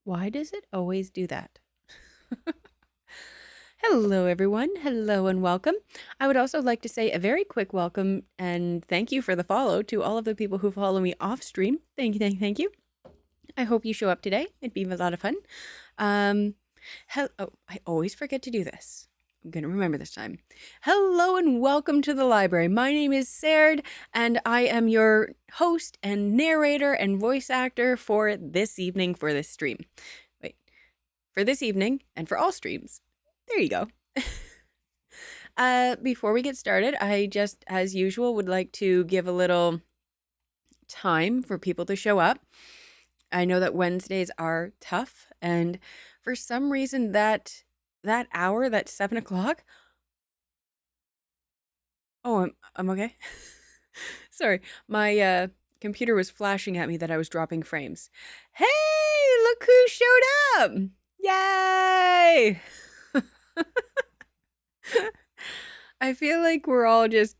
Why does it always do that? Hello, everyone. Hello and welcome. I would also like to say a very quick welcome and thank you for the follow to all of the people who follow me off stream. Thank you. I hope you show up today. It'd be a lot of fun. I always forget to do this. I'm going to remember this time. Hello and welcome to the library. My name is Serdd, and I am your host and narrator and voice actor for this evening for this stream. Wait, for this evening and for all streams. There you go. Before we get started, I just, as usual, would like to give a little time for people to show up. I know that Wednesdays are tough, and for some reason that hour, that 7 o'clock. Oh, I'm okay. Sorry, my computer was flashing at me that I was dropping frames. Hey, look who showed up! Yay! I feel like we're all just...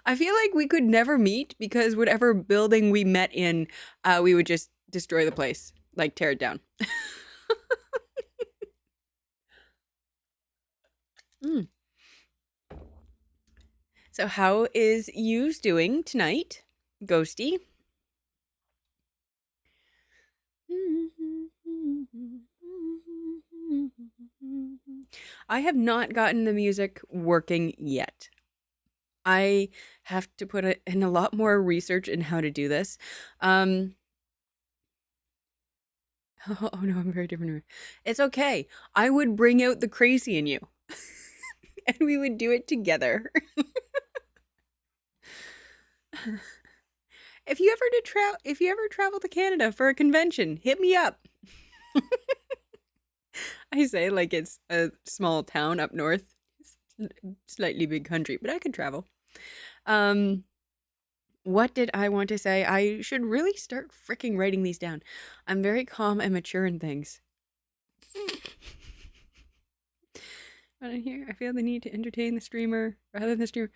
I feel like we could never meet because whatever building we met in, we would just destroy the place, like tear it down. So how is yous doing tonight, Ghosty? I have not gotten the music working yet. I have to put in a lot more research in how to do this. Oh no, I'm very different. It's okay. I would bring out the crazy in you. And we would do it together. If you ever travel to Canada for a convention, hit me up. I say like it's a small town up north, slightly big country, but I could travel. What did I want to say? I should really start freaking writing these down. I'm very calm and mature in things. But in here, I feel the need to entertain the streamer rather than the streamer.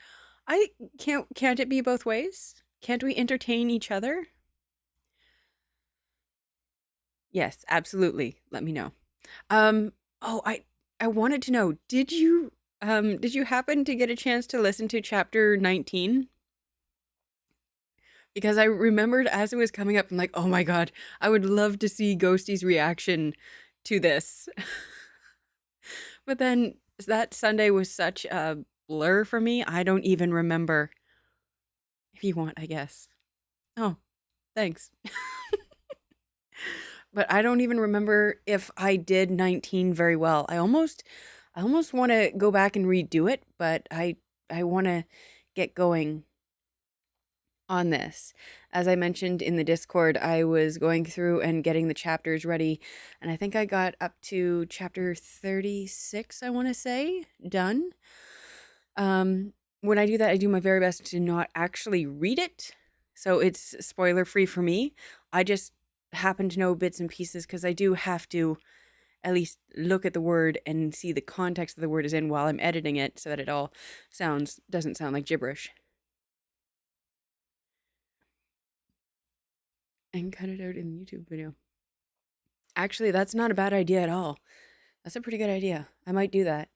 Can't it be both ways? Can't we entertain each other? Yes, absolutely. Let me know. Oh, I wanted to know, did you happen to get a chance to listen to chapter 19? Because I remembered as it was coming up, I'm like, oh my god, I would love to see Ghosty's reaction to this. But then that Sunday was such a blur for me, I don't even remember. If you want, I guess. Oh, thanks. But I don't even remember if I did 19 very well. I almost want to go back and redo it, but I want to get going on this. As I mentioned in the Discord, I was going through and getting the chapters ready, and I think I got up to chapter 36, I want to say, done. When I do that, I do my very best to not actually read it, so it's spoiler free for me. I just happen to know bits and pieces because I do have to at least look at the word and see the context that the word is in while I'm editing it so that it all doesn't sound like gibberish. And cut it out in the YouTube video. Actually, that's not a bad idea at all. That's a pretty good idea. I might do that.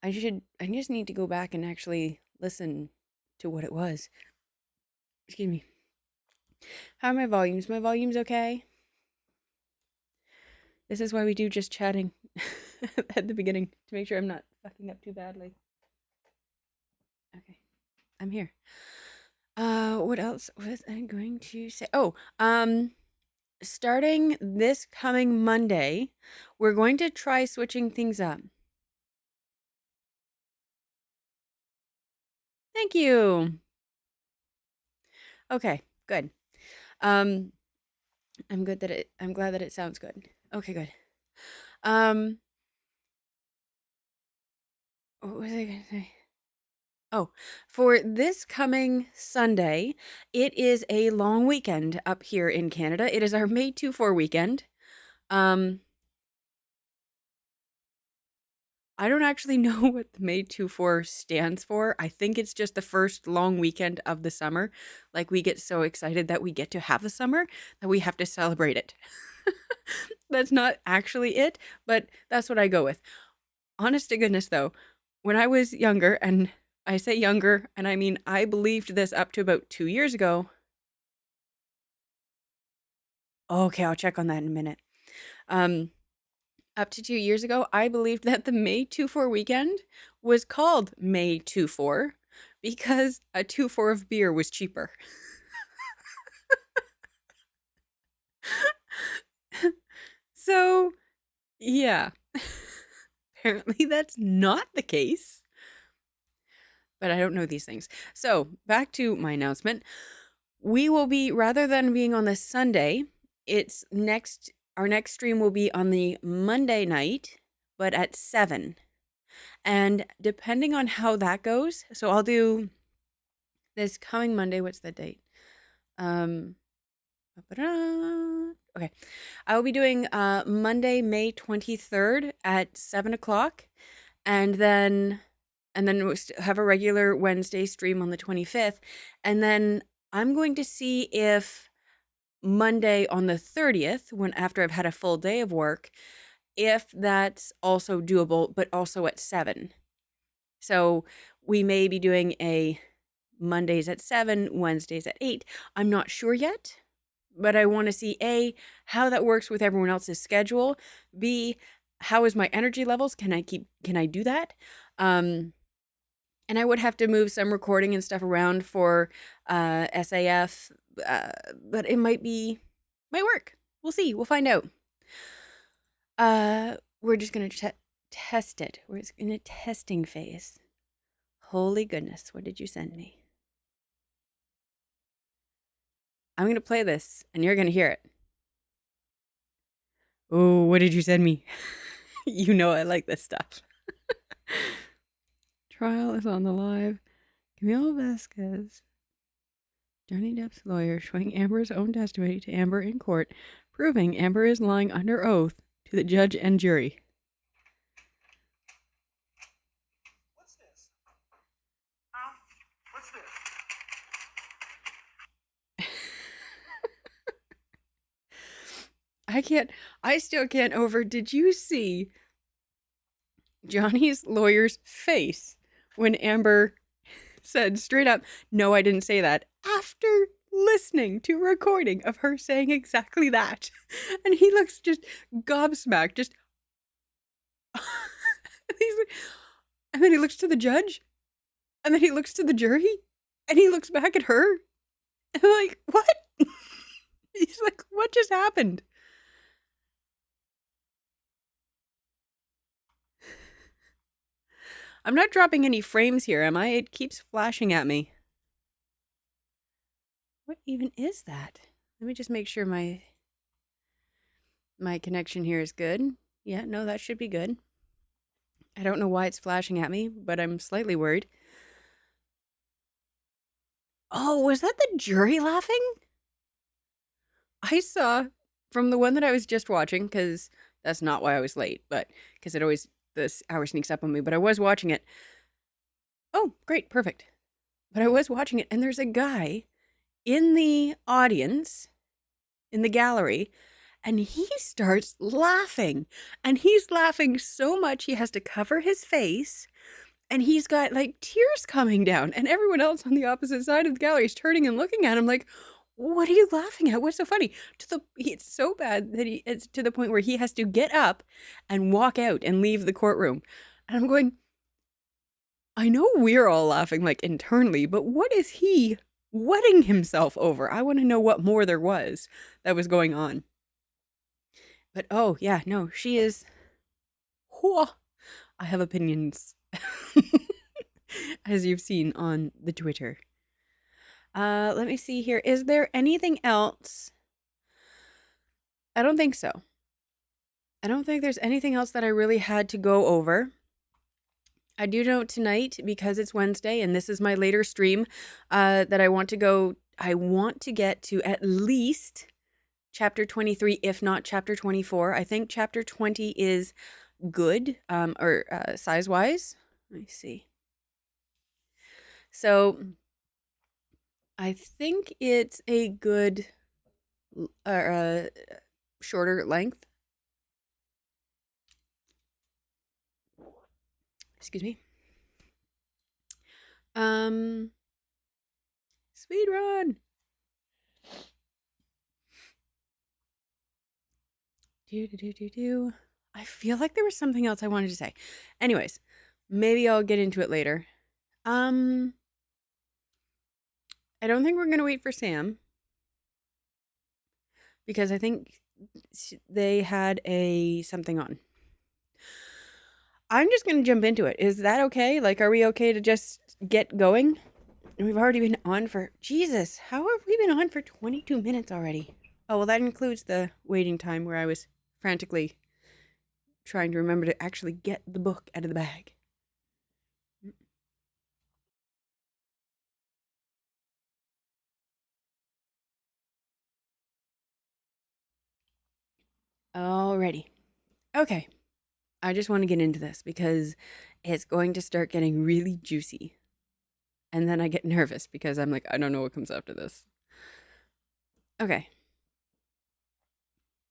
I just need to go back and actually listen to what it was. Excuse me. How are my volumes? My volume's okay? This is why we do just chatting at the beginning, to make sure I'm not fucking up too badly. Okay. I'm here. What else was I going to say? Oh, starting this coming Monday, we're going to try switching things up. Thank you. Okay, good. I'm glad that it sounds good. Okay, good. What was I gonna say? Oh, for this coming Sunday, it is a long weekend up here in Canada. It is our May 2-4 weekend. I don't actually know what the May 24 stands for. I think it's just the first long weekend of the summer. Like, we get so excited that we get to have a summer that we have to celebrate it. That's not actually it, but that's what I go with. Honest to goodness, though, when I was younger, and I say younger, and I mean I believed this up to about 2 years ago. Okay, I'll check on that in a minute. Up to 2 years ago, I believed that the May 24 weekend was called May 24 because a 2-4 of beer was cheaper. So, yeah. Apparently that's not the case. But I don't know these things. So, back to my announcement. We will be, rather than being on this Sunday, our next stream will be on the Monday night, but at 7. And depending on how that goes, so I'll do this coming Monday. What's the date? Okay. I will be doing Monday, May 23rd at 7 o'clock. And then we'll have a regular Wednesday stream on the 25th. And then I'm going to see if Monday on the 30th, after I've had a full day of work, if that's also doable, but also at 7. So we may be doing a Mondays at 7, Wednesdays at 8. I'm not sure yet, but I want to see A, how that works with everyone else's schedule. B, how is my energy levels? Can I do that? And I would have to move some recording and stuff around for SAF, but it might work. We'll see. We'll find out. We're just going to test it. We're in a testing phase. Holy goodness, what did you send me? I'm going to play this, and you're going to hear it. Oh, what did you send me? You know I like this stuff. Trial is on the live. Camilo Vasquez, Johnny Depp's lawyer, showing Amber's own testimony to Amber in court, proving Amber is lying under oath to the judge and jury. What's this? What's this? I still can't did you see Johnny's lawyer's face when Amber said straight up, no, I didn't say that, after listening to a recording of her saying exactly that? And he looks just gobsmacked, just and then he looks to the judge, and then he looks to the jury, and he looks back at her, and I'm like, what? He's like, what just happened? I'm not dropping any frames here, am I? It keeps flashing at me. What even is that? Let me just make sure my connection here is good. Yeah, no, that should be good. I don't know why it's flashing at me, but I'm slightly worried. Oh, was that the jury laughing? I saw from the one that I was just watching, because that's not why I was late, but because this hour sneaks up on me, but I was watching it. Oh, great, perfect. But I was watching it, and there's a guy in the audience, in the gallery, and he starts laughing. And he's laughing so much he has to cover his face, and he's got like tears coming down. And everyone else on the opposite side of the gallery is turning and looking at him like, what are you laughing at? What's so funny? It's so bad that it's to the point where he has to get up and walk out and leave the courtroom. And I'm going, I know we're all laughing like internally, but what is he wetting himself over? I want to know what more there was that was going on. But oh yeah, no, she is. Whoa, I have opinions, as you've seen on the Twitter. Let me see here. Is there anything else? I don't think so. I don't think there's anything else that I really had to go over. I do know tonight, because it's Wednesday and this is my later stream, that I want to get to at least chapter 23, if not chapter 24. I think chapter 20 is good, or size wise. Let me see. So I think it's a good, shorter length. Excuse me. Um, Speed run. Do. I feel like there was something else I wanted to say. Anyways, maybe I'll get into it later. Um, I don't think we're gonna wait for Sam because I think they had a something on. I'm just gonna jump into it. Is that okay? Like, are we okay to just get going? We've already been on for Jesus. How have we been on for 22 minutes already? Oh well, that includes the waiting time where I was frantically trying to remember to actually get the book out of the bag. Alrighty. Okay. I just want to get into this because it's going to start getting really juicy. And then I get nervous because I'm like, I don't know what comes after this. Okay.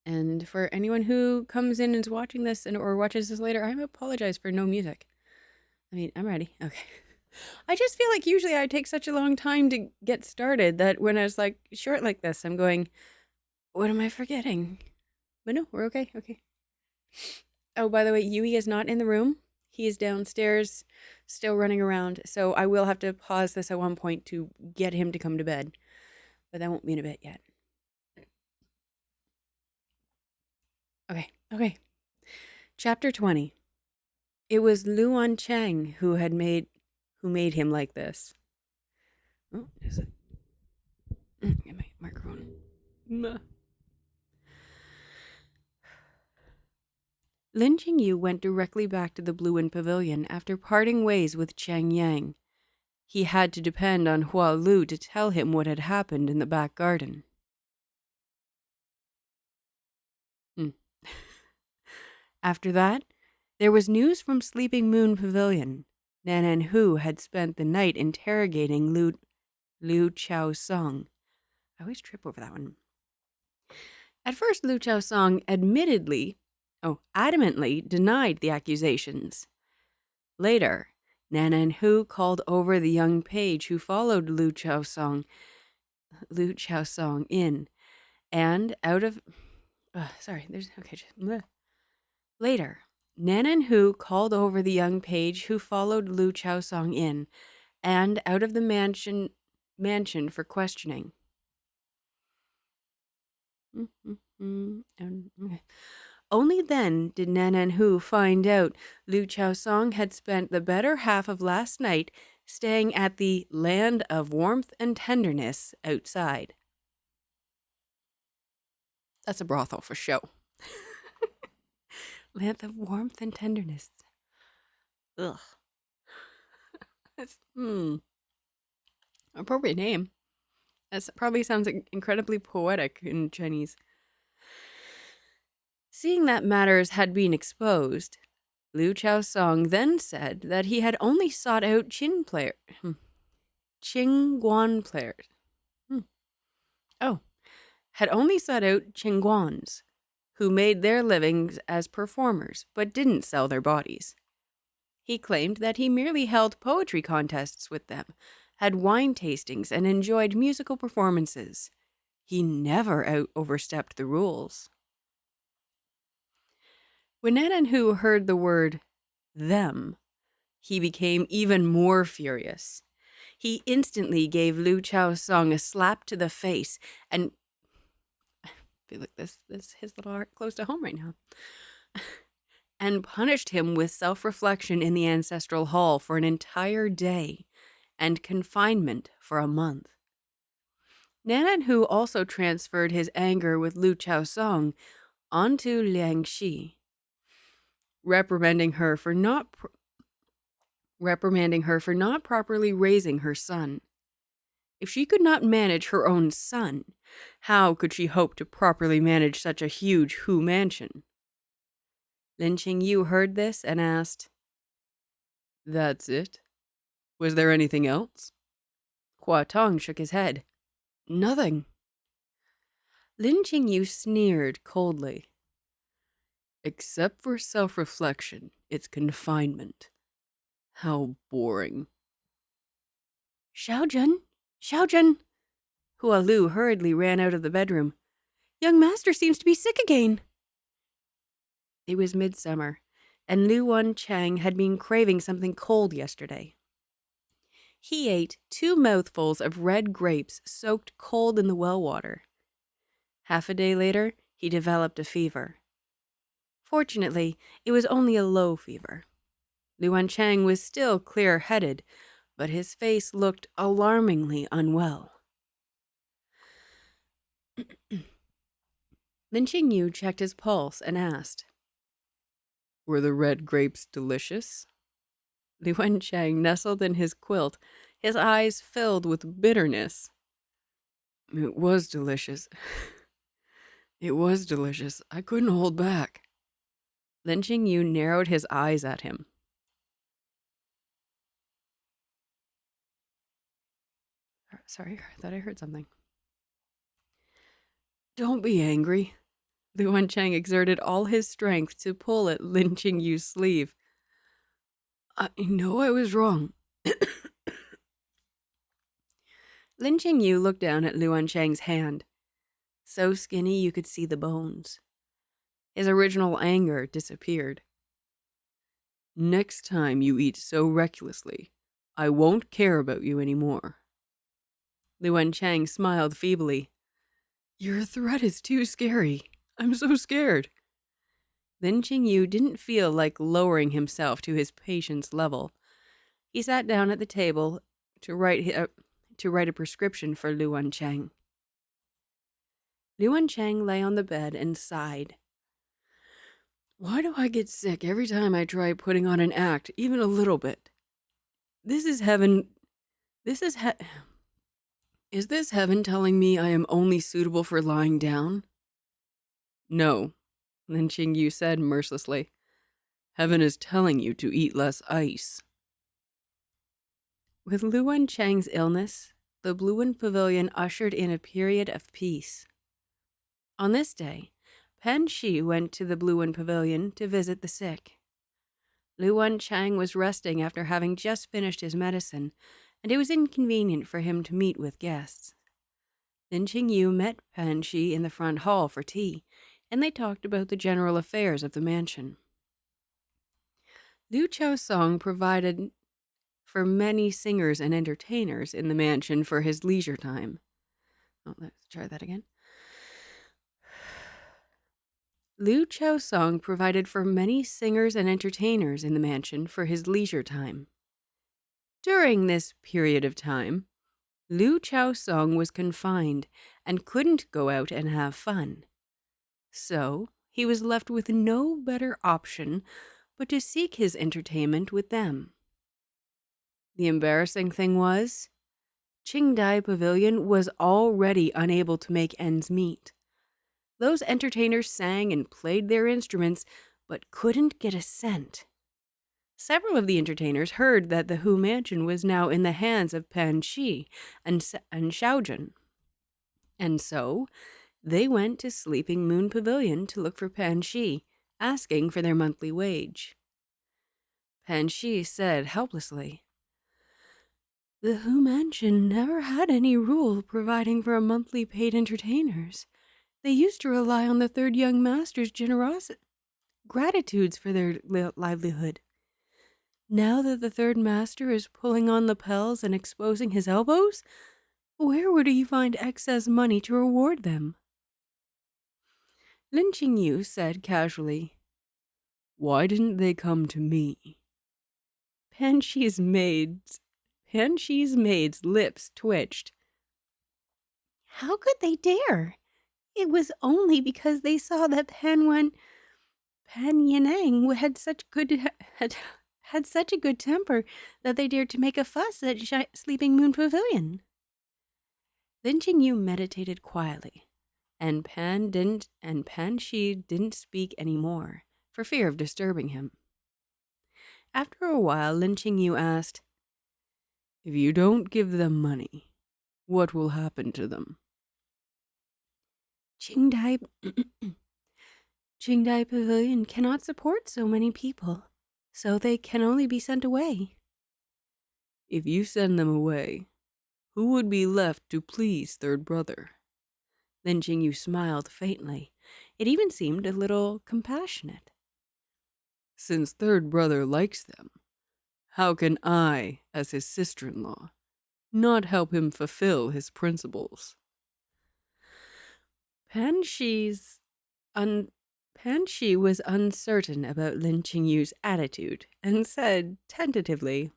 And for anyone who comes in and is watching this or watches this later, I apologize for no music. I mean, I'm ready. Okay. I just feel like usually I take such a long time to get started that when I was like short like this, I'm going, what am I forgetting? But no, we're okay. Okay. Oh, by the way, Yui is not in the room. He is downstairs, still running around. So I will have to pause this at one point to get him to come to bed. But that won't be in a bit yet. Okay, okay. Chapter 20. It was Lu Wancheng who made him like this. Oh, is it? Get my microphone. Lin Qingyu went directly back to the Blue Inn Pavilion after parting ways with Chang Yang. He had to depend on Hua Lu to tell him what had happened in the back garden. After that, there was news from Sleeping Moon Pavilion. Nan'an Hou had spent the night interrogating Liu Chao Song. I always trip over that one. At first, Liu Chao Song adamantly denied the accusations. Later, Nan'an Hou called over the young page who followed Liu Chao Song in, and out of Later, Nan'an Hou called over the young page who followed Liu Chao Song in, and out of the mansion for questioning. Only then did Nan'an Hou find out Liu Chao Song had spent the better half of last night staying at the Land of Warmth and Tenderness outside. That's a brothel for show. Land of Warmth and Tenderness. Ugh. That's, appropriate name. That probably sounds incredibly poetic in Chinese. Seeing that matters had been exposed, Liu Chao Song then said that he had only sought out Qingguan players. Had only sought out Qingguans, who made their livings as performers but didn't sell their bodies. He claimed that he merely held poetry contests with them, had wine tastings, and enjoyed musical performances. He never overstepped the rules. When Nan'an Hou heard the word them, he became even more furious. He instantly gave Liu Chao Song a slap to the face and I feel like this his little heart close to home right now. And punished him with self-reflection in the ancestral hall for an entire day and confinement for a month. Nan'an Hou also transferred his anger with Liu Chao Song onto Liang Shi, reprimanding her for not properly raising her son. If she could not manage her own son, how could she hope to properly manage such a huge Hu mansion? Lin Qingyu heard this and asked, "That's it? Was there anything else?" Hua Tong shook his head. "Nothing." Lin Qingyu sneered coldly. "Except for self-reflection, it's confinement. How boring." "Xiaojun! Xiaojun!" Hua Lu hurriedly ran out of the bedroom. "Young master seems to be sick again." It was midsummer, and Lu Wancheng had been craving something cold yesterday. He ate 2 mouthfuls of red grapes soaked cold in the well water. Half a day later, he developed a fever. Fortunately, it was only a low fever. Lu Wancheng was still clear-headed, but his face looked alarmingly unwell. Lin Qingyu checked his pulse and asked, "Were the red grapes delicious?" Lu Wancheng nestled in his quilt, his eyes filled with bitterness. "It was delicious. It was delicious. I couldn't hold back." Lin Qingyu narrowed his eyes at him. Sorry, I thought I heard something. "Don't be angry." Lu Wancheng exerted all his strength to pull at Lin Qingyu's sleeve. "I know I was wrong." Lin Qingyu looked down at Lu Wancheng's hand. So skinny you could see the bones. His original anger disappeared. "Next time you eat so recklessly, I won't care about you anymore." Lu Wancheng smiled feebly. "Your threat is too scary. I'm so scared." Lin Qingyu didn't feel like lowering himself to his patient's level. He sat down at the table to write a prescription for Lu Wancheng. Lu Wancheng lay on the bed and sighed. "Why do I get sick every time I try putting on an act, even a little bit? This is heaven. Is this heaven telling me I am only suitable for lying down?" "No," Lin Qingyu said mercilessly. "Heaven is telling you to eat less ice." With Lu Wancheng's illness, the Bluin Pavilion ushered in a period of peace. On this day, Pan Shi went to the Bluin Pavilion to visit the sick. Lu Wancheng was resting after having just finished his medicine, and it was inconvenient for him to meet with guests. Lin Qingyu met Pan Shi in the front hall for tea, and they talked about the general affairs of the mansion. Liu Chaosong provided for many singers and entertainers in the mansion for his leisure time. Oh, let's try that again. Liu Chaosong provided for many singers and entertainers in the mansion for his leisure time. During this period of time, Liu Chaosong was confined and couldn't go out and have fun. So he was left with no better option but to seek his entertainment with them. The embarrassing thing was, Qingdai Pavilion was already unable to make ends meet. Those entertainers sang and played their instruments, but couldn't get a cent. Several of the entertainers heard that the Hou mansion was now in the hands of Pan Shi and Xiaojun. And so they went to Sleeping Moon Pavilion to look for Pan Shi, asking for their monthly wage. Pan Shi said helplessly, "The Hou mansion never had any rule providing for a monthly paid entertainers. They used to rely on the third young master's gratitudes for their livelihood. Now that the third master is pulling on lapels and exposing his elbows, where would he find excess money to reward them?" Lin Qingyu said casually, "Why didn't they come to me?" Pan Shi's maid's lips twitched. "How could they dare? It was only because they saw that Pan Yanang had such a good temper that they dared to make a fuss at Sleeping Moon Pavilion." Lin Qingyu meditated quietly, and Pan Shi didn't speak any more, for fear of disturbing him. After a while, Lin Qingyu asked, "If you don't give them money, what will happen to them?" Qingdai, Qingdai Pavilion cannot support so many people, so they can only be sent away. If you send them away, who would be left to please third brother? Lin Qingyu smiled faintly. It even seemed a little compassionate. Since third brother likes them, how can I, as his sister-in-law, not help him fulfill his principles? Pan Shi was uncertain about Lin Qingyu's attitude and said tentatively,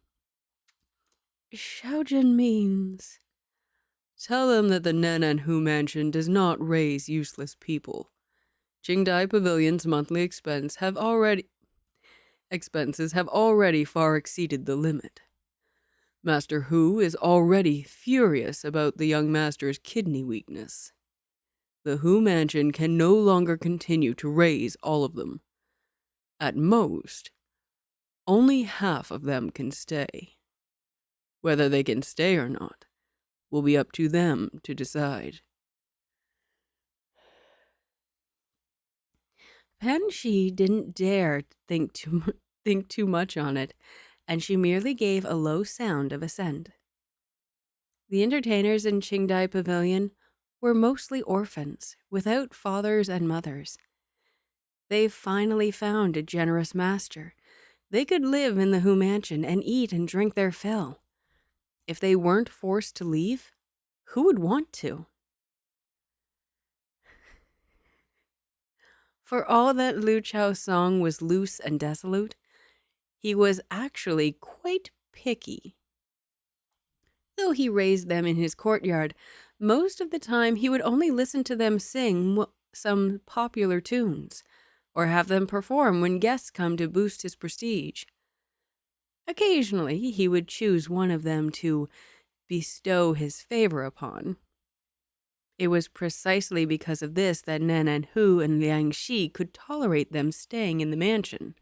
"Shaojin means..." Tell them that the Nan'an Hou mansion does not raise useless people. Qingdai Pavilion's monthly expenses have already far exceeded the limit. Master Hou is already furious about the young master's kidney weakness. The Hou mansion can no longer continue to raise all of them. At most, only half of them can stay. Whether they can stay or not will be up to them to decide. Pan Shi didn't dare think too much on it, and she merely gave a low sound of assent. The entertainers in Qingdai Pavilion were mostly orphans, without fathers and mothers. They finally found a generous master. They could live in the Hou mansion and eat and drink their fill. If they weren't forced to leave, who would want to? For all that Lu Chao's song was loose and dissolute, he was actually quite picky. Though he raised them in his courtyard, most of the time he would only listen to them sing some popular tunes, or have them perform when guests come to boost his prestige. Occasionally, he would choose one of them to bestow his favor upon. It was precisely because of this that Nan'an Hou and Liang Shi could tolerate them staying in the mansion.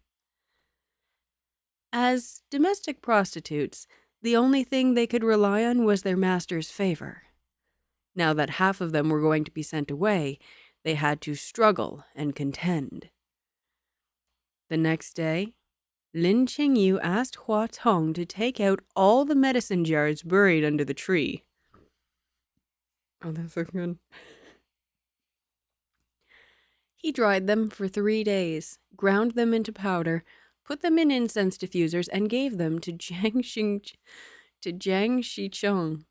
As domestic prostitutes, the only thing they could rely on was their master's favor. Now that half of them were going to be sent away, they had to struggle and contend. The next day, Lin Qingyu asked Hua Tong to take out all the medicine jars buried under the tree. Oh, that's so good. He dried them for 3 days, ground them into powder, put them in incense diffusers, and gave them to Jiang Shichong.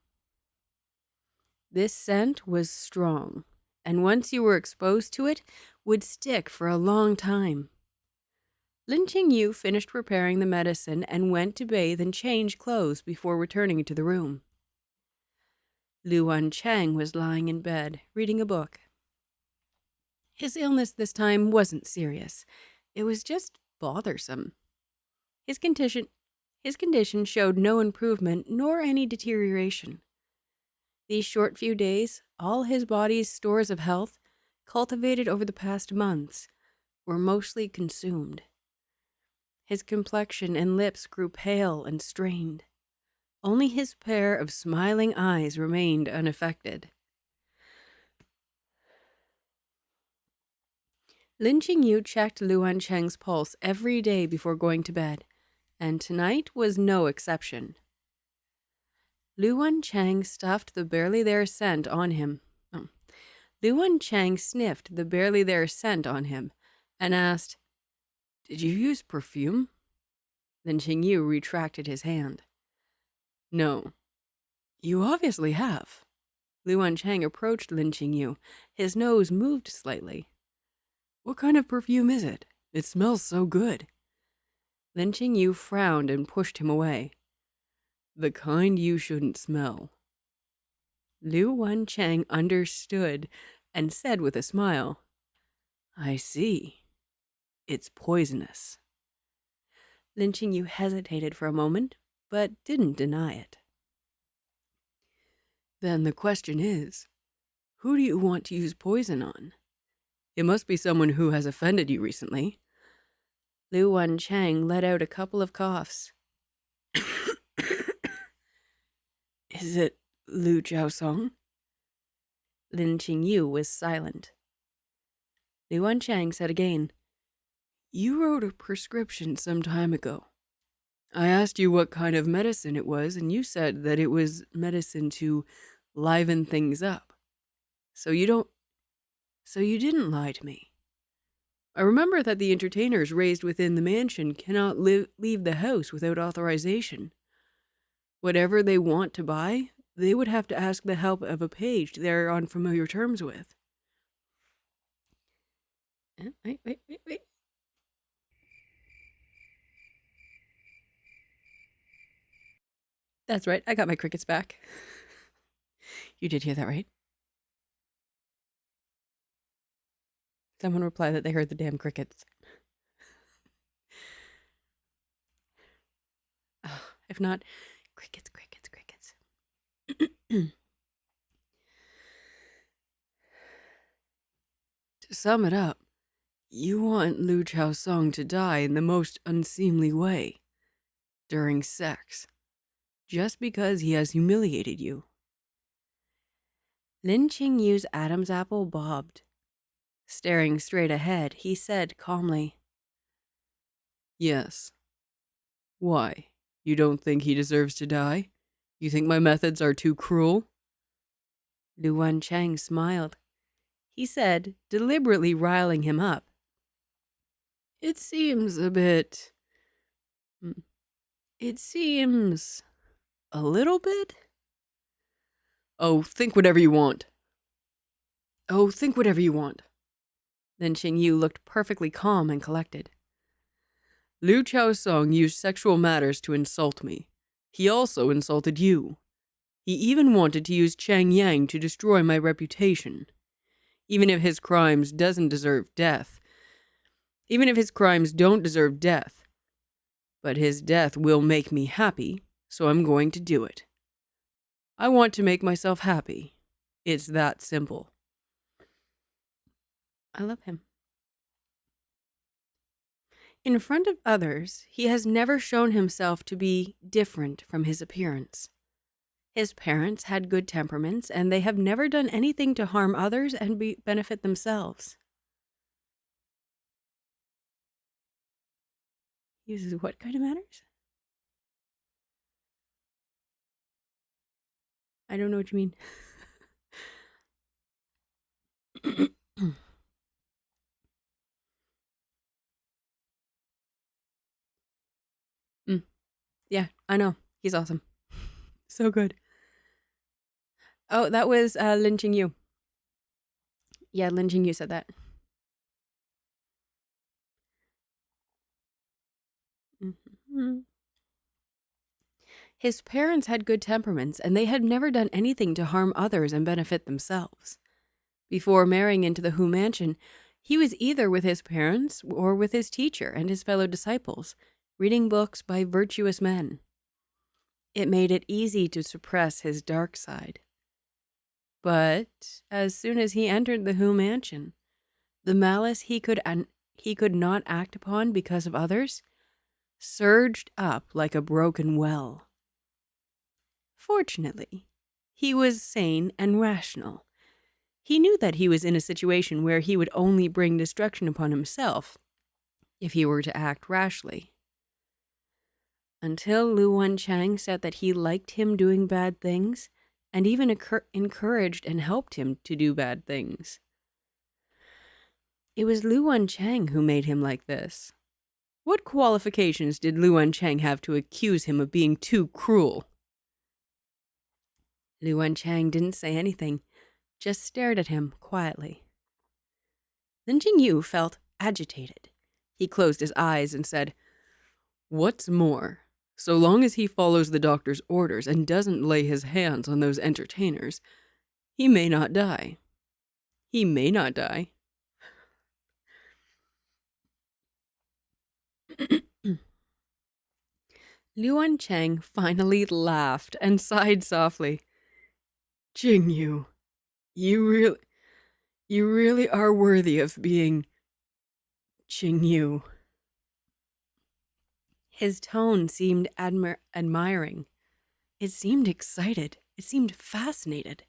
This scent was strong, and once you were exposed to it, would stick for a long time. Lin Qingyu finished preparing the medicine and went to bathe and change clothes before returning to the room. Lu Wancheng was lying in bed, reading a book. His illness this time wasn't serious. It was just bothersome. His condition showed no improvement nor any deterioration. These short few days, all his body's stores of health, cultivated over the past months, were mostly consumed. His complexion and lips grew pale and strained. Only his pair of smiling eyes remained unaffected. Lin Qingyu checked Lu Wancheng's pulse every day before going to bed, and tonight was no exception. Lu Wancheng stuffed the barely there scent on him. Lu Wancheng sniffed the barely there scent on him and asked, "Did you use perfume?" Lin Qingyu retracted his hand. "No." "You obviously have." Lu Wancheng approached Lin Qingyu. His nose moved slightly. "What kind of perfume is it? It smells so good." Lin Qingyu frowned and pushed him away. "The kind you shouldn't smell." Lu Wancheng understood and said with a smile, "I see. It's poisonous." Lin Qingyu hesitated for a moment, but didn't deny it. "Then the question is, who do you want to use poison on? It must be someone who has offended you recently. Lu Wancheng let out a couple of coughs. Is it Lu Jiaosong? Lin Qingyu was silent. Lu Wancheng said again, You wrote a prescription some time ago. I asked you what kind of medicine it was, and you said that it was medicine to liven things up. So you didn't lie to me. I remember that the entertainers raised within the mansion cannot leave the house without authorization. Whatever they want to buy, they would have to ask the help of a page they're on familiar terms with. Wait. That's right, I got my crickets back. You did hear that, right? Someone replied that they heard the damn crickets. If not, crickets. To sum it up, you want Lu Chaosong to die in the most unseemly way, during sex, just because he has humiliated you. Lin Qingyu's Adam's apple bobbed. Staring straight ahead, he said calmly, Yes. Why? You don't think he deserves to die? You think my methods are too cruel? Lu Wancheng smiled. He said, deliberately riling him up, It seems a little bit? Oh, think whatever you want. Then Qingyu looked perfectly calm and collected. Lu Chaosong used sexual matters to insult me. He also insulted you. He even wanted to use Chang Yang to destroy my reputation. Even if his crimes don't deserve death. But his death will make me happy, so I'm going to do it. I want to make myself happy. It's that simple. I love him. In front of others, he has never shown himself to be different from his appearance. His parents had good temperaments, and they have never done anything to harm others and benefit themselves. Uses what kind of manners? I don't know what you mean. Yeah, I know. He's awesome. So good. Oh, that was Lin Qingyu. Yeah, Lin Qingyu said that. His parents had good temperaments, and they had never done anything to harm others and benefit themselves. Before marrying into the Hou mansion, he was either with his parents or with his teacher and his fellow disciples, reading books by virtuous men. It made it easy to suppress his dark side. But as soon as he entered the Hou mansion, the malice he could not act upon because of others surged up like a broken well. Fortunately, he was sane and rational. He knew that he was in a situation where he would only bring destruction upon himself if he were to act rashly. Until Lu Wancheng said that he liked him doing bad things and even encouraged and helped him to do bad things. It was Lu Wancheng who made him like this. What qualifications did Lu Wancheng have to accuse him of being too cruel? Lu Wancheng didn't say anything, just stared at him quietly. Lin Qingyu felt agitated. He closed his eyes and said, What's more, so long as he follows the doctor's orders and doesn't lay his hands on those entertainers, he may not die. He may not die. Lu Wancheng finally laughed and sighed softly. Qingyu, you really are worthy of being Qingyu. His tone seemed admiring. It seemed excited. It seemed fascinated.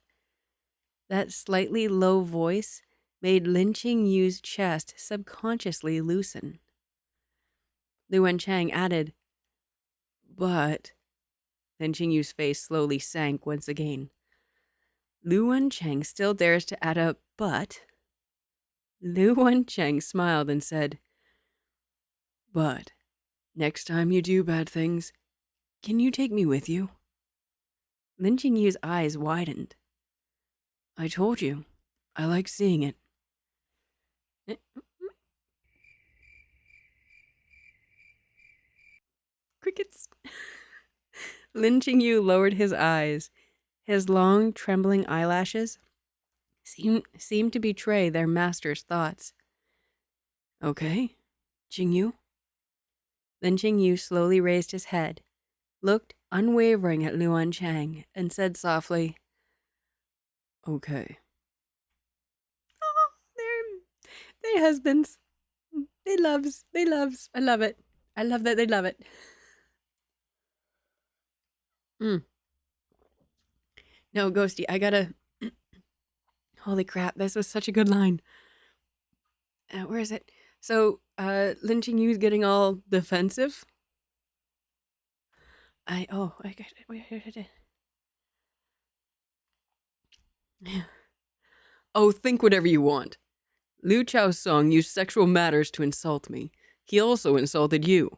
That slightly low voice made Lin Qingyu's chest subconsciously loosen. Lu Wancheng added, "But..." Lin Qingyu's face slowly sank once again. Lu Wancheng still dares to add a "but." Lu Wancheng smiled and said, "But next time you do bad things, can you take me with you?" Lin Qingyu's eyes widened. "I told you, I like seeing it." Crickets. Lin Qingyu lowered his eyes. His long, trembling eyelashes seemed to betray their master's thoughts. "Okay, Qingyu." Then Qingyu slowly raised his head, looked unwavering at Lu Wancheng, and said softly, "Okay." Oh, they're husbands. They loves. I love it. I love that they love it. No, Ghosty, I gotta... Holy crap, this was such a good line. Where is it? So, Lin Qingyu's getting all defensive. I got it. Wait. "Oh, think whatever you want. Liu Chao's song used sexual matters to insult me. He also insulted you.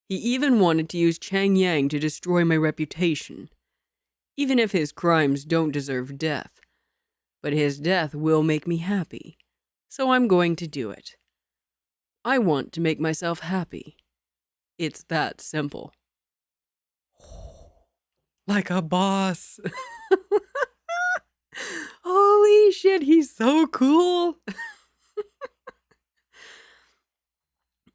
He even wanted to use Chang Yang to destroy my reputation. Even if his crimes don't deserve death. But his death will make me happy. So I'm going to do it. I want to make myself happy. It's that simple." Like a boss. Holy shit, he's so cool.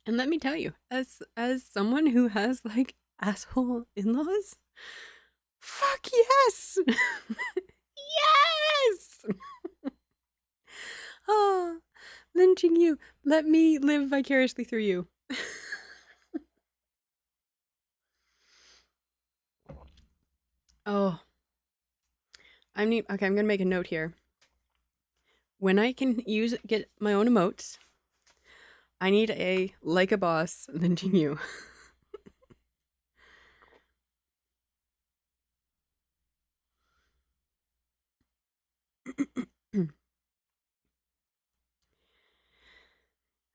And let me tell you, as someone who has like asshole in-laws, fuck yes. Yes. Oh, Lin Qingyu, let me live vicariously through you. Oh, okay, I'm gonna make a note here. When I can get my own emotes, I need a like a boss Lin Qingyu.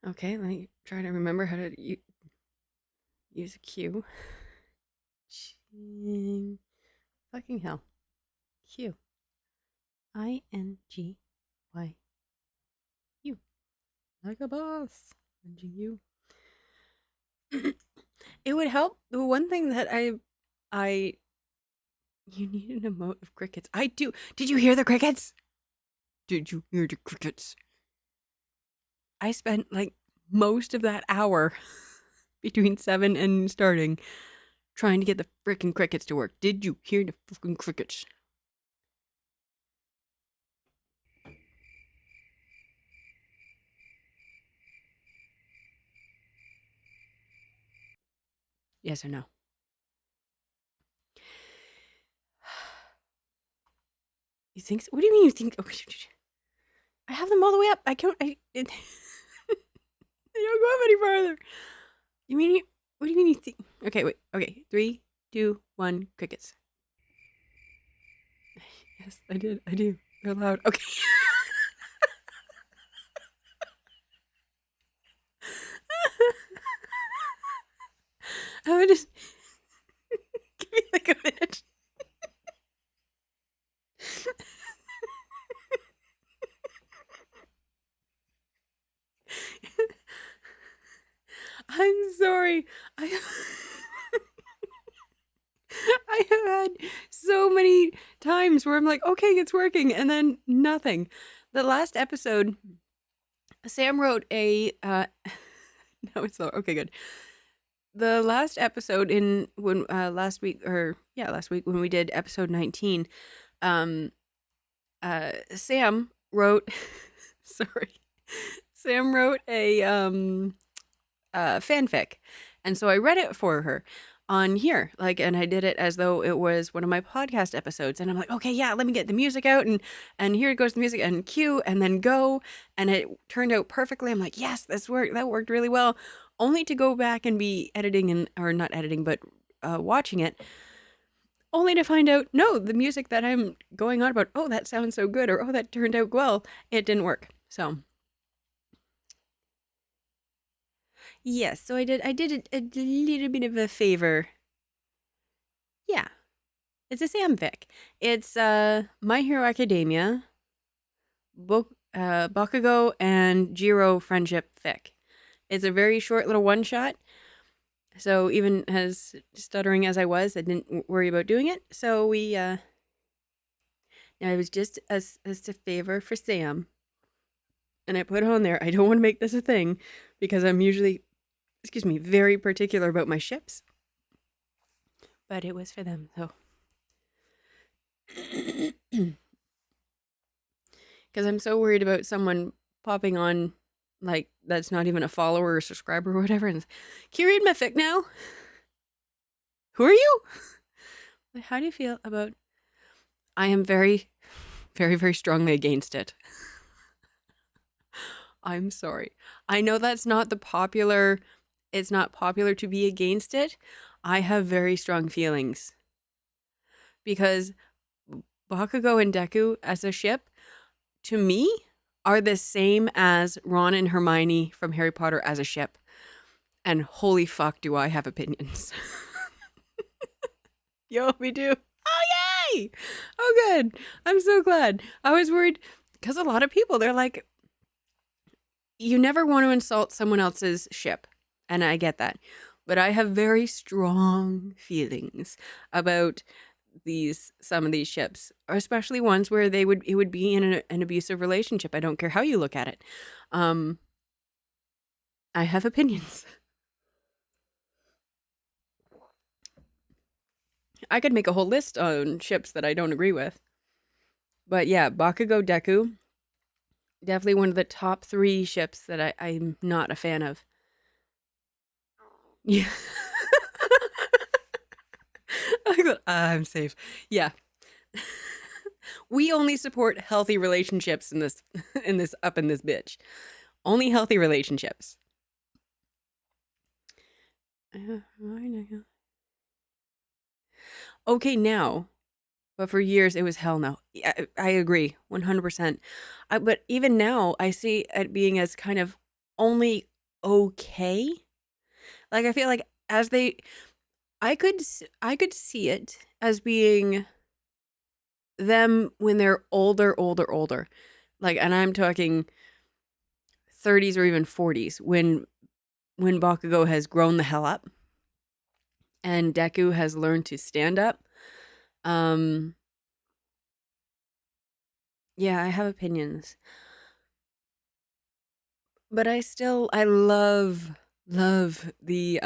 Okay, let me try to remember how to use a Q. Fucking hell. Q. INGYU. Like a boss. NGU. It would help. The one thing that you need an emote of crickets. I do. Did you hear the crickets? Did you hear the crickets? I spent like most of that hour between 7 and starting trying to get the freaking crickets to work. Did you hear the freaking crickets? Yes or no? You think so? What do you mean you think? Oh, I have them all the way up. I can't. They don't go up any farther. You mean? What do you mean you think? Okay, wait. Okay, 3, 2, 1. Crickets. Yes, I did. I do. They're loud. Okay. I would just give me like a minute. I'm sorry. I I have had so many times where I'm like, okay, it's working, and then nothing. The last episode, Sam wrote a. No, it's not. Okay, good. The last episode last week when we did episode 19, Sam wrote. Sorry, Sam wrote a fanfic, And so I read it for her on here, like, and I did it as though it was one of my podcast episodes. And I'm like, okay, yeah, let me get the music out, and here goes the music, and cue, and then go, and it turned out perfectly. I'm like, yes, that worked really well. Only to go back and be editing or not editing, but watching it, only to find out, no, the music that I'm going on about, oh, that sounds so good, or oh, that turned out well, it didn't work. So yes, so I did a little bit of a favor. Yeah, it's a Samfic. It's My Hero Academia, Bakugo and Jiro friendship fic. It's a very short little one shot. So even as stuttering as I was, I didn't worry about doing it. So it was just as a favor for Sam, and I put it on there. I don't want to make this a thing because I'm usually, excuse me, very particular about my ships. But it was for them, so. Because I'm so worried about someone popping on, like, that's not even a follower or subscriber or whatever. And, can you read my fic now? Who are you? How do you feel about? I am very, very, very strongly against it. I'm sorry. I know that's not the popular. It's not popular to be against it. I have very strong feelings because Bakugo and Deku as a ship, to me, are the same as Ron and Hermione from Harry Potter as a ship. And holy fuck, do I have opinions. Yo, we do. Oh, yay! Oh, good. I'm so glad. I was worried because a lot of people, they're like, you never want to insult someone else's ship. And I get that. But I have very strong feelings about some of these ships, especially ones where it would be in an abusive relationship. I don't care how you look at it. I have opinions. I could make a whole list on ships that I don't agree with. But yeah, Bakugo Deku, definitely one of the top 3 ships that I'm not a fan of. Yeah. I'm safe. Yeah. We only support healthy relationships in this bitch. Only healthy relationships. Okay, now. But for years, it was hell no. I agree, 100%. But even now, I see it being as kind of only okay. Like, I feel like I could see it as being them when they're older. Like, and I'm talking 30s or even 40s when Bakugo has grown the hell up and Deku has learned to stand up. Yeah, I have opinions. But I love the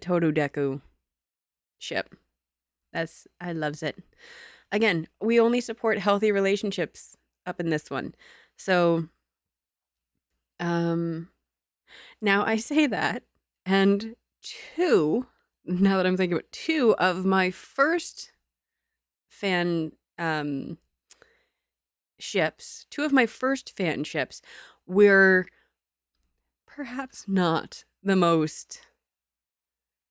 Todo Deku ship. I loves it. Again, we only support healthy relationships up in this one. So now I say that, and now that I'm thinking about 2 of my first fan ships, 2 of my first fan ships were perhaps not the most.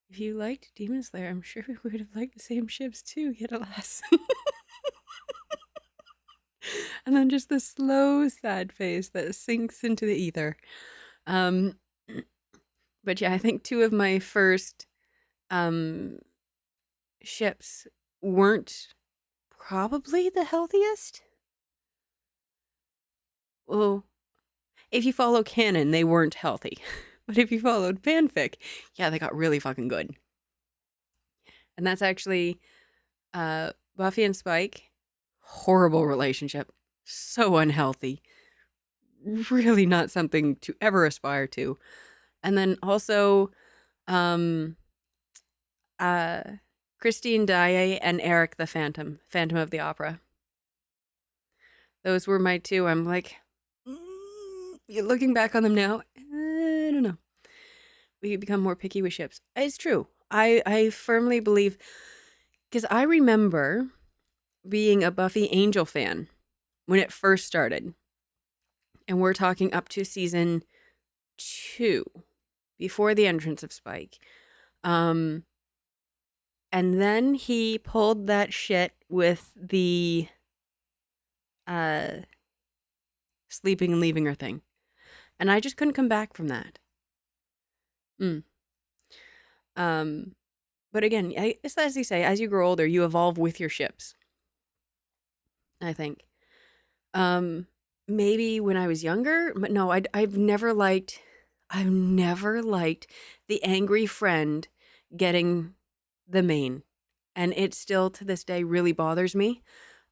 If you liked Demon Slayer, I'm sure we would have liked the same ships too, yet alas. And then just the slow, sad face that sinks into the ether. But yeah, I think 2 of my first ships weren't probably the healthiest. Well, if you follow canon, they weren't healthy. But if you followed fanfic, yeah, they got really fucking good. And that's actually Buffy and Spike. Horrible relationship. So unhealthy. Really not something to ever aspire to. And then also Christine Daae and Eric the Phantom of the Opera. Those were my 2. I'm like, looking back on them now, I don't know. we become more picky with ships. It's true. I firmly believe, because I remember being a Buffy Angel fan when it first started, and we're talking up to season 2, before the entrance of Spike. Um, and then he pulled that shit with the uh sleeping and leaving her thing, and I just couldn't come back from that. Mm. Um, but again, it's as you say, as you grow older, you evolve with your ships. I think. Um, Maybe when I was younger, but no, I've never liked the angry friend getting the main, and it still to this day really bothers me.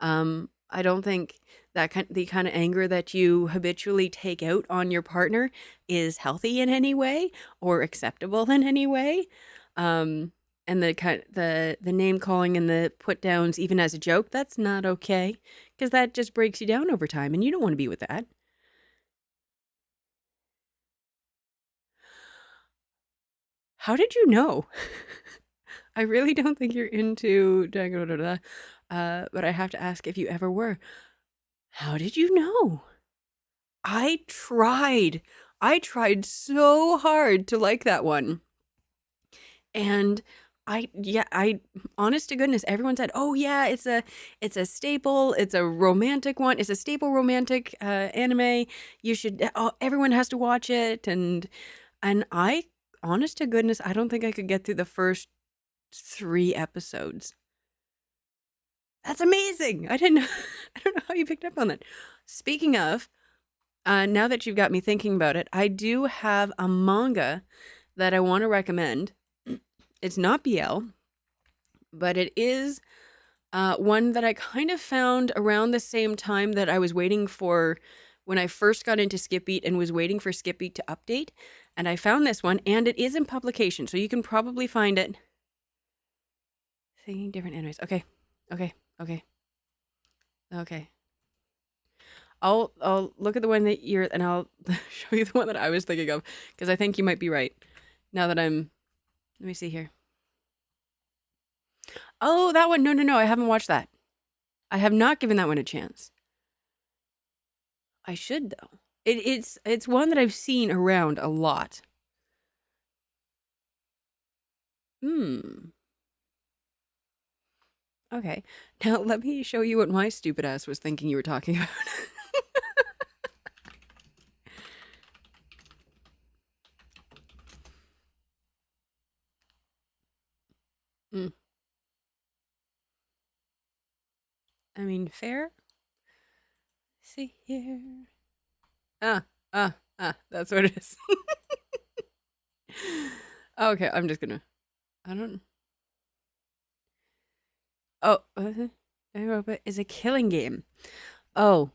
I don't think the kind of anger that you habitually take out on your partner is healthy in any way or acceptable in any way. Um, and the name calling and the put downs, even as a joke, that's not okay, because that just breaks you down over time, and you don't want to be with that. How did you know? I really don't think you're into but I have to ask if you ever were. How did you know? I tried. I tried so hard to like that one. And I honest to goodness, everyone said, "Oh yeah, it's a staple, it's a romantic one, it's a staple romantic anime. You should everyone has to watch it." And I honest to goodness, I don't think I could get through the first 3 episodes. That's amazing. I didn't know I don't know how you picked up on that. Speaking of, now that you've got me thinking about it, I do have a manga that I want to recommend. It's not BL, but it is one that I kind of found around the same time that I was waiting for when I first got into Skip Beat and was waiting for Skip Beat to update. And I found this one, and it is in publication, so you can probably find it. Thinking different animes. Okay, okay, okay, okay. I'll look at the one that you're, and I'll show you the one that I was thinking of, because I think you might be right. Now that I'm, let me see here. Oh, that one. No, no, no. I haven't watched that. I have not given that one a chance. I should though. It's one that I've seen around a lot. Hmm. Okay. Now let me show you what my stupid ass was thinking you were talking about. Hmm. I mean, fair. See here. Ah, that's what it is. Okay, I'm just gonna. I don't. Oh, Europa is a killing game. Oh,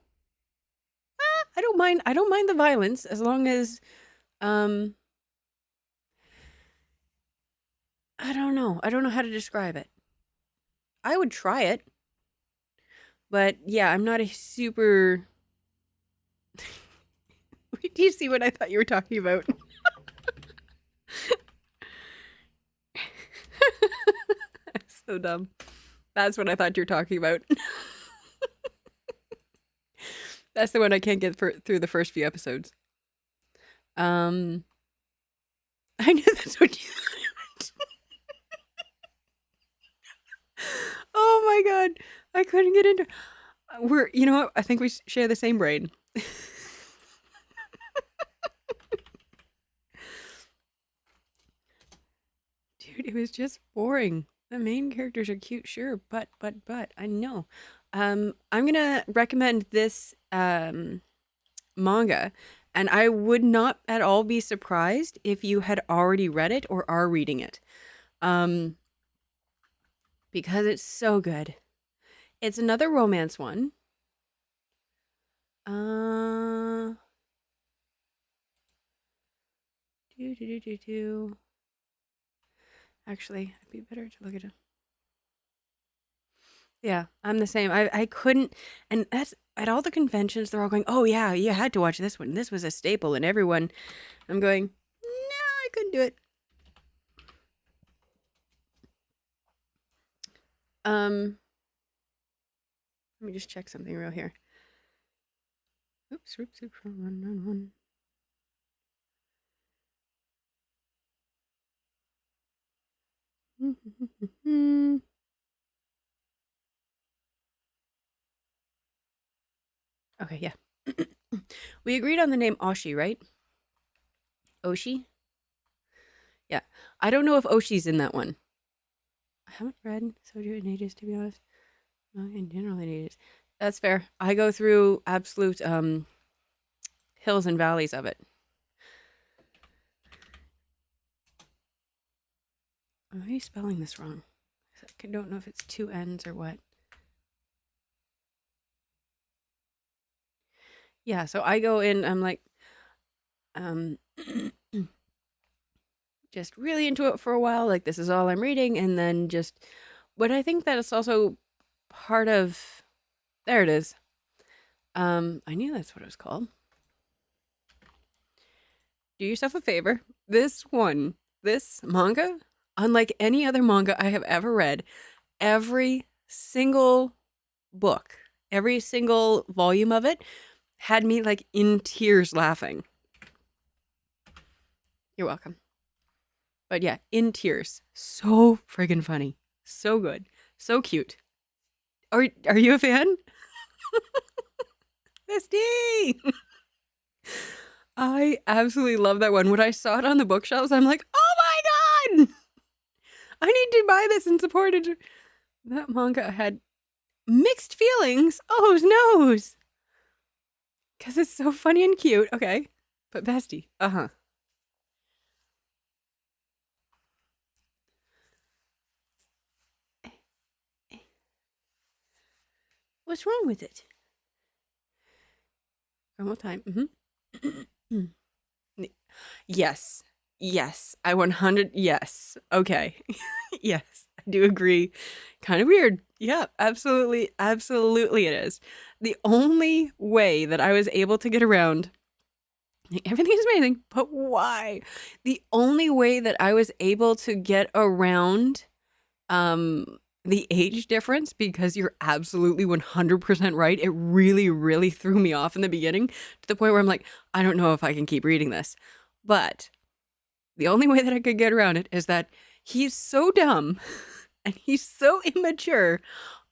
I don't mind. I don't mind the violence as long as, um, I don't know. I don't know how to describe it. I would try it, but yeah, I'm not a super. Do you see what I thought you were talking about? So dumb. That's what I thought you were talking about. That's the one I can't get through the first few episodes. Um, I knew that's what you. Oh my god, I couldn't get into. We're, you know what? I think we share the same brain. Dude, it was just boring. The main characters are cute, sure, but I know. I'm gonna recommend this manga, and I would not at all be surprised if you had already read it or are reading it. Um, because it's so good. It's another romance one. Uh, do. Actually, it'd be better to look at it. Yeah, I'm the same. I couldn't, and that's at all the conventions. They're all going, "Oh yeah, you had to watch this one. This was a staple." And everyone, I'm going, "No, I couldn't do it. Let me just check something real here. Oops, oops, oops. One. Okay, yeah. We agreed on the name Oshi, right? Oshi? Yeah. I don't know if Oshi's in that one. I haven't read Soju in ages, to be honest. In general, in ages. That's fair. I go through absolute hills and valleys of it. Am I spelling this wrong? I don't know if it's two N's or what. Yeah, so I go in, I'm like, just really into it for a while. Like, this is all I'm reading. And then just, but I think that it's also part of, there it is. I knew that's what it was called. Do yourself a favor. This manga, unlike any other manga I have ever read, every single book, every single volume of it had me like in tears laughing. You're welcome. But yeah, in tears. So friggin' funny. So good. So cute. Are you a fan? Misty! I absolutely love that one. When I saw it on the bookshelves, I'm like, oh my god! I need to buy this and support it. That manga had mixed feelings. Oh, who knows? Because it's so funny and cute. Okay. But bestie. Uh-huh. What's wrong with it? One more time. Mm-hmm. Yes. Yes. I 100. Yes. Okay. Yes. I do agree. Kind of weird. Yeah, absolutely. Absolutely it is. The only way that I was able to get around, everything is amazing, but why? The only way that I was able to get around the age difference, because you're absolutely 100% right. It really, really threw me off in the beginning to the point where I'm like, I don't know if I can keep reading this. But the only way that I could get around it is that he's so dumb and he's so immature.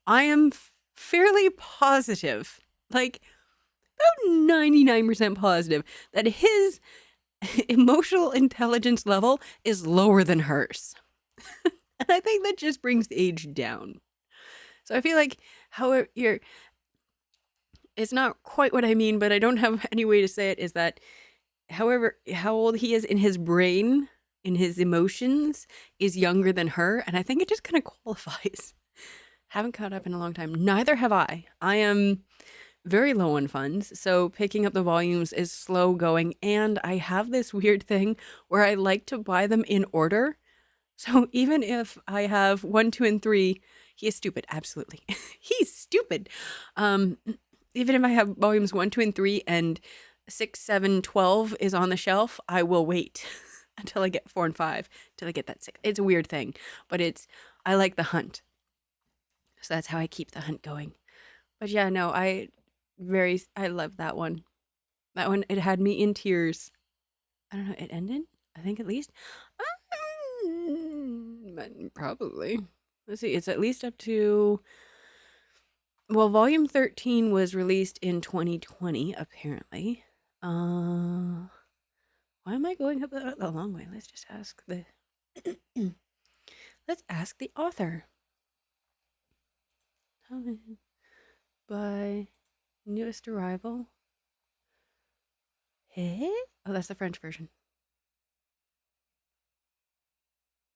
I am fairly positive, like about 99% positive, that his emotional intelligence level is lower than hers. And I think that just brings the age down. So I feel like how you're, it's not quite what I mean, but I don't have any way to say it, is that however, how old he is in his brain, in his emotions, is younger than her. And I think it just kind of qualifies. Haven't caught up in a long time. Neither have I. I am very low on funds, so picking up the volumes is slow going. And I have this weird thing where I like to buy them in order. So even if I have 1, 2, and 3, he is stupid. Absolutely. He's stupid. Even if I have volumes 1, 2, and 3 and 6, 7, 12 is on the shelf, I will wait until I get 4 and 5 till I get that 6. It's a weird thing, but I like the hunt. So that's how I keep the hunt going. But yeah, no, I love that one. That one, it had me in tears. I don't know, it ended? I think at least. Probably. Let's see, it's at least up to, well, volume 13 was released in 2020, apparently. Why am I going up the long way? Let's just ask the let's ask the author. By newest arrival. Hey? Oh, that's the French version.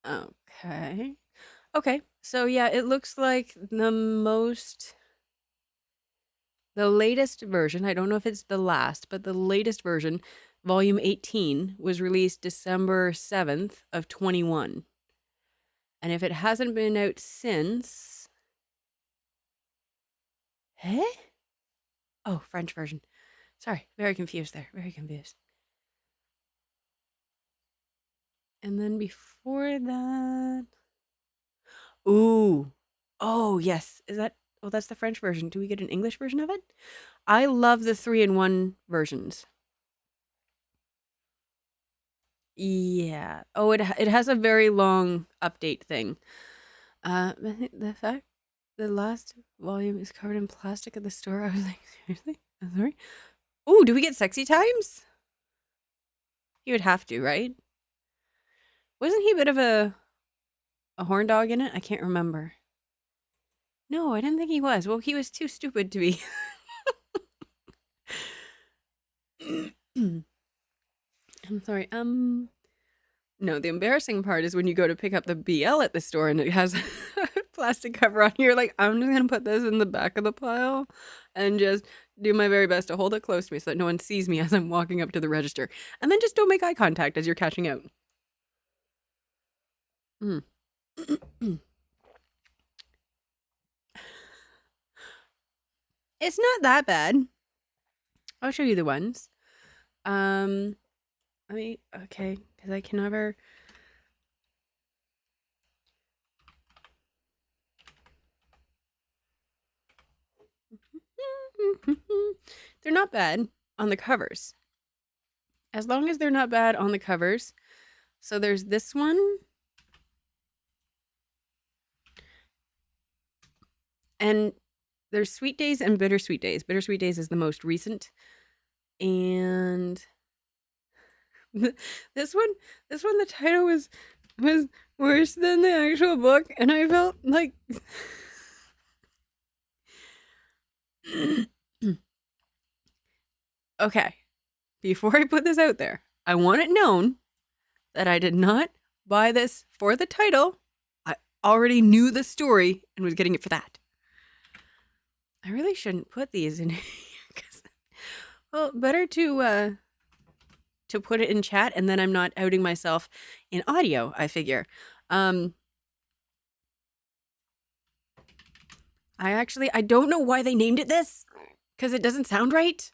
Okay. Okay. So yeah, it looks like the latest version, I don't know if it's the last, but the latest version, volume 18, was released December 7th of 21. And if it hasn't been out since, eh? Oh, French version. Sorry, very confused there. Very confused. And then before that, ooh, oh yes, is that? Oh, that's the French version. Do we get an English version of it? I love the 3-in-1 versions. Yeah. Oh, it has a very long update thing. I think the fact the last volume is covered in plastic at the store. I was like, seriously? I'm sorry. Ooh, do we get sexy times? He would have to, right? Wasn't he a bit of a horn dog in it? I can't remember. No, I didn't think he was. Well, he was too stupid to be. I'm sorry. No, the embarrassing part is when you go to pick up the BL at the store and it has a plastic cover on. You're like, I'm just gonna put this in the back of the pile and just do my very best to hold it close to me so that no one sees me as I'm walking up to the register. And then just don't make eye contact as you're cashing out. Mm. It's not that bad. I'll show you the ones. Let me, okay, because I can never. They're not bad on the covers. As long as they're not bad on the covers. So there's this one. And there's Sweet Days and Bittersweet Days. Bittersweet Days is the most recent. And this one, the title was worse than the actual book, and I felt like okay, before I put this out there, I want it known that I did not buy this for the title. I already knew the story and was getting it for that. I really shouldn't put these in here. Well, better to put it in chat, and then I'm not outing myself in audio, I figure. I don't know why they named it this, because it doesn't sound right.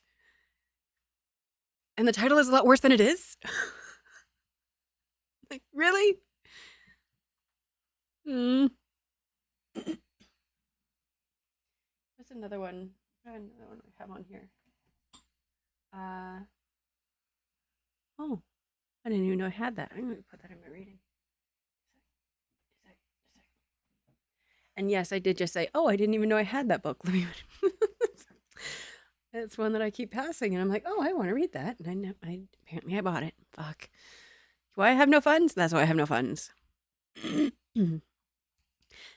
And the title is a lot worse than it is. Like, really? What's another one? Another one I have on here. Oh, I didn't even know I had that. I'm going to put that in my reading. And yes, I did just say, oh, I didn't even know I had that book. Let me. It's one that I keep passing, and I'm like, oh, I want to read that. And apparently I bought it. Fuck. Why I have no funds? That's why I have no funds.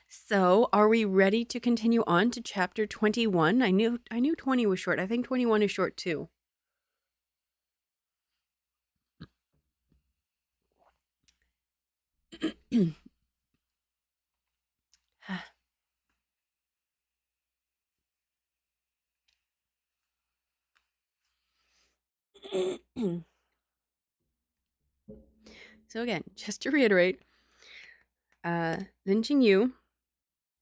So, are we ready to continue on to chapter 21? I knew 20 was short. I think 21 is short too. So again, just to reiterate, Lin Qingyu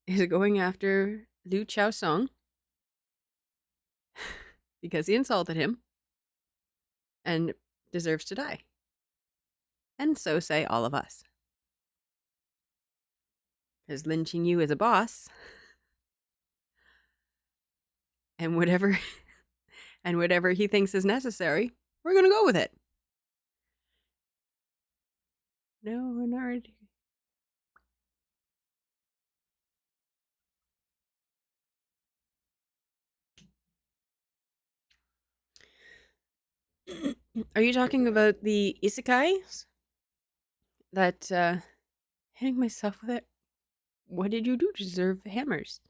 is going after Lu Chaosong because he insulted him and deserves to die. And so say all of us. Because Lin Qingyu is a boss. And whatever he thinks is necessary, we're going to go with it. No, we're not ready. Are you talking about the isekais? That, hitting myself with it? What did you do to deserve hammers?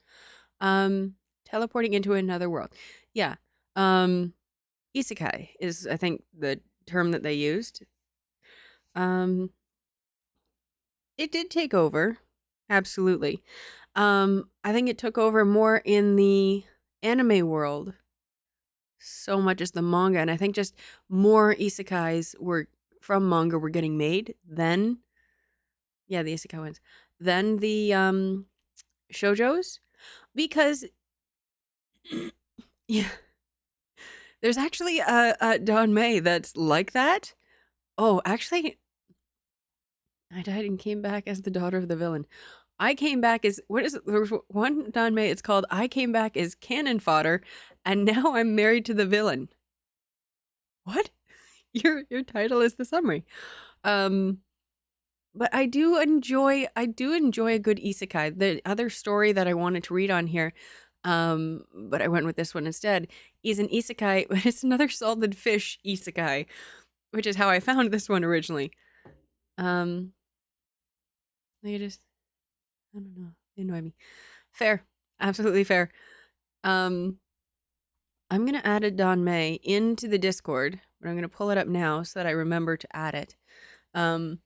Teleporting into another world. Yeah. Isekai is, I think, the term that they used. It did take over. Absolutely. I think it took over more in the anime world so much as the manga, and I think just more isekais were from manga were getting made then. Yeah, the isekai ones. Then the shoujos, because yeah, there's actually a Danmei that's like that. Oh, actually, I died and came back as the daughter of the villain. I came back as what is it? There was one Danmei. It's called "I Came Back as Cannon Fodder," and now I'm married to the villain. What? Your title is the summary. Um, but I do enjoy a good isekai. The other story that I wanted to read on here, but I went with this one instead, is an isekai, but it's another salted fish isekai, which is how I found this one originally. Um, they just I don't know, they annoy me. Fair, absolutely fair. Um, I'm gonna add a Danmei into the Discord, but I'm gonna pull it up now so that I remember to add it. Um,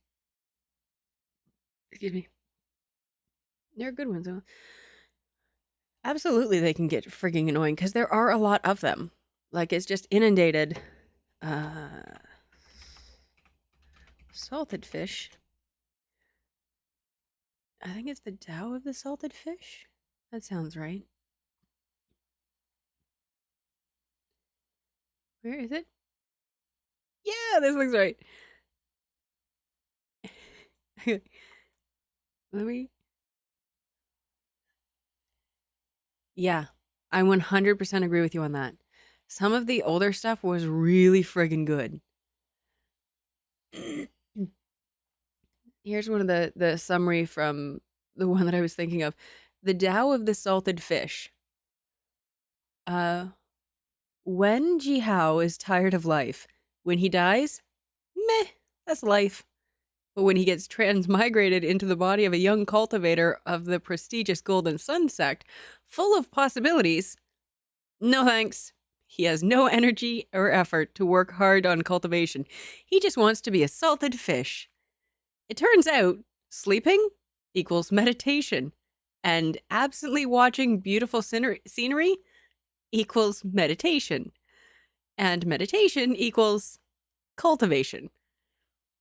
excuse me. They're good ones though. Absolutely, they can get frigging annoying because there are a lot of them. Like it's just inundated. Uh, salted fish. I think it's the Tao of the salted fish. That sounds right. Where is it? Yeah, this looks right. Let me. Yeah, I 100% agree with you on that. Some of the older stuff was really friggin' good. Here's one of the summary from the one that I was thinking of. The Tao of the salted fish. Uh, when Jihao is tired of life, when he dies, meh, that's life. But when he gets transmigrated into the body of a young cultivator of the prestigious Golden Sun sect, full of possibilities, no thanks. He has no energy or effort to work hard on cultivation. He just wants to be a salted fish. It turns out sleeping equals meditation, and absently watching beautiful scenery equals meditation, and meditation equals cultivation.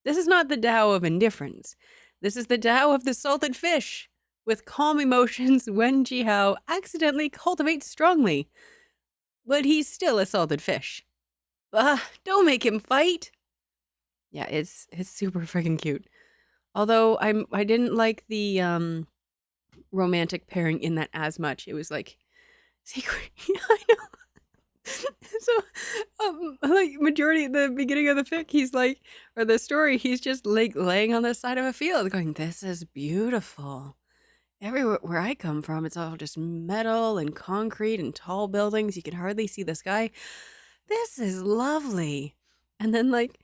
This is not the Tao of indifference. This is the Tao of the salted fish, with calm emotions when Jihao accidentally cultivates strongly. But he's still a salted fish. Don't make him fight. Yeah, it's super freaking cute. Although I didn't like the romantic pairing in that as much. It was like secret. Yeah, I know. So, like majority at the beginning of the fic, he's like, or the story, he's just like laying on the side of a field, going, "This is beautiful." Everywhere where I come from, it's all just metal and concrete and tall buildings. You can hardly see the sky. This is lovely. And then like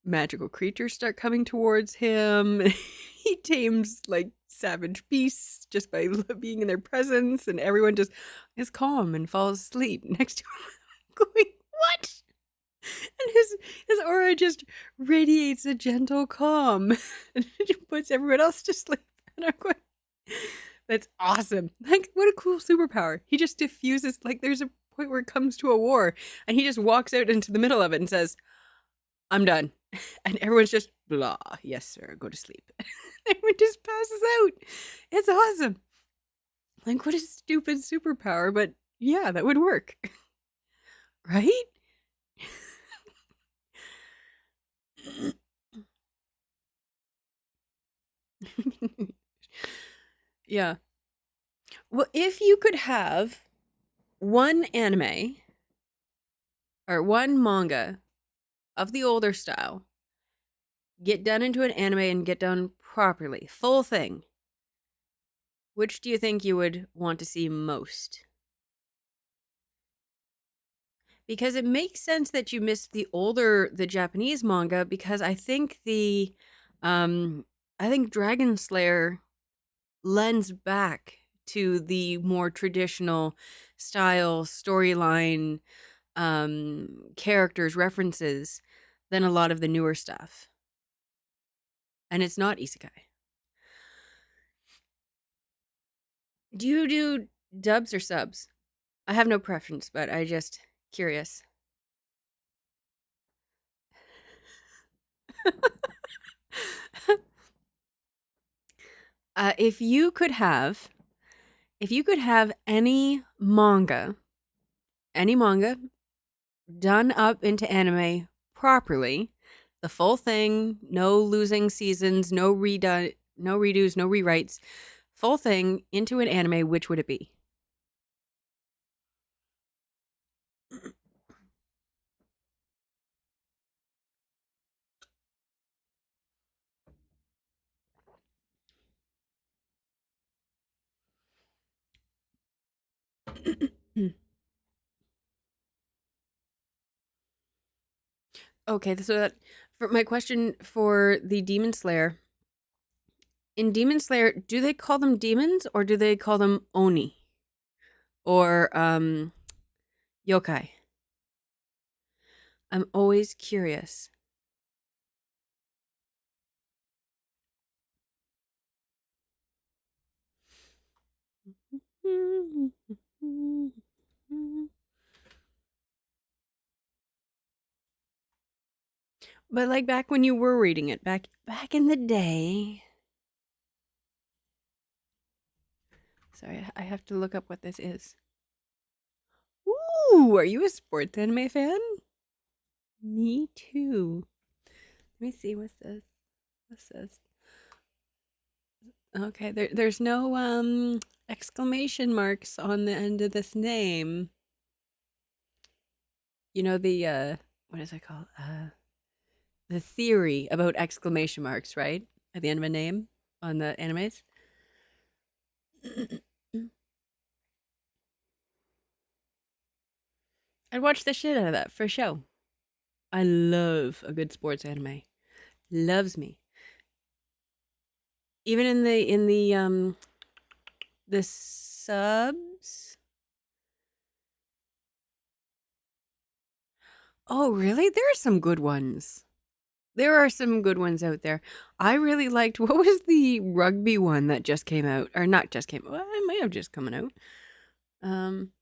magical creatures start coming towards him. He tames like savage beasts just by being in their presence, and everyone just is calm and falls asleep next to him. Going, what? And his aura just radiates a gentle calm and it puts everyone else to sleep. And I'm going, that's awesome. Like, what a cool superpower. He just diffuses, like, there's a point where it comes to a war, and he just walks out into the middle of it and says, I'm done. And everyone's just, blah, yes, sir, go to sleep. Everyone just passes out. It's awesome. Like, what a stupid superpower, but yeah, that would work. Right? Yeah. Well, if you could have one anime or one manga of the older style get done into an anime and get done properly, full thing, which do you think you would want to see most? Because it makes sense that you missed the Japanese manga, because um I think Dragon Slayer lends back to the more traditional style, storyline, characters, references than a lot of the newer stuff. And it's not isekai. Do you do dubs or subs? I have no preference, but I just curious. uh, if you could have, if you could have any manga done up into anime properly, The full thing, no losing seasons, no redos, no rewrites. Full thing into an anime, which would it be? Okay, so that for my question for the Demon Slayer. In Demon Slayer, do they call them demons or do they call them oni or yokai? I'm always curious. But like back when you were reading it, back in the day. Sorry, I have to look up what this is. Ooh, are you a sports anime fan? Me too. Let me see what's this. What's this? Okay, there's no exclamation marks on the end of this name. You know the what is it called? The theory about exclamation marks, right? At the end of a name on the animes. I'd watch the shit out of that for show. I love a good sports anime. Loves me. Even in the subs. Oh, really? There are some good ones. There are some good ones out there. I really liked what was the rugby one that just came out, or not just came. Well, it may have just come out. Um.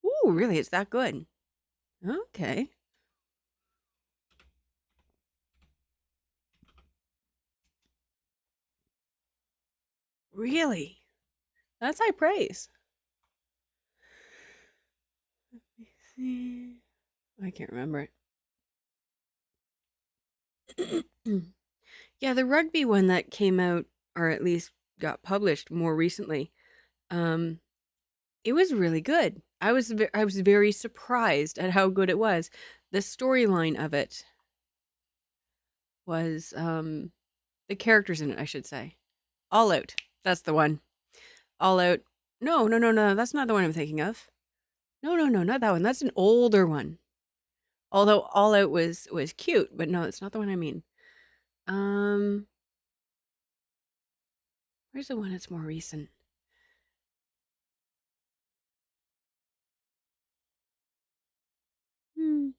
Ooh, really? It's that good? Okay. Really? That's high praise. Let me see. I can't remember it. Yeah, the rugby one that came out, or at least got published more recently, um, it was really good. I was very surprised at how good it was. The storyline of it was the characters in it, I should say. All Out. That's the one. All Out. No, no, no, no. That's not the one I'm thinking of. No, no, no, not that one. That's an older one. Although All Out was cute, but no, it's not the one I mean. Um, where's the one that's more recent? Hmm.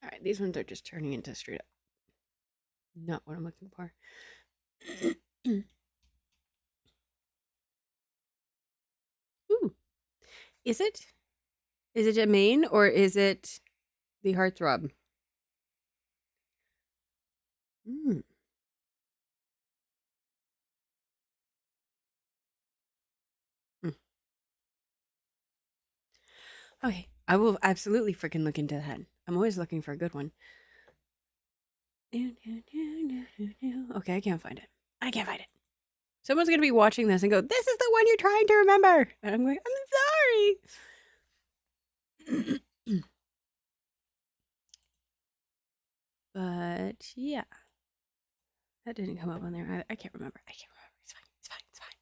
All right, these ones are just turning into straight up. Not what I'm looking for. Ooh, is it? Is it a main or is it the heartthrob? Mm. Mm. Okay, I will absolutely freaking look into that. I'm always looking for a good one. Okay, I can't find it. I can't find it. Someone's gonna be watching this and go, "This is the one you're trying to remember," and I'm going, "I'm sorry." But yeah, that didn't come up on there. I can't remember. I can't remember. It's fine. It's fine. It's fine.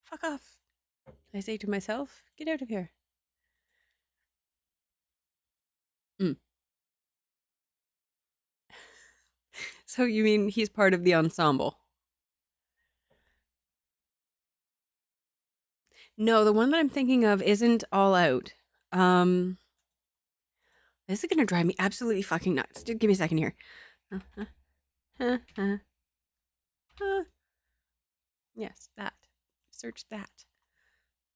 Fuck off. I say to myself, "Get out of here." Mm. So you mean he's part of the ensemble? No, the one that I'm thinking of isn't All Out. Um, this is gonna drive me absolutely fucking nuts. Just give me a second here. Yes, that. Search that.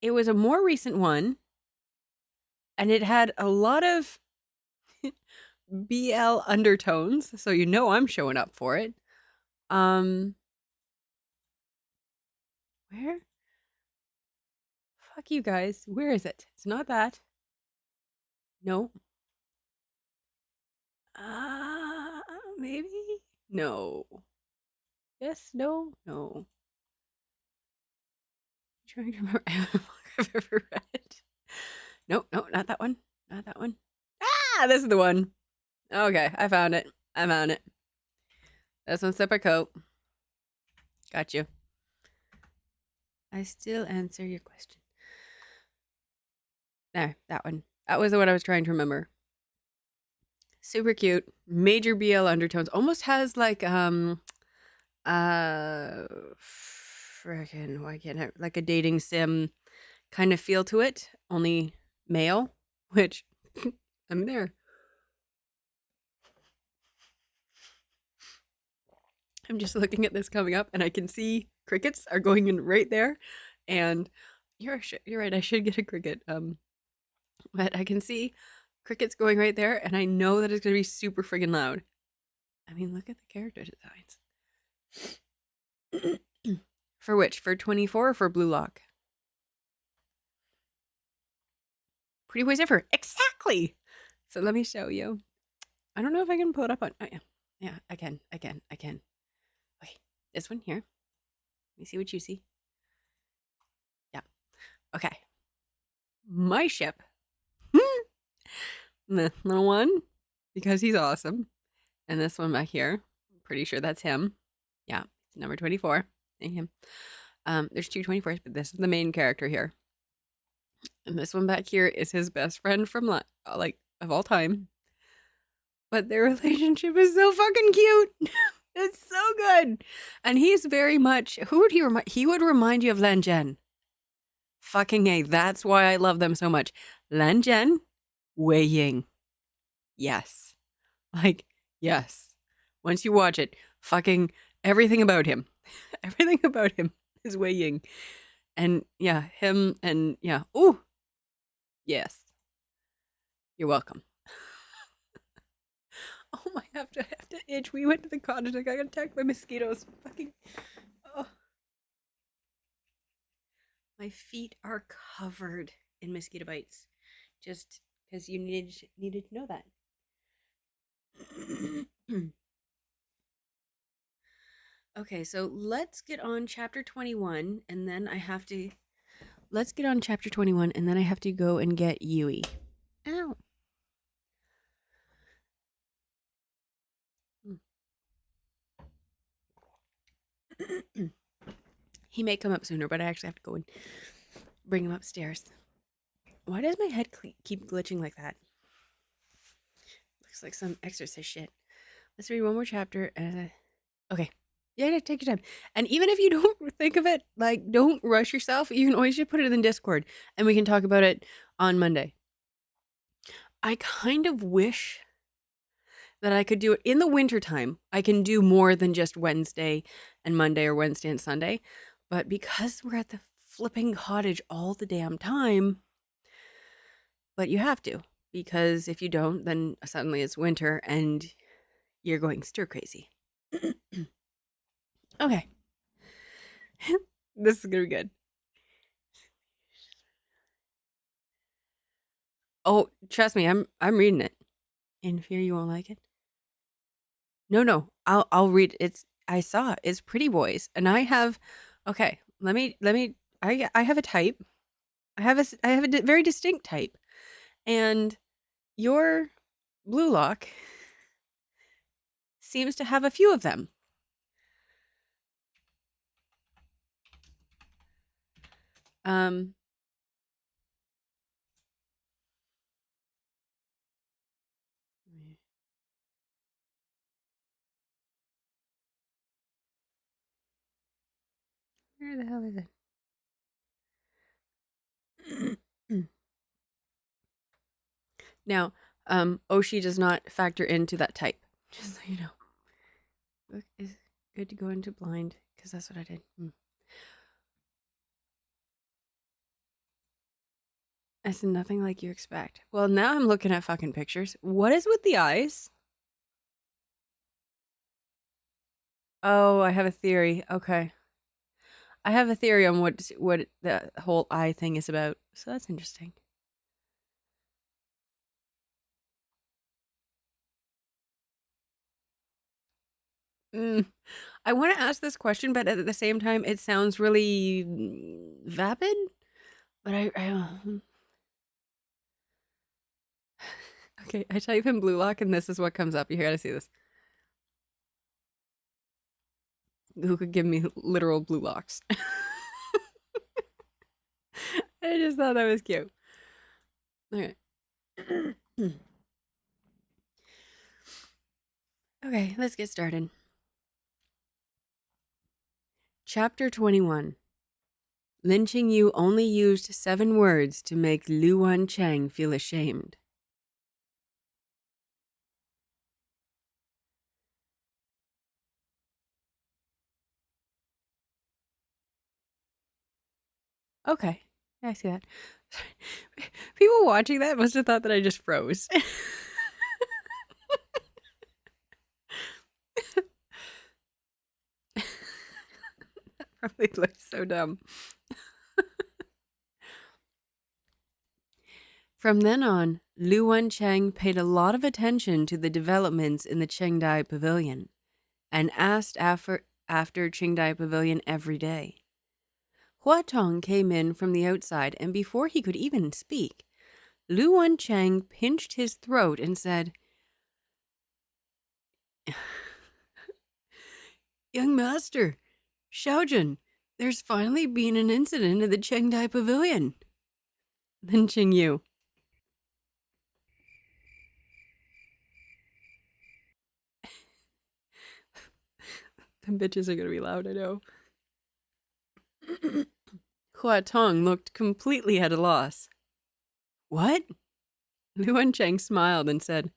It was a more recent one, and it had a lot of BL undertones, so you know I'm showing up for it. Um, where? Fuck you guys. Where is it? It's not that. No. Maybe? No. Yes, no, no. I'm trying to remember every book I've ever read. No, no, not that one. Not that one. Ah, this is the one. Okay, I found it. I found it. This one's Sip a Coat. Got you. I still answer your question. There, that one. That was the one I was trying to remember. Super cute. Major BL undertones. Almost has like frickin' why can't I, like a dating sim kind of feel to it, only male, which I'm there. I'm just looking at this coming up and I can see crickets are going in right there, and you're right, I should get a cricket. But I can see crickets going right there, and I know that it's gonna be super friggin' loud. I mean, look at the character designs. For which? For 24 or for Blue Lock? Pretty Boys Ever. Exactly. So let me show you. I don't know if I can pull it up on. Oh, yeah. Yeah, I can. Okay. This one here. Let me see what you see. Yeah. Okay. My ship. The little one, because he's awesome. And this one back here. I'm pretty sure that's him. Yeah. Number 24. And him. There's two 24s, but this is the main character here. And this one back here is his best friend from like of all time. But their relationship is so fucking cute. It's so good. And he's very much, who would he remind? He would remind you of Lan Zhen. Fucking A. That's why I love them so much. Lan Zhen, Wei Ying. Yes. Like, yes. Once you watch it, fucking everything about him. Everything about him is Wei Ying. And yeah, him and yeah. Ooh. Yes. You're welcome. Oh my, I have to itch. We went to the cottage. I got attacked by mosquitoes. Fucking. Oh. My feet are covered in mosquito bites. Just because you needed to know that. Okay, so let's get on chapter 21, and then I have to. Let's get on chapter 21, and then I have to go and get Yui. Ow. He may come up sooner, but I actually have to go and bring him upstairs. Why does my head keep glitching like that? Looks like some exorcist shit. Let's read one more chapter. Okay. Yeah, take your time. And even if you don't think of it, like, don't rush yourself. You can always just put it in Discord, and we can talk about it on Monday. I kind of wish that I could do it in the wintertime. I can do more than just Wednesday and Monday or Wednesday and Sunday. But because we're at the flipping cottage all the damn time, but you have to. Because if you don't, then suddenly it's winter and you're going stir crazy. Okay. This is gonna be good. Oh, trust me, I'm reading it. In fear you won't like it. No. I'll read it. I saw it. It's Pretty Boys. And I have okay, let me I have a type. I have a very distinct type. And your Blue Lock seems to have a few of them. Where the hell is it? Now, Oshi does not factor into that type. Just so you know. Book is good to go into blind, because that's what I did. I said nothing like you expect. Well, now I'm looking at fucking pictures. What is with the eyes? Oh, I have a theory. Okay. I have a theory on what the whole eye thing is about, so that's interesting. Mm. I want to ask this question, but at the same time, it sounds really vapid. But okay, I type in blue lock, and this is what comes up. You gotta see this. Who could give me literal blue locks? I just thought that was cute. Okay. Okay, let's get started. Chapter 21. Lin Qingyu only used 7 words to make Lu Wancheng feel ashamed. Okay, I see that. People watching that must have thought that I just froze. Probably looks so dumb. From then on, Lu Wancheng paid a lot of attention to the developments in the Qingdai Pavilion and asked after Qingdai Pavilion every day. Hua Tong came in from the outside, and before he could even speak, Lu Wancheng pinched his throat and said, "Young master, Xiaojun, there's finally been an incident at the Qingdai Pavilion." Lin Qingyu. Them bitches are gonna be loud, I know. Hua Tong looked completely at a loss. What? Lu Wancheng smiled and said,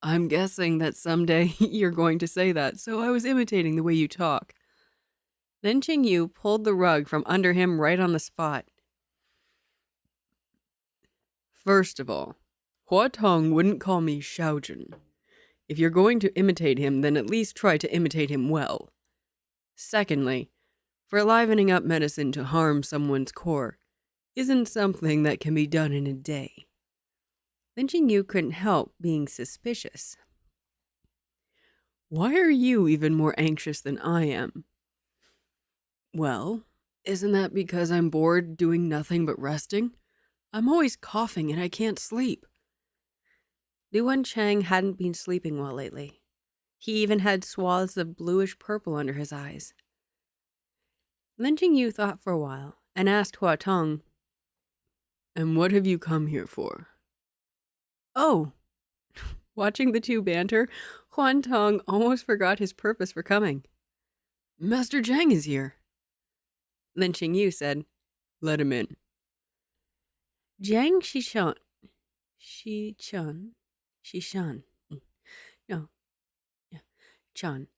"I'm guessing that someday you're going to say that, so I was imitating the way you talk." Lin Qingyu pulled the rug from under him right on the spot. "First of all, Hua Tong wouldn't call me Xiaojun. If you're going to imitate him, then at least try to imitate him well. Secondly, for livening up medicine to harm someone's core isn't something that can be done in a day." Lin Qingyu couldn't help being suspicious. "Why are you even more anxious than I am?" "Well, isn't that because I'm bored doing nothing but resting? I'm always coughing and I can't sleep." Lu Wancheng hadn't been sleeping well lately. He even had swaths of bluish purple under his eyes. Lin Qingyu thought for a while and asked Hua Tong, "And what have you come here for?" "Oh." Watching the two banter, Huan Tong almost forgot his purpose for coming. "Master Zhang is here." Lin Qingyu said, "Let him in." Jiang Shishan. No, yeah, Chan.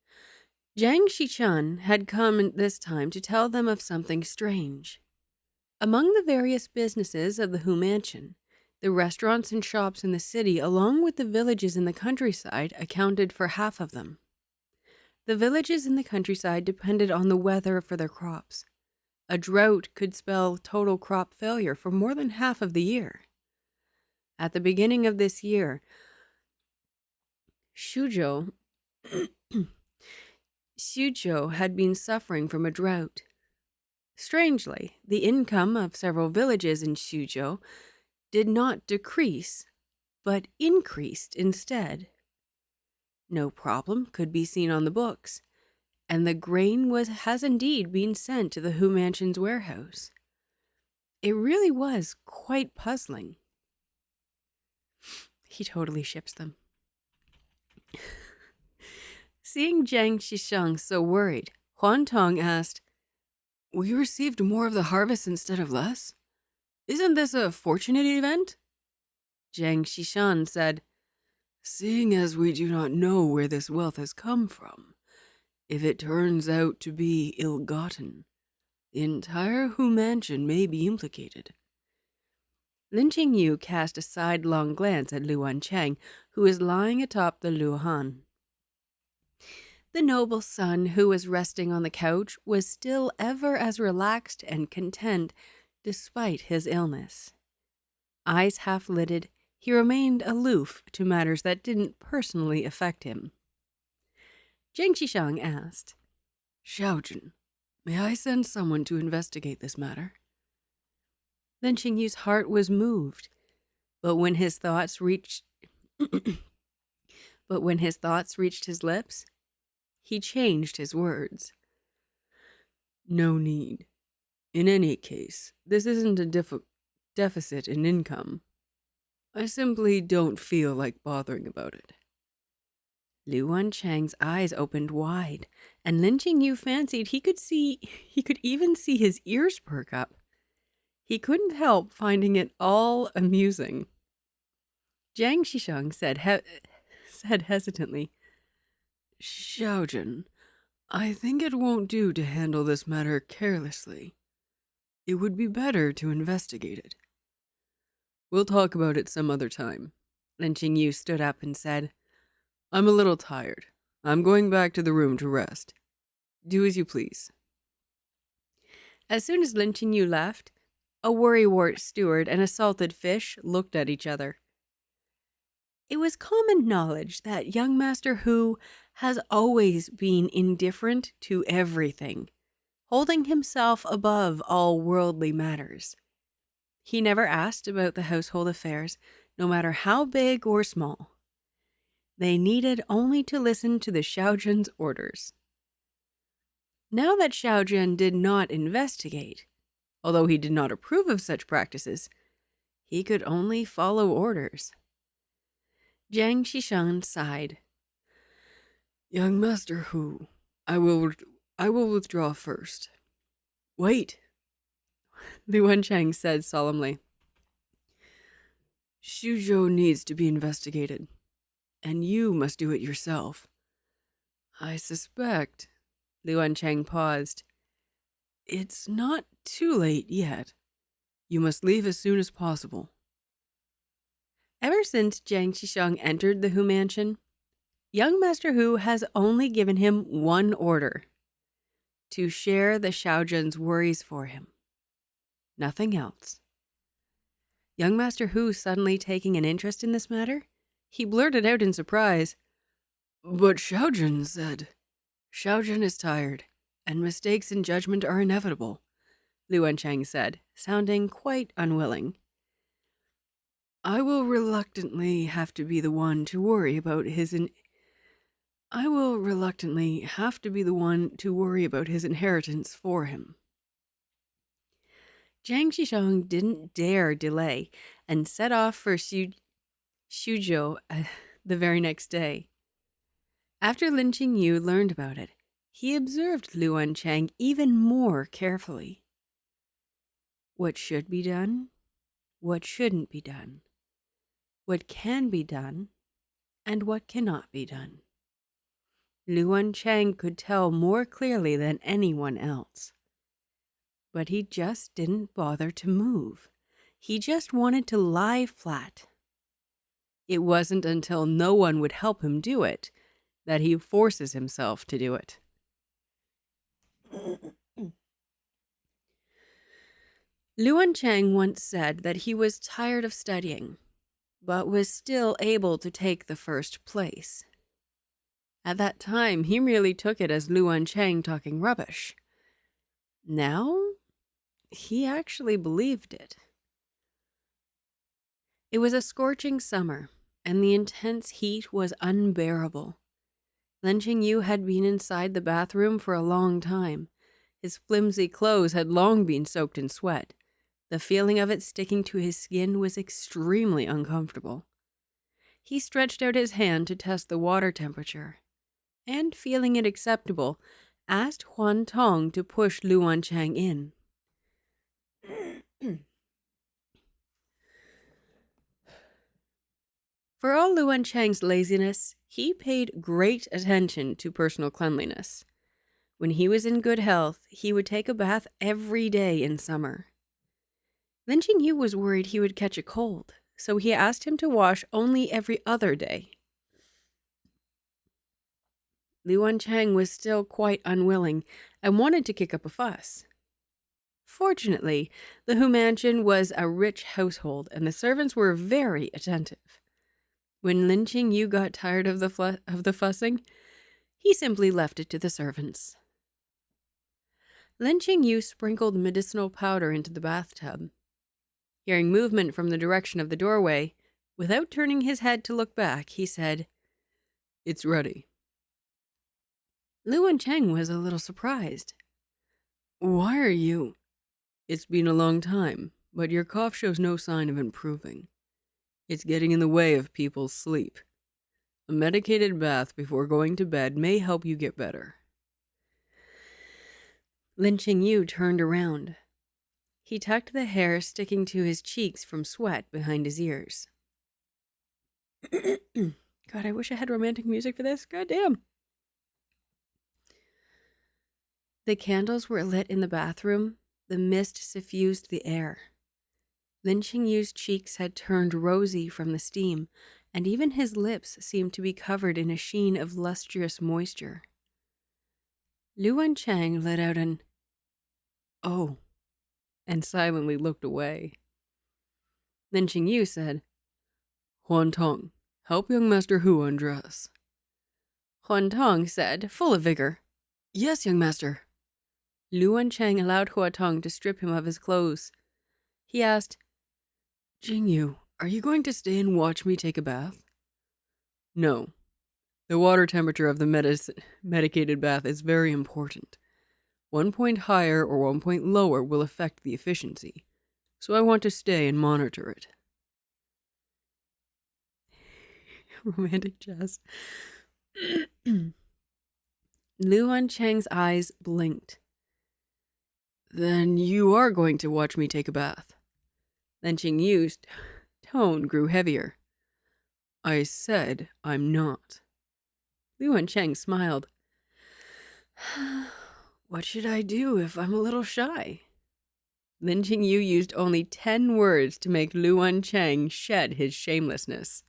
Jiang Shichan had come this time to tell them of something strange. Among the various businesses of the Hou Mansion, the restaurants and shops in the city, along with the villages in the countryside, accounted for half of them. The villages in the countryside depended on the weather for their crops. A drought could spell total crop failure for more than half of the year. At the beginning of this year, Xuzhou had been suffering from a drought. Strangely, the income of several villages in Xuzhou did not decrease, but increased instead. No problem could be seen on the books, and the grain has indeed been sent to the Hou Mansion's warehouse. It really was quite puzzling. He totally ships them. Seeing Jiang Shishang so worried, Huan Tong asked, "We received more of the harvest instead of less? Isn't this a fortunate event?" Jiang Shishan said, "Seeing as we do not know where this wealth has come from, if it turns out to be ill-gotten, the entire Hou Mansion may be implicated." Lin Qingyu cast a sidelong glance at Lu Wancheng, who was lying atop the Luhan. The noble son who was resting on the couch was still ever as relaxed and content despite his illness. Eyes half-lidded, he remained aloof to matters that didn't personally affect him. Zhang Xishang asked, "Xiaojun, may I send someone to investigate this matter?" Lin Qingyu's heart was moved, but when his thoughts reached his lips, he changed his words. "No need. In any case, this isn't a deficit in income. I simply don't feel like bothering about it." Lu Wancheng's eyes opened wide, and Lin Qingyu fancied he could even see his ears perk up. He couldn't help finding it all amusing. Zhang Xisheng said hesitantly, "Xiaojun, I think it won't do to handle this matter carelessly. It would be better to investigate it." "We'll talk about it some other time." Lin Qingyu stood up and said, "I'm a little tired. I'm going back to the room to rest. Do as you please." As soon as Lin Qingyu left, a worrywart steward and a salted fish looked at each other. It was common knowledge that young Master Hou has always been indifferent to everything, holding himself above all worldly matters. He never asked about the household affairs, no matter how big or small. They needed only to listen to the Xiaojun's orders. Now that Xiaojun did not investigate, although he did not approve of such practices, he could only follow orders. Zhang Xishang sighed. "Young Master Hou, I will withdraw first." "Wait," Lu Wancheng said solemnly. "Xuzhou needs to be investigated, and you must do it yourself. I suspect," Lu Wancheng paused, "it's not too late yet. You must leave as soon as possible." Ever since Zhang Xishang entered the Hu mansion, young Master Hu has only given him one order: to share the Xiaojun's worries for him. Nothing else. Young Master Hu suddenly taking an interest in this matter, he blurted out in surprise, "But Xiaojun said..." "Xiaojun is tired, and mistakes in judgment are inevitable," Lu Wancheng said, sounding quite unwilling. I will reluctantly have to be the one to worry about his inheritance for him." Zhang Xishang didn't dare delay and set off for Xuzhou the very next day. After Lin Qingyu learned about it, he observed Lu Wancheng even more carefully. What should be done? What shouldn't be done? What can be done? And what cannot be done? Lu Wancheng could tell more clearly than anyone else. But he just didn't bother to move. He just wanted to lie flat. It wasn't until no one would help him do it that he forces himself to do it. Lu Wancheng once said that he was tired of studying, but was still able to take the first place. At that time, he merely took it as Lu Wancheng talking rubbish. Now, he actually believed it. It was a scorching summer, and the intense heat was unbearable. Lin Qingyu had been inside the bathroom for a long time. His flimsy clothes had long been soaked in sweat. The feeling of it sticking to his skin was extremely uncomfortable. He stretched out his hand to test the water temperature, and feeling it acceptable, asked Huan Tong to push Lu Wancheng in. For all Lu Wancheng's laziness, he paid great attention to personal cleanliness. When he was in good health, he would take a bath every day in summer. Lin Qingyu was worried he would catch a cold, so he asked him to wash only every other day. Lu Wancheng was still quite unwilling and wanted to kick up a fuss. Fortunately, the Hu mansion was a rich household and the servants were very attentive. When Lin Qingyu got tired of the fussing, he simply left it to the servants. Lin Qingyu sprinkled medicinal powder into the bathtub. Hearing movement from the direction of the doorway, without turning his head to look back, he said, "It's ready." Lu Wancheng was a little surprised. "Why are you—" "It's been a long time, but your cough shows no sign of improving. It's getting in the way of people's sleep. A medicated bath before going to bed may help you get better." Lin Qingyu turned around. He tucked the hair sticking to his cheeks from sweat behind his ears. God, I wish I had romantic music for this. God damn. The candles were lit in the bathroom. The mist suffused the air. Lin Qingyu's cheeks had turned rosy from the steam, and even his lips seemed to be covered in a sheen of lustrous moisture. Lu Wancheng let out an "Oh," and silently looked away. Lin Qingyu said, "Huan Tong, help young Master Hou undress." Huan Tong said, full of vigor, "Yes, young master." Lu Wancheng allowed Hua Tong to strip him of his clothes. He asked, "Qingyu, are you going to stay and watch me take a bath?" "No. The water temperature of the medicated bath is very important. 1 point higher or 1 point lower will affect the efficiency, so I want to stay and monitor it." Romantic jest. Lu Wancheng's eyes blinked. "Then you are going to watch me take a bath?" Lin Qingyu's tone grew heavier. "I said I'm not." Lu Wancheng smiled. "What should I do if I'm a little shy?" Lin Qingyu used only 10 words to make Lu Wancheng shed his shamelessness.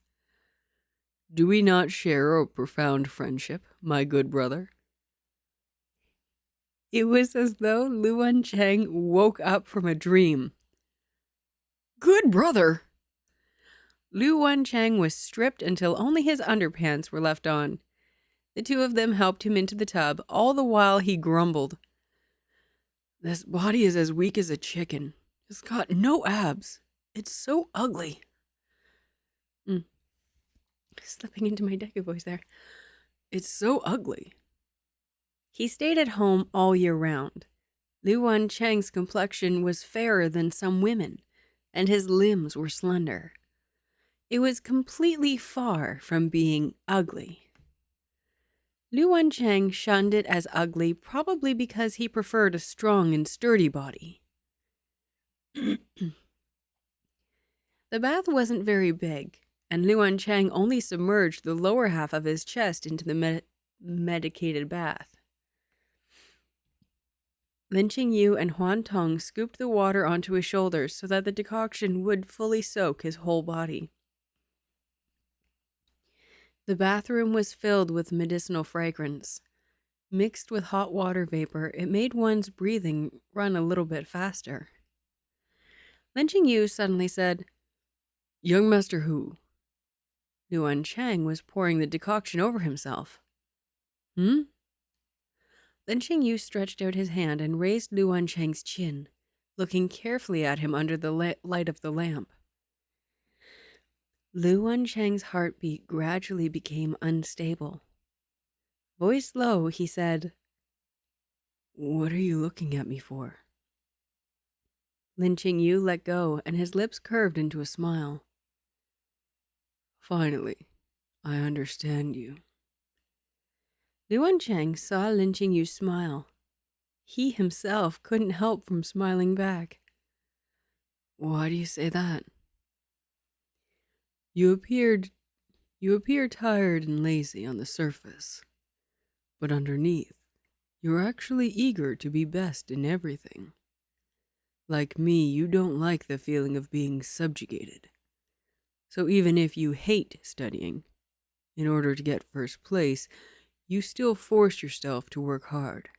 "Do we not share a profound friendship, my good brother?" It was as though Lu Wancheng woke up from a dream. "Good brother!" Lu Wancheng was stripped until only his underpants were left on. The two of them helped him into the tub, all the while he grumbled. "This body is as weak as a chicken. It's got no abs. It's so ugly." Slipping into my Deku voice there. "It's so ugly." He stayed at home all year round. Lu Wancheng's complexion was fairer than some women, and his limbs were slender. It was completely far from being ugly. Lu Wancheng shunned it as ugly probably because he preferred a strong and sturdy body. The bath wasn't very big, and Lu Wancheng only submerged the lower half of his chest into the medicated bath. Lin Qingyu and Huan Tong scooped the water onto his shoulders so that the decoction would fully soak his whole body. The bathroom was filled with medicinal fragrance. Mixed with hot water vapor, it made one's breathing run a little bit faster. Lin Qingyu suddenly said, "Young Master Hou." Lu Wancheng was pouring the decoction over himself. "Hmm?" Lin Qingyu stretched out his hand and raised Lu Wancheng's chin, looking carefully at him under the light of the lamp. Lu Wancheng's heartbeat gradually became unstable. Voiced low, he said, "What are you looking at me for?" Lin Qingyu let go, and his lips curved into a smile. "Finally, I understand you." Lu Wancheng saw Lin Qingyu smile. He himself couldn't help from smiling back. "Why do you say that?" You appear tired and lazy on the surface, but underneath, you're actually eager to be best in everything. Like me, you don't like the feeling of being subjugated. So even if you hate studying, in order to get first place, you still force yourself to work hard.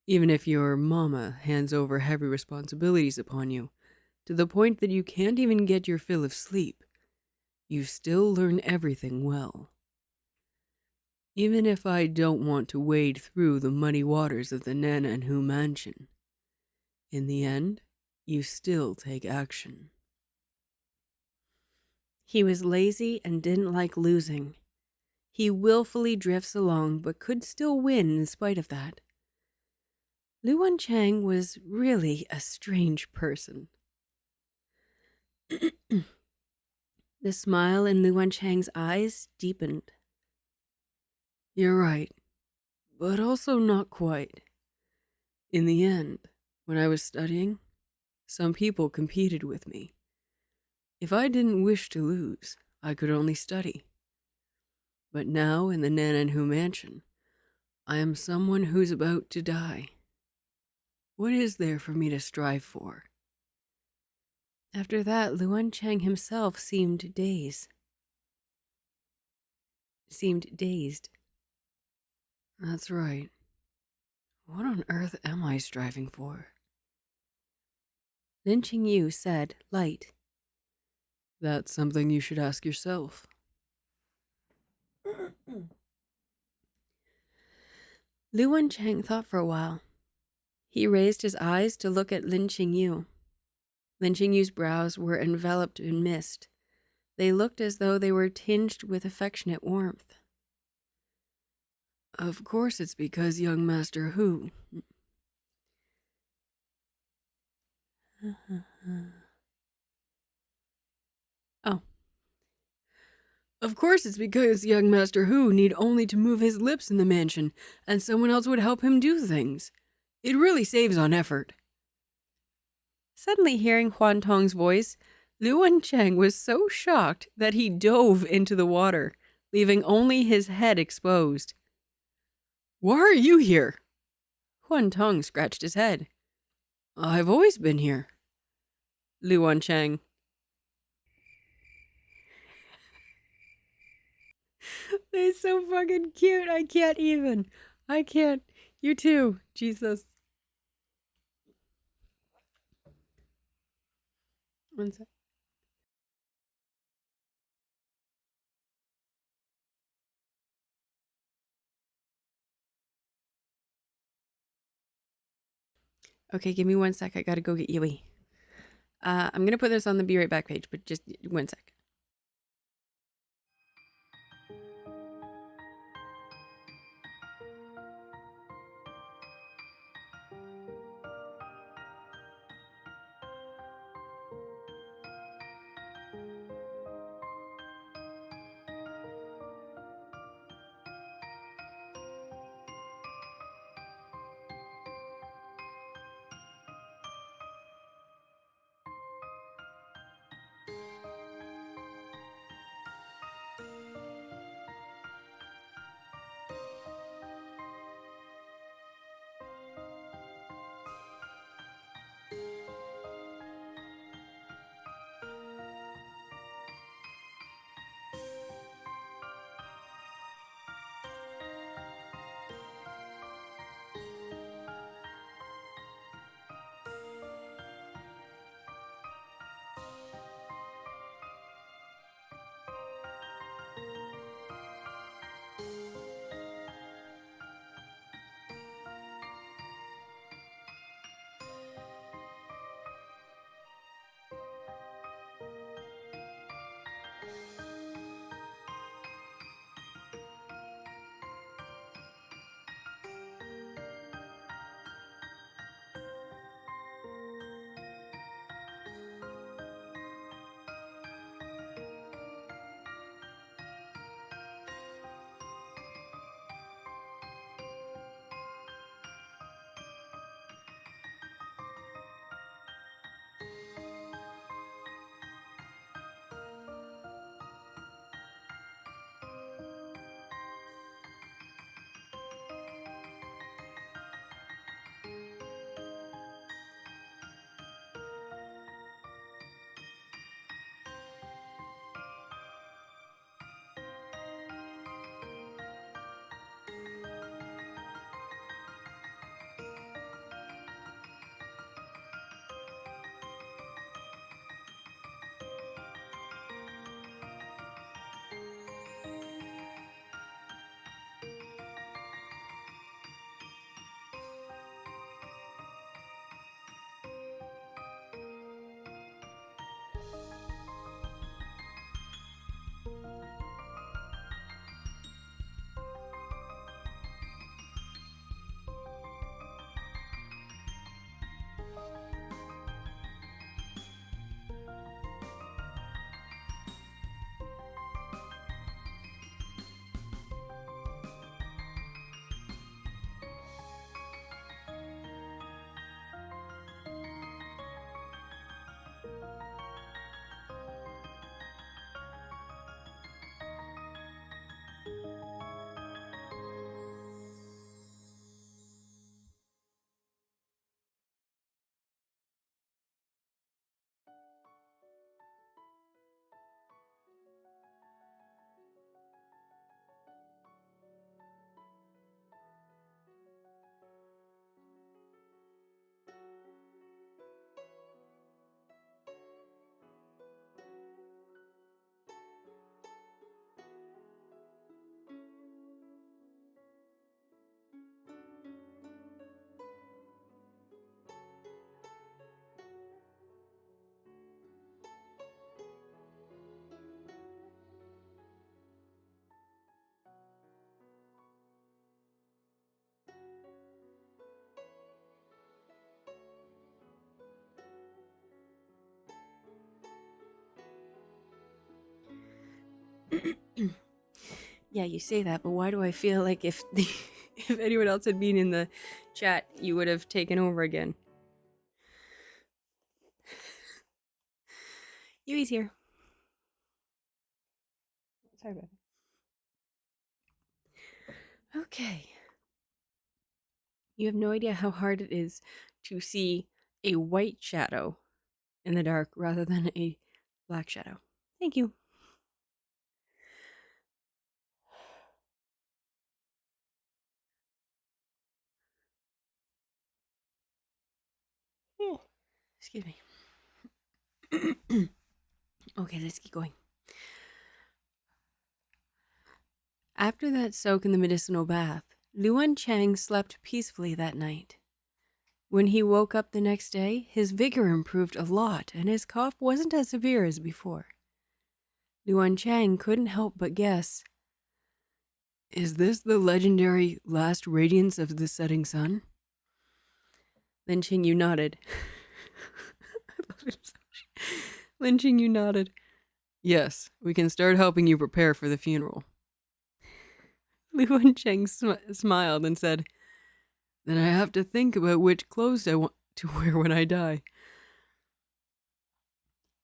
Even if your mama hands over heavy responsibilities upon you, to the point that you can't even get your fill of sleep, you still learn everything well. Even if I don't want to wade through the muddy waters of the Nan'an mansion, in the end, you still take action. He was lazy and didn't like losing. He willfully drifts along but could still win in spite of that. Lu Wancheng was really a strange person. The smile in Lu Wancheng's eyes deepened. You're right, but also not quite. In the end, when I was studying, some people competed with me. If I didn't wish to lose, I could only study. But now in the Nan'an mansion, I am someone who's about to die. What is there for me to strive for? After that, Lu Wancheng himself seemed dazed. That's right. What on earth am I striving for? Lin Qingyu said, light. That's something you should ask yourself. Lu Wancheng thought for a while. He raised his eyes to look at Lin Qingyu. Lin Qingyu's brows were enveloped in mist. They looked as though they were tinged with affectionate warmth. Of course it's because young Master Hou. Oh. Of course it's because young Master Hou need only to move his lips in the mansion, and someone else would help him do things. It really saves on effort. Suddenly hearing Huan Tong's voice, Lu Wancheng was so shocked that he dove into the water, leaving only his head exposed. Why are you here? Huan Tong scratched his head. I've always been here. Lu Wancheng. They're so fucking cute. I can't even. I can't. You too. Jesus. One sec. Okay, give me 1 sec. I gotta go get Yui. I'm gonna put this on the Be Right Back page, but just 1 sec. Yeah, you say that, but why do I feel like if if anyone else had been in the chat, you would have taken over again? Yui's here. Sorry about that. Okay. You have no idea how hard it is to see a white shadow in the dark rather than a black shadow. Thank you. Oh, excuse me. Okay, let's keep going. After that soak in the medicinal bath, Lu Wancheng slept peacefully that night. When he woke up the next day, his vigor improved a lot and his cough wasn't as severe as before. Lu Wancheng couldn't help but guess, "Is this the legendary last radiance of the setting sun?" Lin Qingyu nodded. I love him so much. Lin Qingyu nodded. "Yes, we can start helping you prepare for the funeral." Lu Wancheng smiled and said, "Then I have to think about which clothes I want to wear when I die."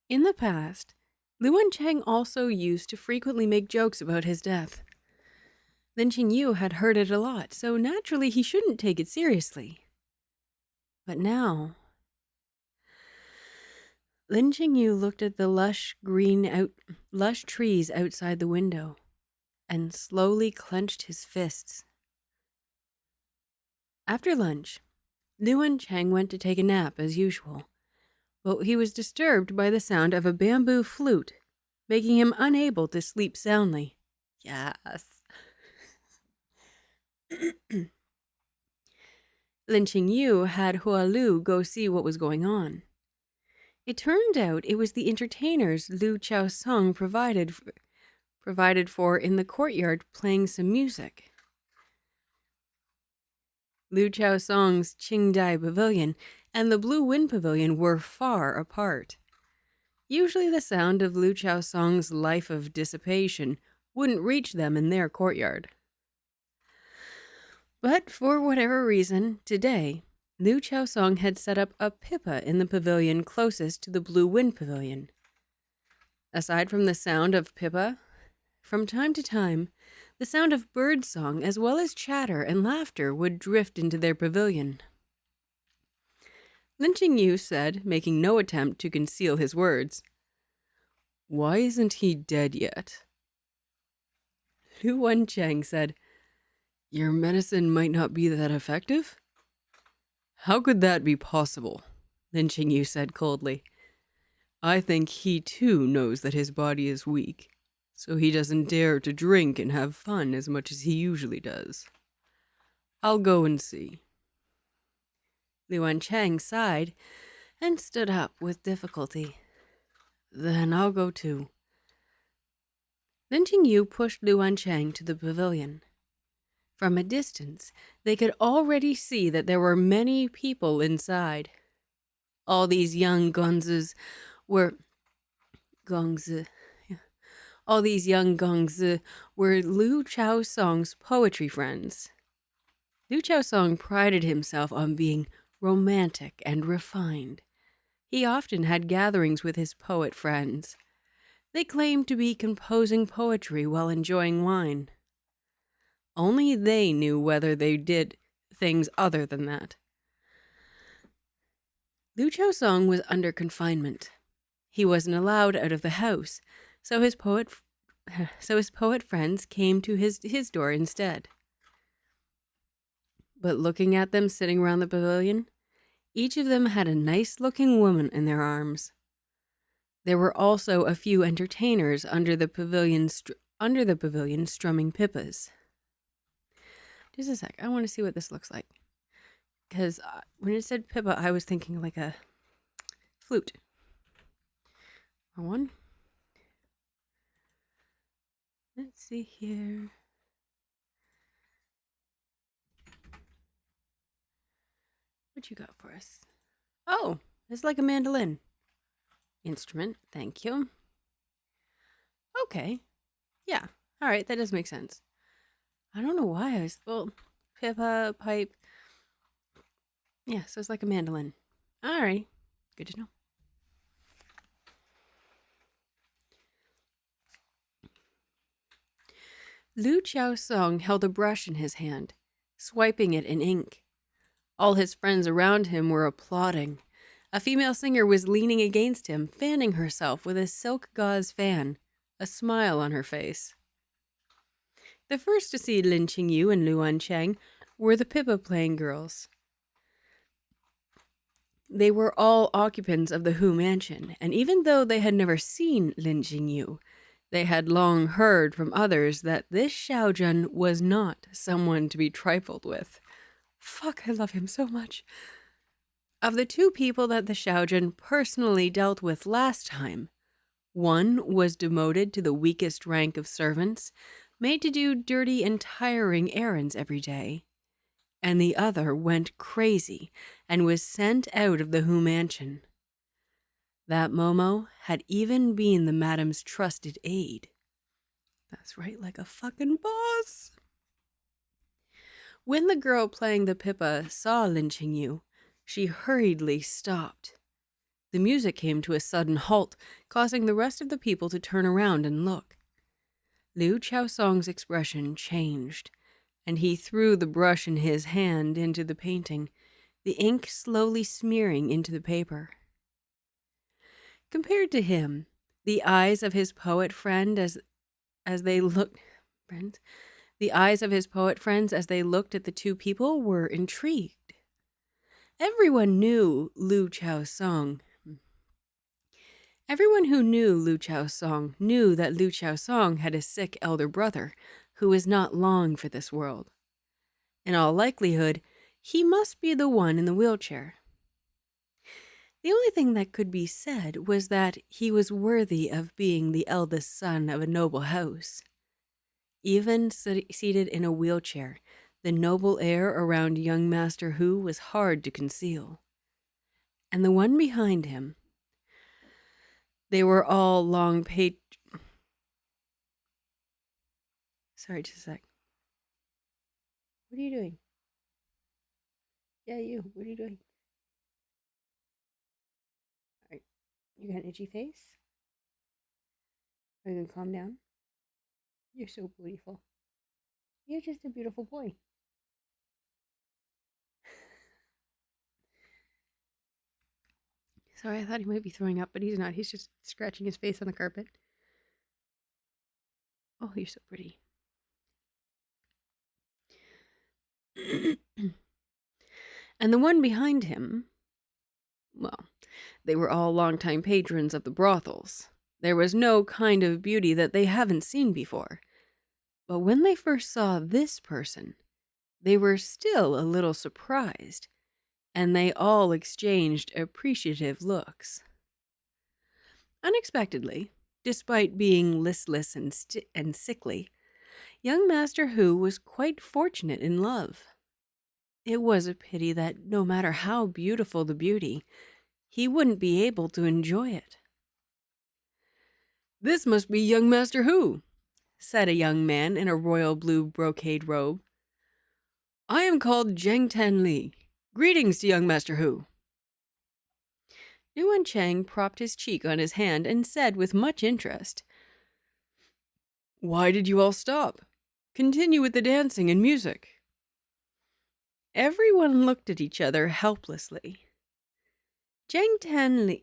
In the past, Lu Wancheng also used to frequently make jokes about his death. Lin Qingyu had heard it a lot, so naturally he shouldn't take it seriously. But now, Lin Qingyu looked at the lush trees outside the window and slowly clenched his fists. After lunch, Lu Wancheng went to take a nap as usual, but he was disturbed by the sound of a bamboo flute, making him unable to sleep soundly. Yes. Lin Qingyu had Hua Lu go see what was going on. It turned out it was the entertainers Lu Chaosong provided for in the courtyard playing some music. Lu Chaosong's Qingdai Pavilion and the Blue Wind Pavilion were far apart. Usually the sound of Lu Chaosong's life of dissipation wouldn't reach them in their courtyard. But for whatever reason, today, Lu Chaosong had set up a pipa in the pavilion closest to the Blue Wind Pavilion. Aside from the sound of pipa, from time to time, the sound of bird song as well as chatter and laughter would drift into their pavilion. Lin Qingyu said, making no attempt to conceal his words, "Why isn't he dead yet?" Lu Wancheng said, "Your medicine might not be that effective?" "How could that be possible?" Lin Qingyu said coldly. "I think he too knows that his body is weak, so he doesn't dare to drink and have fun as much as he usually does. I'll go and see." Lu Wancheng sighed and stood up with difficulty. "Then I'll go too." Lin Qingyu pushed Lu Wancheng to the pavilion. From a distance, they could already see that there were many people inside. All these young gongzi were Lu Chaosong's poetry friends. Lu Chaosong prided himself on being romantic and refined. He often had gatherings with his poet friends. They claimed to be composing poetry while enjoying wine. Only they knew whether they did things other than that. Lu Chaosong was under confinement. He wasn't allowed out of the house, so his poet friends came to his door instead. But looking at them sitting around the pavilion, each of them had a nice-looking woman in their arms. There were also a few entertainers under the pavilion strumming pipas. Just a sec, I want to see what this looks like. Because when it said pipa, I was thinking like a flute. One. Let's see here. What you got for us? Oh, it's like a mandolin instrument. Thank you. Okay. Yeah, All right, that does make sense. I don't know why I was, well, pipa, pipe. Yeah, so it's like a mandolin. All right, good to know. Lu Song held a brush in his hand, swiping it in ink. All his friends around him were applauding. A female singer was leaning against him, fanning herself with a silk gauze fan, a smile on her face. The first to see Lin Qingyu and Lu Wancheng were the pipa-playing girls. They were all occupants of the Hou mansion, and even though they had never seen Lin Qingyu, they had long heard from others that this Xiaojun was not someone to be trifled with. Fuck, I love him so much. Of the two people that the Xiaojun personally dealt with last time, one was demoted to the weakest rank of servants, made to do dirty and tiring errands every day, and the other went crazy and was sent out of the Hou mansion. That Momo had even been the madam's trusted aide. That's right, like a fucking boss. When the girl playing the pipa saw Lin Qingyu, she hurriedly stopped. The music came to a sudden halt, causing the rest of the people to turn around and look. Lu Song's expression changed, and he threw the brush in his hand into the painting, the ink slowly smearing into the paper. Compared to him, the eyes of his poet friend as they looked at the two people were intrigued. Everyone knew Lu Song. Everyone who knew Lu Song knew that Lu Song had a sick elder brother who was not long for this world. In all likelihood, he must be the one in the wheelchair. The only thing that could be said was that he was worthy of being the eldest son of a noble house. Even seated in a wheelchair, the noble air around young Master Hou was hard to conceal. And the one behind him, they were all long Sorry, just a sec. What are you doing? Yeah, you. What are you doing? All right. You got an itchy face? Are you going to calm down? You're so beautiful. You're just a beautiful boy. Sorry, I thought he might be throwing up, but he's not. He's just scratching his face on the carpet. Oh, you're so pretty. And the one behind him, well, they were all longtime patrons of the brothels. There was no kind of beauty that they haven't seen before. But when they first saw this person, they were still a little surprised, and they all exchanged appreciative looks. Unexpectedly, despite being listless and sickly, young Master Hou was quite fortunate in love. It was a pity that no matter how beautiful the beauty, he wouldn't be able to enjoy it. "This must be young Master Hou," said a young man in a royal blue brocade robe. "I am called Zheng Tenli. Greetings to young Master Hou." Lu Wancheng propped his cheek on his hand and said with much interest, "Why did you all stop? Continue with the dancing and music." Everyone looked at each other helplessly. Zheng Tianli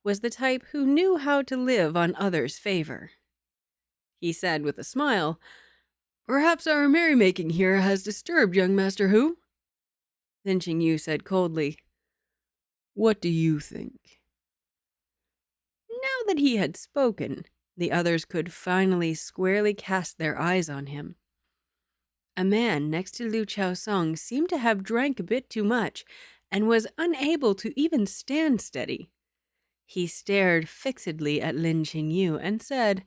was the type who knew how to live on others' favor. He said with a smile, "Perhaps our merrymaking here has disturbed young Master Hou?" Lin Qingyu said coldly, "What do you think?" Now that he had spoken, the others could finally squarely cast their eyes on him. A man next to Lu Song seemed to have drank a bit too much and was unable to even stand steady. He stared fixedly at Lin Qingyu and said,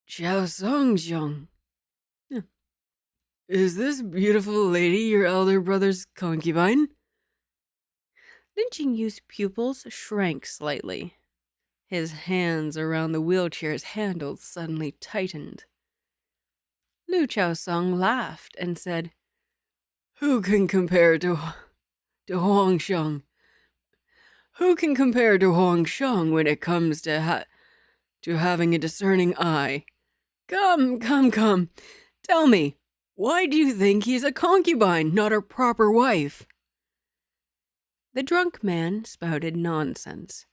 "Xiong, is this beautiful lady your elder brother's concubine?" Lin Qingyu's pupils shrank slightly. His hands around the wheelchair's handles suddenly tightened. Lu Chaosong laughed and said, "Who can compare to Huangsheng? Who can compare to Huangsheng when it comes to having a discerning eye? Come. Tell me, why do you think he's a concubine, not a proper wife?" The drunk man spouted nonsense.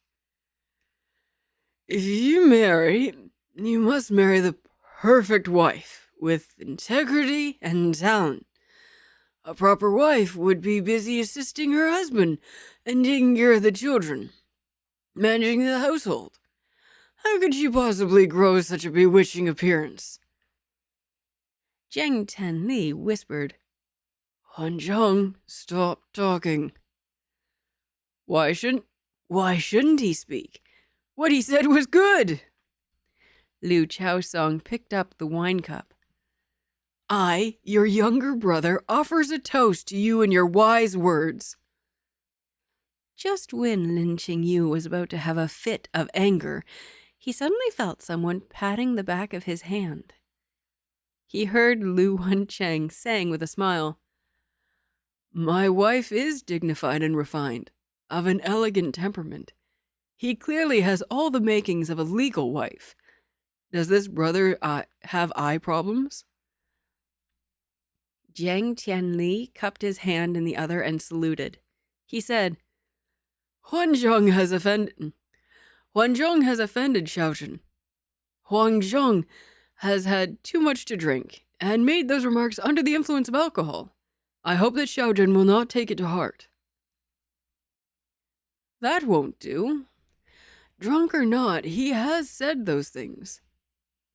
"If you marry, you must marry the perfect wife, with integrity and talent. A proper wife would be busy assisting her husband and taking care of the children, managing the household. How could she possibly grow such a bewitching appearance?" Jiang Tianli whispered, "Wancheng, stop talking." Why shouldn't he speak? What he said was good." Lu Chaosong picked up the wine cup. "I, your younger brother, offers a toast to you and your wise words." Just when Lin Qingyu was about to have a fit of anger, he suddenly felt someone patting the back of his hand. He heard Lu Wancheng saying with a smile, "My wife is dignified and refined, of an elegant temperament. He clearly has all the makings of a legal wife. Does this brother have eye problems?" Jiang Tianli cupped his hand in the other and saluted. He said, Huanzhong has offended Shaozhen. Huangzhong has had too much to drink and made those remarks under the influence of alcohol. I hope that Shaozhen will not take it to heart." "That won't do. Drunk or not, he has said those things.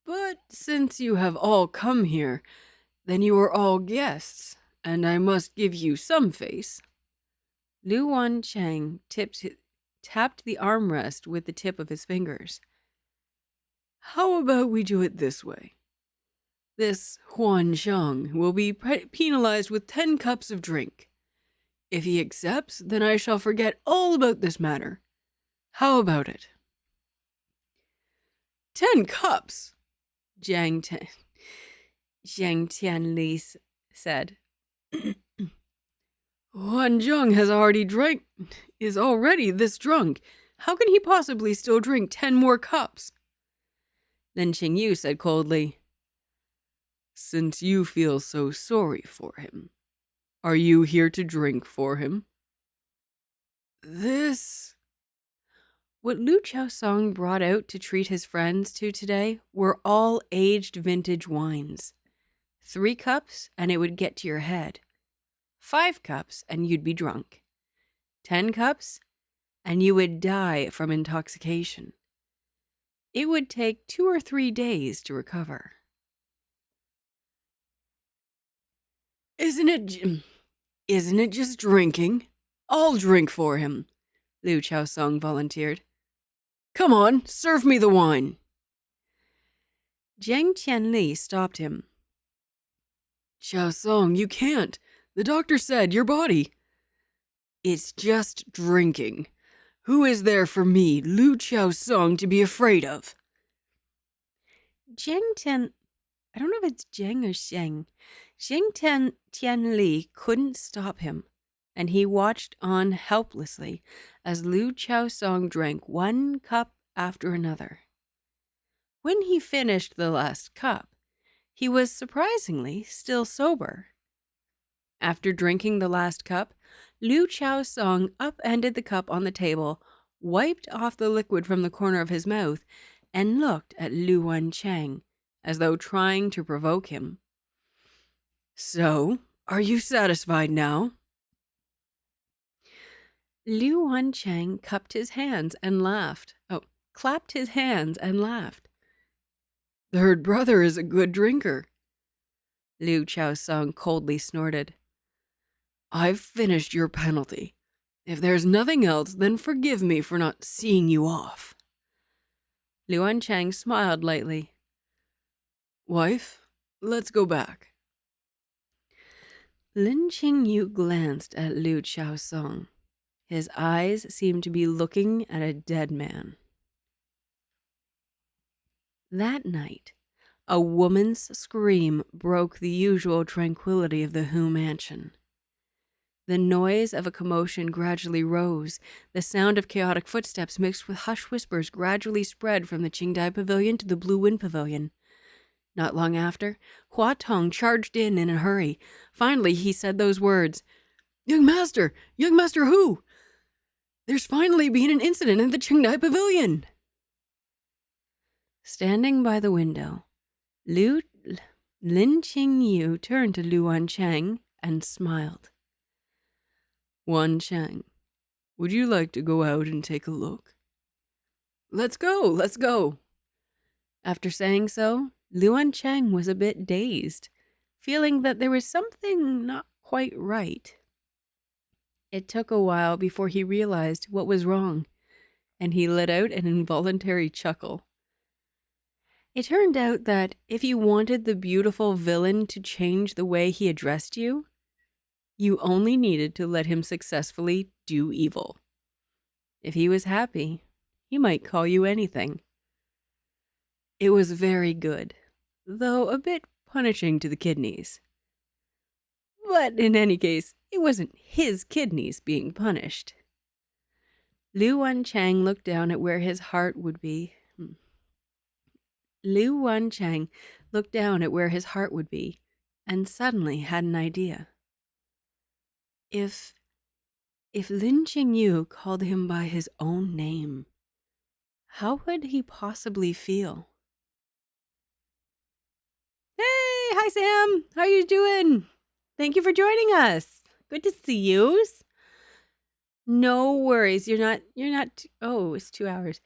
But since you have all come here, then you are all guests, and I must give you some face." Lu Wancheng tapped the armrest with the tip of his fingers. "How about we do it this way? This Huanzhang will be penalized with 10 cups of drink. If he accepts, then I shall forget all about this matter. How about it?" 10 cups, Jiang Tianli said. "Huanzhong is already this drunk. How can he possibly still drink 10 more cups?" Lin Qingyu said coldly, "Since you feel so sorry for him, are you here to drink for him?" What Lu Chaosong brought out to treat his friends to today were all aged vintage wines. 3 cups and it would get to your head. 5 cups and you'd be drunk. 10 cups and you would die from intoxication. It would take 2 or 3 days to recover. Isn't it just drinking? I'll drink for him," Lu Chaosong volunteered. "Come on, serve me the wine." Jiang Tianli stopped him. "Chaosong, you can't. The doctor said your body." "It's just drinking. Who is there for me, Lu Chaosong, to be afraid of?" I don't know if it's Jiang or Xiang. Tianli couldn't stop him, and he watched on helplessly as Lu Chaosong drank 1 cup after another. When he finished the last cup, he was surprisingly still sober. After drinking the last cup, Lu Chaosong upended the cup on the table, wiped off the liquid from the corner of his mouth, and looked at Lu Wancheng, as though trying to provoke him. "So, are you satisfied now?" Lu Wancheng clapped his hands and laughed. "Third brother is a good drinker." Lu Chaosong coldly snorted. "I've finished your penalty. If there's nothing else, then forgive me for not seeing you off." Lu Wancheng smiled lightly. "Wife, let's go back." Lin Qingyu glanced at Lu Chaosong. His eyes seemed to be looking at a dead man. That night, a woman's scream broke the usual tranquility of the Hou mansion. The noise of a commotion gradually rose. The sound of chaotic footsteps mixed with hushed whispers gradually spread from the Qingdai Pavilion to the Blue Wind Pavilion. Not long after, Hua Tong charged in a hurry. Finally, he said those words, Young Master Hou! There's finally been an incident in the Qingdai Pavilion!" Standing by the window, Lin Qingyu turned to Lu Wancheng and smiled. "Wancheng, would you like to go out and take a look?" Let's go. After saying so, Lu Wancheng was a bit dazed, feeling that there was something not quite right. It took a while before he realized what was wrong, and he let out an involuntary chuckle. It turned out that if you wanted the beautiful villain to change the way he addressed you, you only needed to let him successfully do evil. If he was happy, he might call you anything. It was very good, though a bit punishing to the kidneys. But in any case, it wasn't his kidneys being punished. Lu Wancheng looked down at where his heart would be. And suddenly had an idea. If Lin Qingyu called him by his own name, how would he possibly feel? Hey, hi Sam, how you doing? Thank you for joining us. Good to see you. No worries, you're not, oh, it's 2 hours.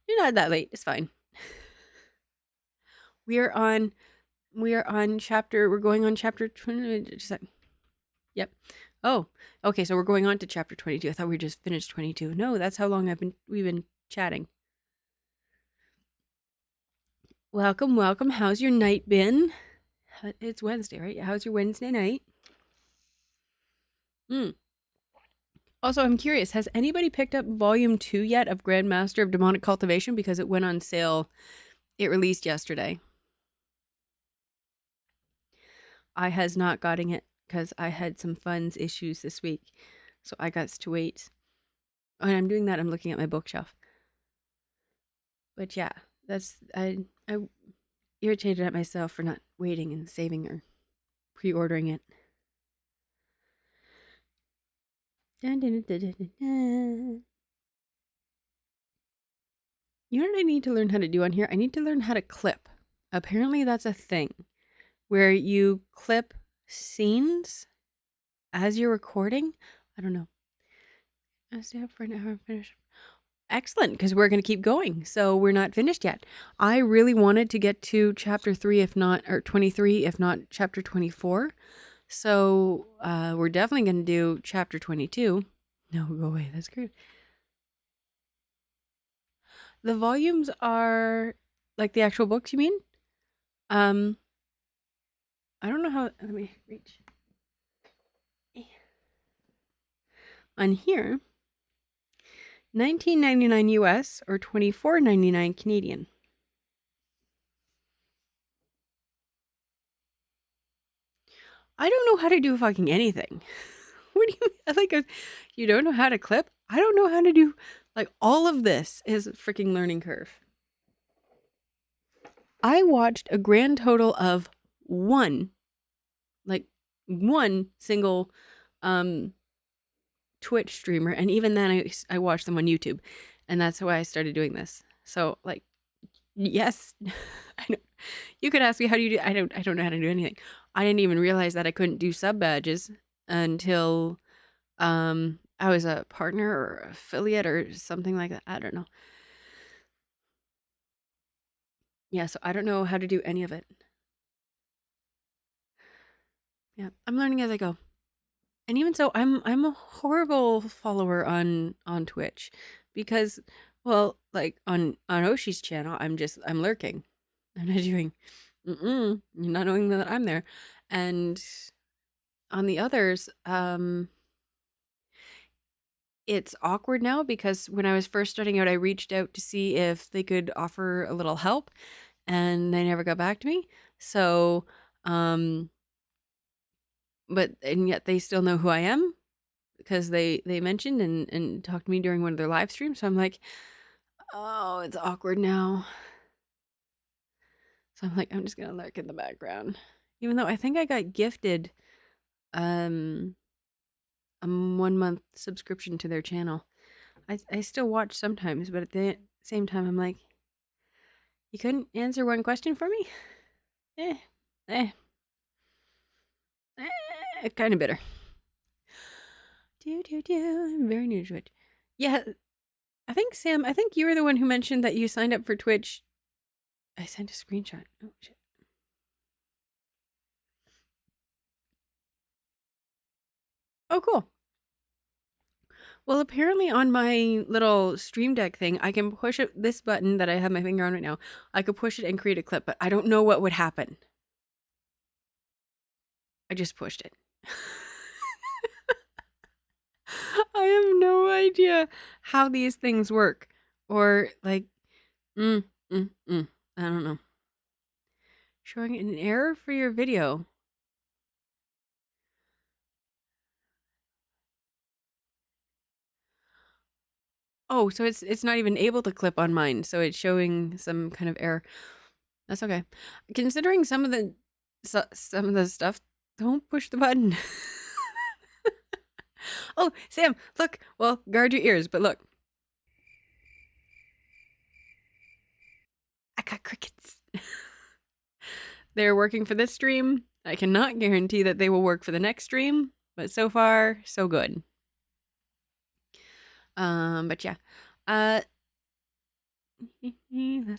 You're not that late, it's fine. We're going on chapter 20. Yep. Oh, okay, so we're going on to chapter 22. I thought we just finished 22. No, that's how long we've been chatting. Welcome. How's your night been? It's Wednesday, right? How's your Wednesday night? Also, I'm curious, has anybody picked up volume 2 yet of Grandmaster of Demonic Cultivation? Because it went on sale. It released yesterday. I has not gotten it because I had some funds issues this week. So I got to wait. And I'm doing that. I'm looking at my bookshelf. But yeah, I irritated at myself for not waiting and saving or pre-ordering it. Dun, dun, dun, dun, dun, dun. You know what I need to learn how to do on here? I need to learn how to clip. Apparently that's a thing where you clip scenes as you're recording. I don't know. I stay up for an hour and finish. Excellent, because we're going to keep going. So we're not finished yet. I really wanted to get to chapter 3, if not, or 23, if not chapter 24. So we're definitely going to do chapter 22. No, go away. That's great. The volumes are like the actual books, you mean? I don't know how. Let me reach. On here, $19.99 US or $24.99 Canadian. I don't know how to do fucking anything. What do you mean? Like, you don't know how to clip? I don't know how to do, like, all of this is a freaking learning curve. I watched a grand total of one single Twitch streamer, and even then I watched them on YouTube, and that's why I started doing this. So, like, yes, I know. You could ask me how do you do. I don't know how to do anything. I didn't even realize that I couldn't do sub badges until I was a partner or affiliate or something like that. I don't know. Yeah, so I don't know how to do any of it. Yeah, I'm learning as I go. And even so, I'm a horrible follower on Twitch because, well, like on Oshi's channel, I'm lurking. I'm not doing, you're not knowing that I'm there. And on the others, it's awkward now because when I was first starting out, I reached out to see if they could offer a little help. and they never got back to me. So, but and yet they still know who I am because they mentioned and talked to me during one of their live streams. So I'm like, oh, it's awkward now. So I'm like, I'm just gonna lurk in the background, even though I think I got gifted um a 1 month subscription to their channel. I still watch sometimes, but at the same time, I'm like, you couldn't answer one question for me? Eh, eh, kind of bitter. I'm very new to Twitch. Yeah, I think, Sam, I think you were the one who mentioned that you signed up for Twitch. I sent a screenshot. Oh, shit. Oh, cool. Well, apparently on my little Stream Deck thing, I can push this button that I have my finger on right now. I could push it and create a clip, but I don't know what would happen. I just pushed it. I have no idea how these things work. Or, like, I don't know. Showing an error for your video. Oh, so it's not even able to clip on mine, so it's showing some kind of error. That's okay. Considering some of the stuff, don't push the button. Oh, Sam, look. Well, guard your ears, but look. I got crickets. They're working for this stream. I cannot guarantee that they will work for the next stream, but so far, so good. But yeah. Let's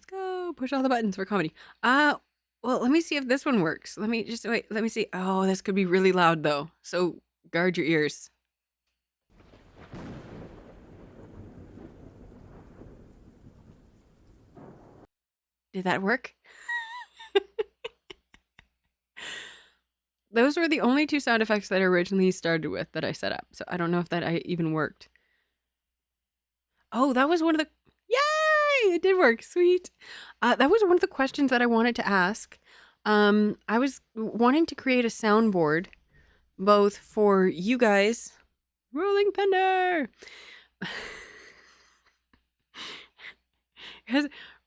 go. Push all the buttons for comedy. Well, let me see if this one works. Let me just wait. Let me see. Oh, this could be really loud though. So guard your ears. Did that work? Those were the only two sound effects that I originally started with that I set up. So I don't know if that even worked. Oh, that was one of the... Yay! It did work. Sweet. That was one of the questions that I wanted to ask. I was wanting to create a soundboard, both for you guys... Rolling Thunder!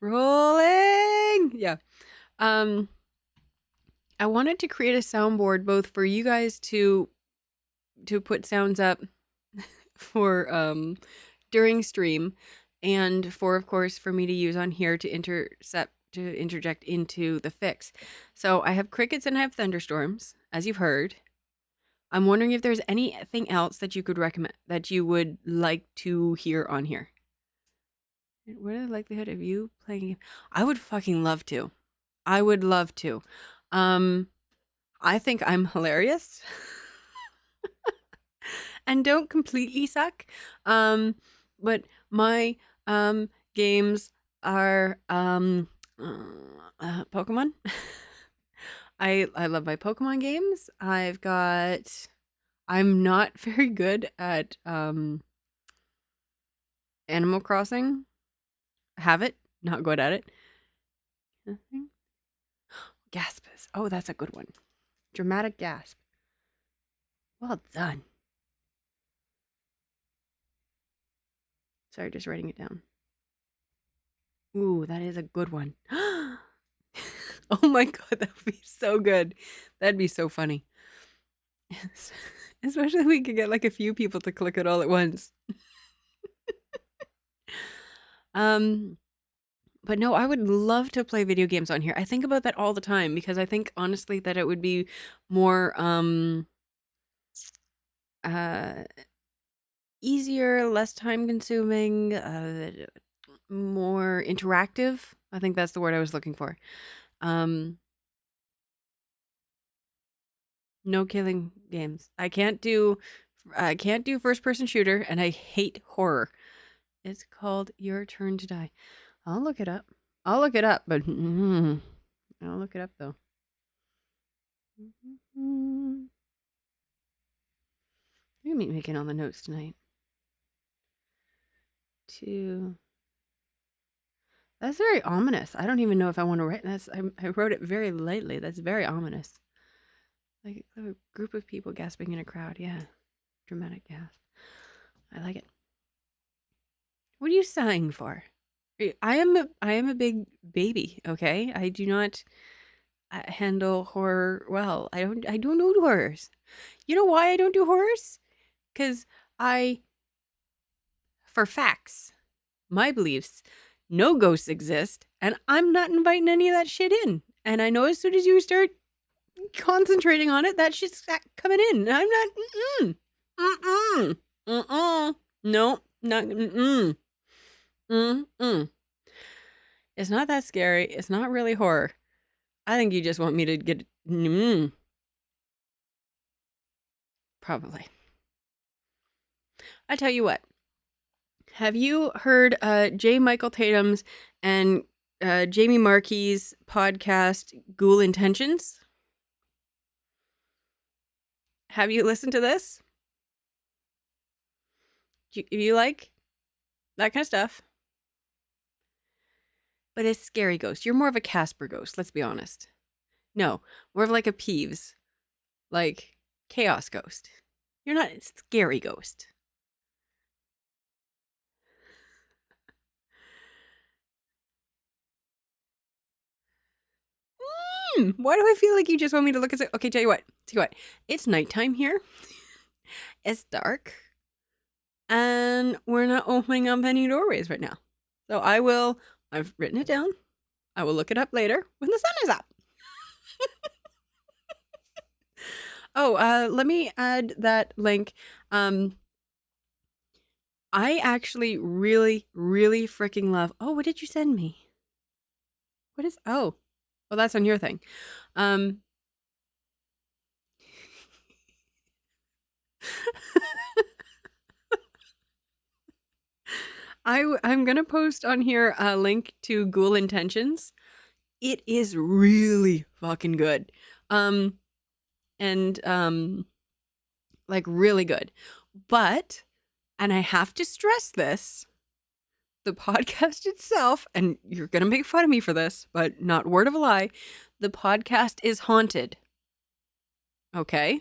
Rolling! Yeah. I wanted to create a soundboard both for you guys to put sounds up for during stream, and for, of course, for me to use on here to interject into the fix. So I have crickets and I have thunderstorms, as you've heard. I'm wondering if there's anything else that you could recommend that you would like to hear on here. What is the likelihood of you playing? I would fucking love to. I would love to. I think I'm hilarious. And don't completely suck. But my games are Pokemon. I love my Pokemon games. I'm not very good at Animal Crossing. Have it, not good at it. Gasps. Oh, that's a good one. Dramatic gasp. Well done. Sorry, just writing it down. Ooh, that is a good one. Oh my god, that would be so good. That'd be so funny. Especially if we could get like a few people to click it all at once. But no, I would love to play video games on here. I think about that all the time because I think honestly that it would be more easier, less time consuming, more interactive. I think that's the word I was looking for. No killing games. I can't do first person shooter, and I hate horror. It's called Your Turn to Die. I'll look it up. I'll look it up, but I'll look it up though. You're gonna be making all the notes tonight. That's very ominous. I don't even know if I want to write this. I wrote it very lightly. That's very ominous. Like a group of people gasping in a crowd. Yeah. Dramatic gasp. I like it. What are you sighing for? I am a big baby, okay? I do not handle horror well. I don't do horrors. You know why I don't do horrors? Cuz for facts, my beliefs, no ghosts exist, and I'm not inviting any of that shit in. And I know as soon as you start concentrating on it, that shit's coming in. I'm not. No, not. It's not that scary. It's not really horror. I think you just want me to get. Probably. I tell you what. Have you heard J. Michael Tatum's and Jamie Markey's podcast, Ghoul Intentions? Have you listened to this? Do you like that kind of stuff? But it's scary ghost. You're more of a Casper ghost, let's be honest. No, more of like a Peeves, like chaos ghost. You're not a scary ghost. Why do I feel like you just want me to look at it? Okay, tell you what. It's nighttime here. It's dark. And we're not opening up any doorways right now. So I've written it down. I will look it up later when the sun is up. Let me add that link. I actually really, really freaking love. Oh, what did you send me? What is? Oh, well, that's on your thing. I'm gonna post on here a link to Ghoul Intentions. It is really fucking good. Like really good. But, and I have to stress this, the podcast itself, and you're gonna make fun of me for this, but not word of a lie, the podcast is haunted. Okay?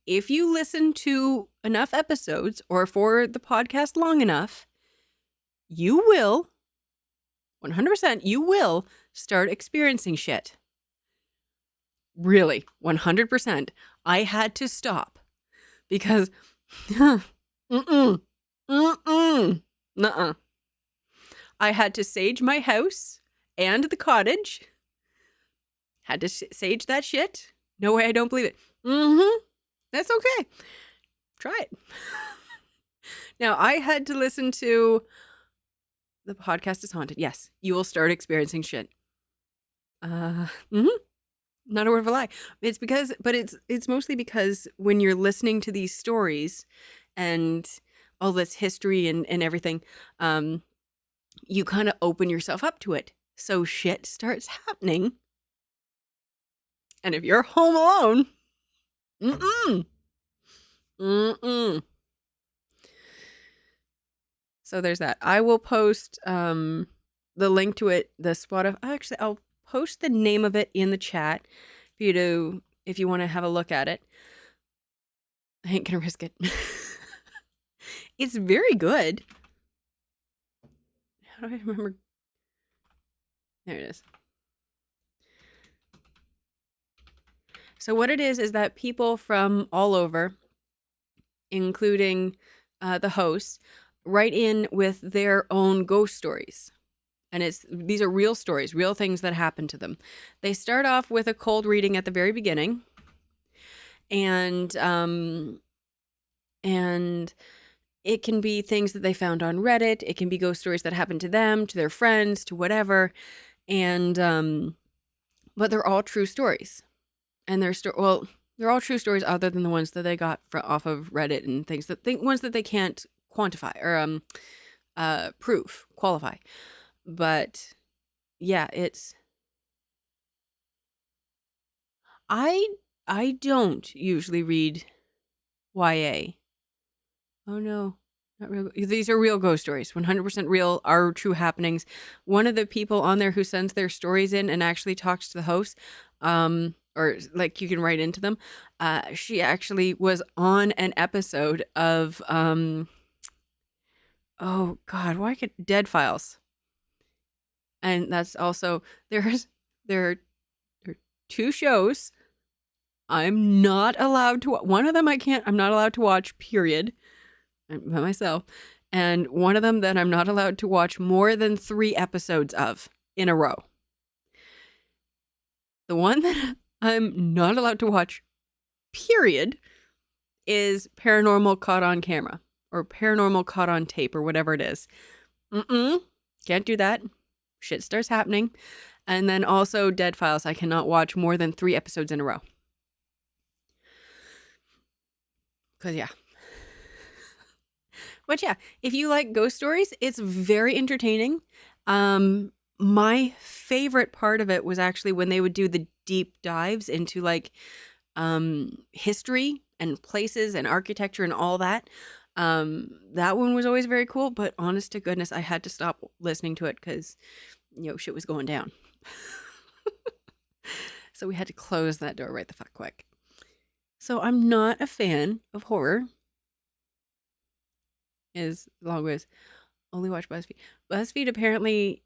If you listen to enough episodes or for the podcast long enough, you will, 100%, you will start experiencing shit. Really, 100%. I had to stop because, nuh-uh. I had to sage my house and the cottage. Had to sage that shit. No way, I don't believe it. That's okay. Try it. Now, I had to listen to the podcast is haunted. Yes, you will start experiencing shit. Not a word of a lie. It's because, but it's mostly because when you're listening to these stories and all this history and everything, you kind of open yourself up to it. So shit starts happening. And if you're home alone, So there's that. I will post the link to it, the Spotify. Actually, I'll post the name of it in the chat for you to, if you want to have a look at it. I ain't gonna risk it. It's very good. How do I remember? There it is. So what it is that people from all over, including the hosts, write in with their own ghost stories. And these are real stories, real things that happen to them. They start off with a cold reading at the very beginning. And it can be things that they found on Reddit. It can be ghost stories that happened to them, to their friends, to whatever. And but they're all true stories. And they're all true stories other than the ones that they got off of Reddit and things ones that they can't quantify or qualify. But yeah, I don't usually read YA. Oh no, Not real. These are real ghost stories. 100% real, are true happenings. One of the people on there who sends their stories in and actually talks to the host, or like you can write into them. She actually was on an episode of oh God, why could Dead Files? And that's also there are 2 shows I'm not allowed to. One of them I'm not allowed to watch. Period. By myself, and one of them that I'm not allowed to watch more than 3 episodes of in a row. The one that I'm not allowed to watch, period, is Paranormal Caught on Camera or Paranormal Caught on Tape or whatever it is. Can't do that. Shit starts happening. And then also Dead Files. I cannot watch more than 3 episodes in a row. Because, yeah. But yeah, if you like ghost stories, it's very entertaining. My favorite part of it was actually when they would do the deep dives into like history and places and architecture and all that. That one was always very cool, but honest to goodness, I had to stop listening to it because, shit was going down. So we had to close that door right the fuck quick. So I'm not a fan of horror. Is long ways. Only watch BuzzFeed. BuzzFeed apparently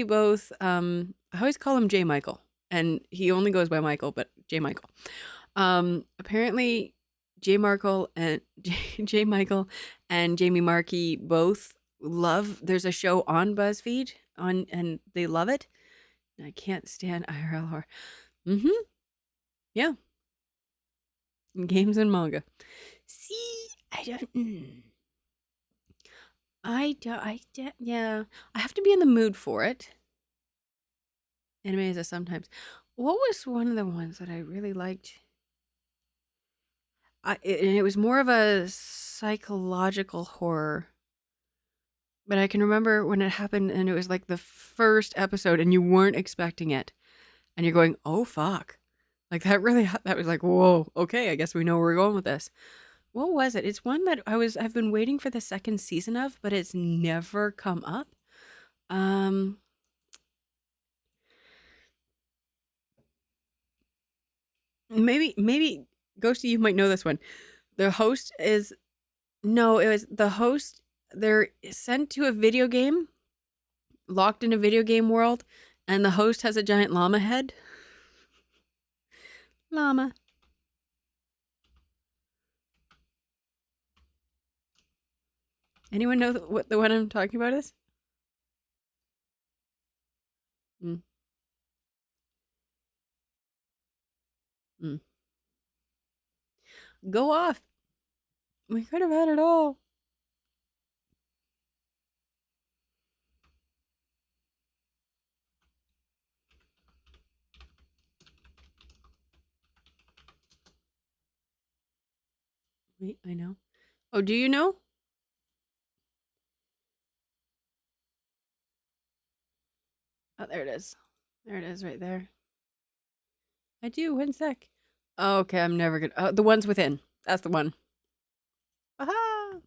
both. I always call him J. Michael, and he only goes by Michael, but J. Michael. Apparently, J. Michael and J. Michael and Jamie Markey both love. There's a show on BuzzFeed and they love it. I can't stand IRL horror. Yeah. Games and manga. See, yeah. I have to be in the mood for it. Anime is sometimes. What was one of the ones that I really liked? It was more of a psychological horror. But I can remember when it happened and it was like the first episode and you weren't expecting it. And you're going, oh, fuck. Like that was like, whoa, okay, I guess we know where we're going with this. What was it? It's one that I've been waiting for the second season of, but it's never come up. Maybe Ghosty, you might know this one. The host is no, it was the host. They're sent to a video game, locked in a video game world, and the host has a giant llama head. Llama. Anyone know what the one I'm talking about is? Go off. We could have had it all. Wait, I know. Oh, do you know? Oh, there it is. There it is right there. I do. 1 sec. Oh, okay, I'm never gonna. Oh, the ones within. That's the one. Aha!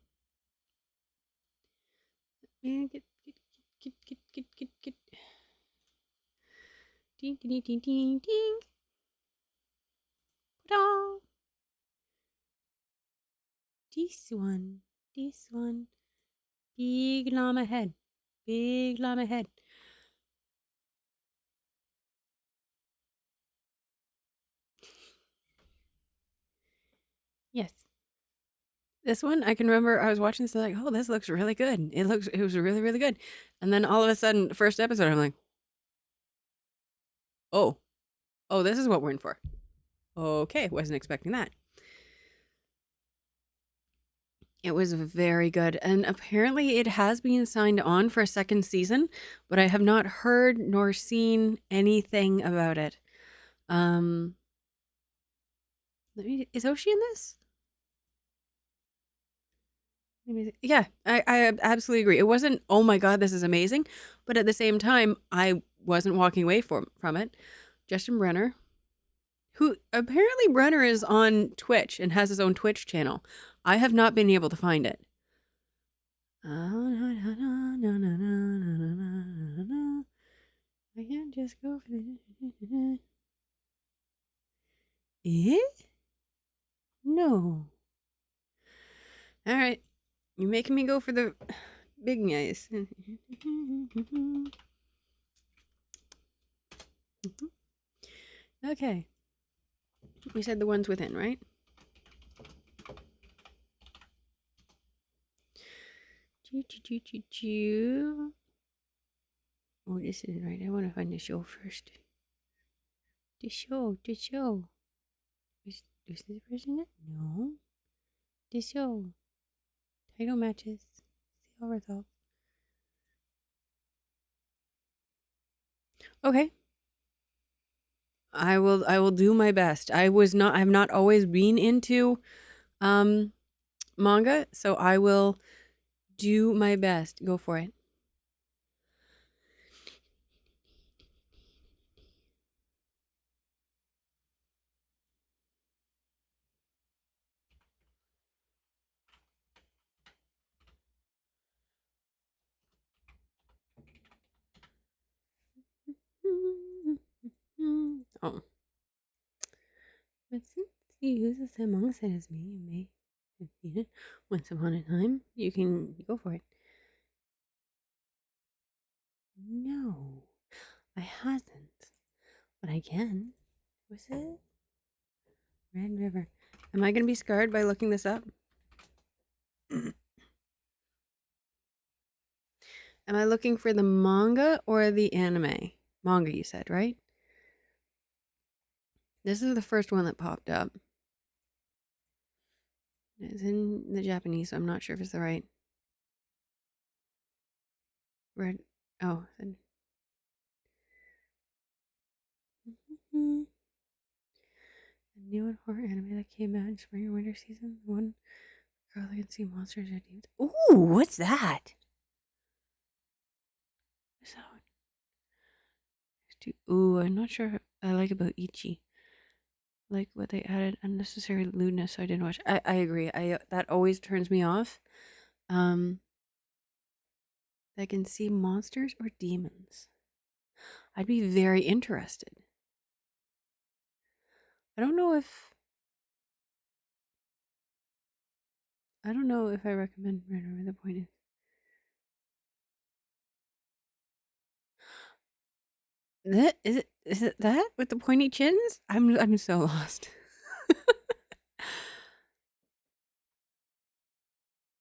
Get. Ding, ding, ding, ding, ding. Ta-da! This one. This one. Big llama head. Big llama head. Yes. This one, I can remember I was watching this, like, oh, this looks really good. It was really, really good. And then all of a sudden, first episode, I'm like, oh, this is what we're in for. Okay, wasn't expecting that. It was very good. And apparently it has been signed on for a second season, but I have not heard nor seen anything about it. Is Oshi in this? Yeah, I absolutely agree. It wasn't, oh my God, this is amazing. But at the same time, I wasn't walking away from it. Justin Brenner, who apparently Brenner is on Twitch and has his own Twitch channel. I have not been able to find it. I can't just go for the. Eh? No. All right. You're making me go for the big guys. Okay. We said the ones within, right? Oh, this isn't right. I want to find the show first. The show. Is this the person in it? No. The show. Title matches. See all results. Okay. I will do my best. I've not always been into manga, so I will do my best. Go for it. Oh. But since you use the same manga set as me, you may have seen it once upon a time. You can go for it. No, I hasn't. But I can. Was it? Red River. Am I going to be scarred by looking this up? Am I looking for the manga or the anime? Manga, you said, right? This is the first one that popped up. It's in the Japanese, so I'm not sure if it's the right. Red. Oh. A new horror anime that came out in spring or winter season. One girl that can see monsters or demons. Ooh, what's that? So, ooh, I'm not sure I like about Ichi. Like what they added unnecessary lewdness, so I didn't watch. I agree. That always turns me off. That can see monsters or demons. I'd be very interested. I don't know if I recommend whatever the point is. That is it that with the pointy chins? I'm so lost.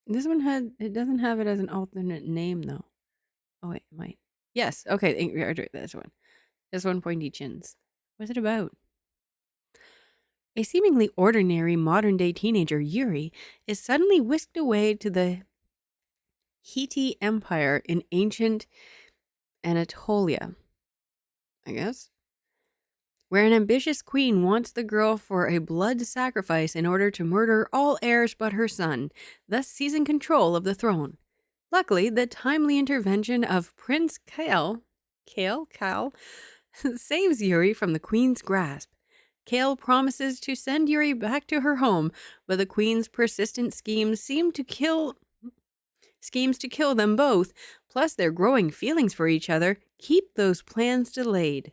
This one doesn't have it as an alternate name though. Oh wait, it might. Yes, okay, this one. This one pointy chins. What's it about? A seemingly ordinary modern-day teenager, Yuri, is suddenly whisked away to the Hittite Empire in ancient Anatolia, I guess, where an ambitious queen wants the girl for a blood sacrifice in order to murder all heirs but her son, thus seizing control of the throne. Luckily, the timely intervention of Prince Kale saves Yuri from the queen's grasp. Kale promises to send Yuri back to her home, but the queen's persistent schemes to kill them both, plus their growing feelings for each other, keep those plans delayed.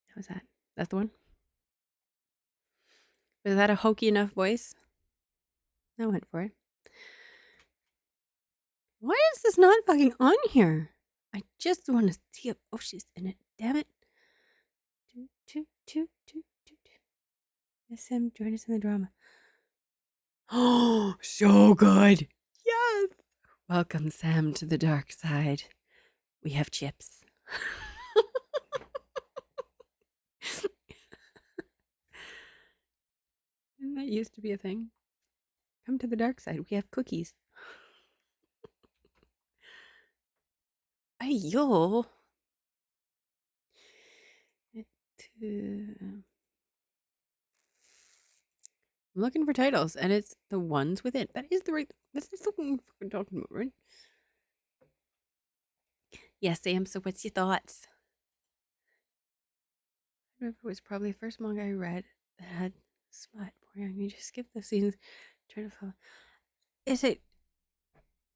How was that? That's the one? Was that a hokey enough voice? I went for it. Why is this not fucking on here? I just want to see it. Oh, she's in it. Damn it. Miss him. Join us in the drama. Oh, so good. Yes. Welcome, Sam, to the dark side. We have chips. Didn't that used to be a thing? Come to the dark side. We have cookies. Ayo. I'm looking for titles, and it's the ones within. That is the right. This is the one we're talking about, right? Yes, Sam. So, what's your thoughts? I remember it was probably the first manga I read that had smut. Poor young, you just skip the scenes. Try to follow. Is it?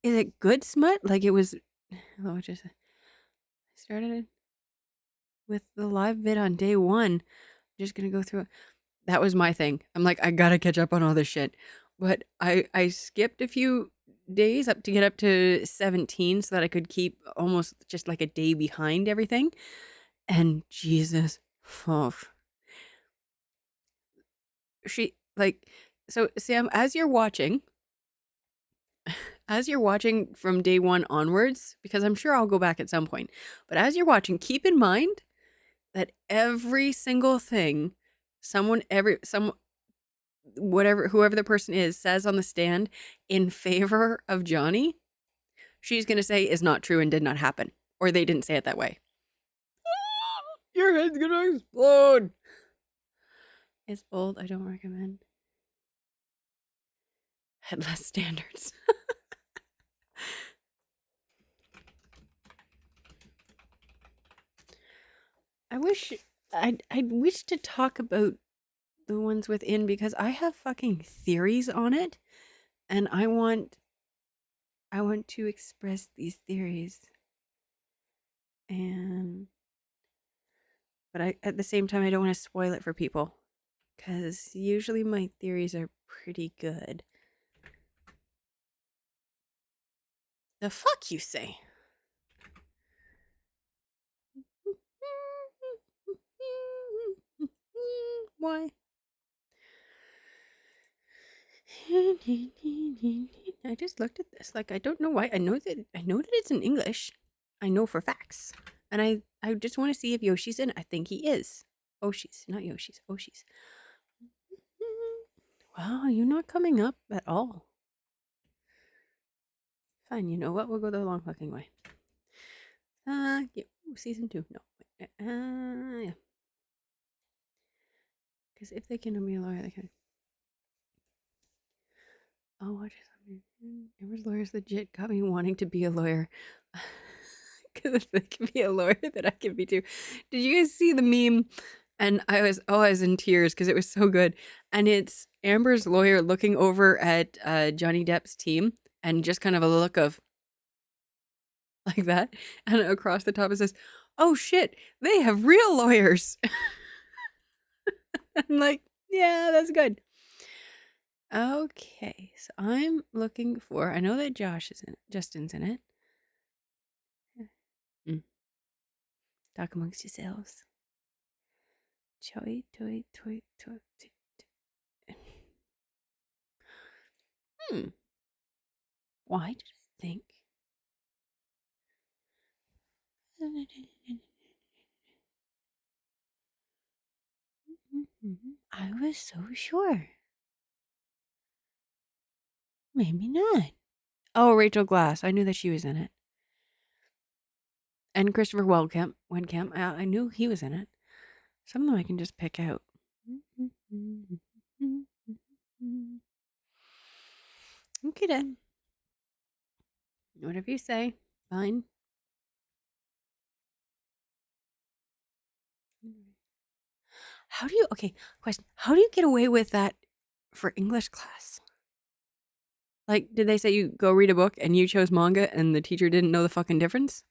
Is it good smut? Like it was. Oh, just I started with the live vid on day one. I'm just gonna go through it. That was my thing. I'm like, I gotta catch up on all this shit. But I skipped a few days up to get up to 17 so that I could keep almost just like a day behind everything. And Jesus, oh, she like so Sam, as you're watching from day one onwards, because I'm sure I'll go back at some point, but as you're watching, keep in mind that every single thing whoever the person is says on the stand in favor of Johnny, she's going to say is not true and did not happen, or they didn't say it that way. Your head's going to explode. It's bold. I don't recommend. Had less standards. I'd wish to talk about the ones within because I have fucking theories on it, and I want to express these theories. But at the same time I don't want to spoil it for people cuz usually my theories are pretty good. The fuck you say? Why? I just looked at this. Like I don't know why. I know that it's in English. I know for facts. And I just want to see if Yoshi's in it. I think he is. Oshi's, not Yoshi's. Oshi's. Wow, you're not coming up at all. Fine, you know what? We'll go the long fucking way. Yeah, season 2. No. Yeah. Because if they can be a lawyer, they can. Oh, what is Amber's lawyer's legit got me wanting to be a lawyer. Because if they can be a lawyer, then I can be too. Did you guys see the meme? And I was in tears because it was so good. And it's Amber's lawyer looking over at Johnny Depp's team and just kind of a look of like that. And across the top it says, "Oh shit, they have real lawyers." I'm like, yeah, that's good. Okay, so I'm looking for. I know that Josh is in it. Justin's in it. Talk amongst yourselves. Toy. Why did I think? I was so sure. Maybe not. Oh, Rachel Glass. I knew that she was in it. And Christopher Wenkamp. I knew he was in it. Some of them I can just pick out. Okay then. Whatever you say. Fine. Question. How do you get away with that for English class? Like, did they say you go read a book and you chose manga and the teacher didn't know the fucking difference?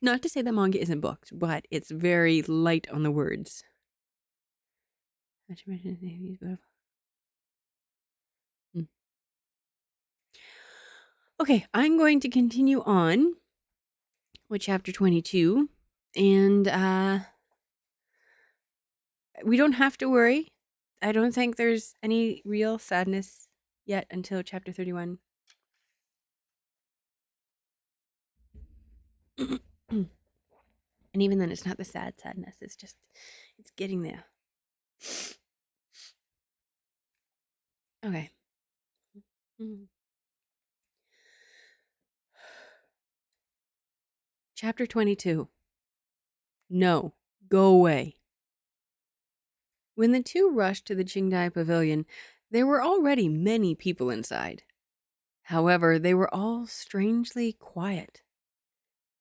Not to say that manga isn't books, but it's very light on the words. Okay, I'm going to continue on with chapter 22. And we don't have to worry. I don't think there's any real sadness yet until chapter 31. And even then, it's not the sadness. It's just, it's getting there. Okay. Chapter 22. No, go away. When the two rushed to the Qingdai pavilion, there were already many people inside. However, they were all strangely quiet.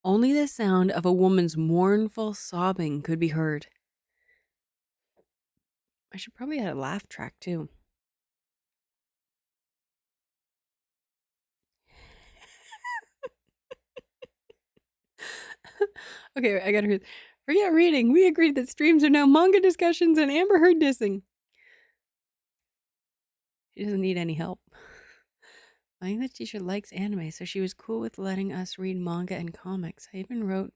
Only the sound of a woman's mournful sobbing could be heard. I should probably add a laugh track, too. Okay, I gotta read. Forget reading. We agreed that streams are now manga discussions and Amber Heard dissing. She doesn't need any help. My English teacher likes anime, so she was cool with letting us read manga and comics. I even wrote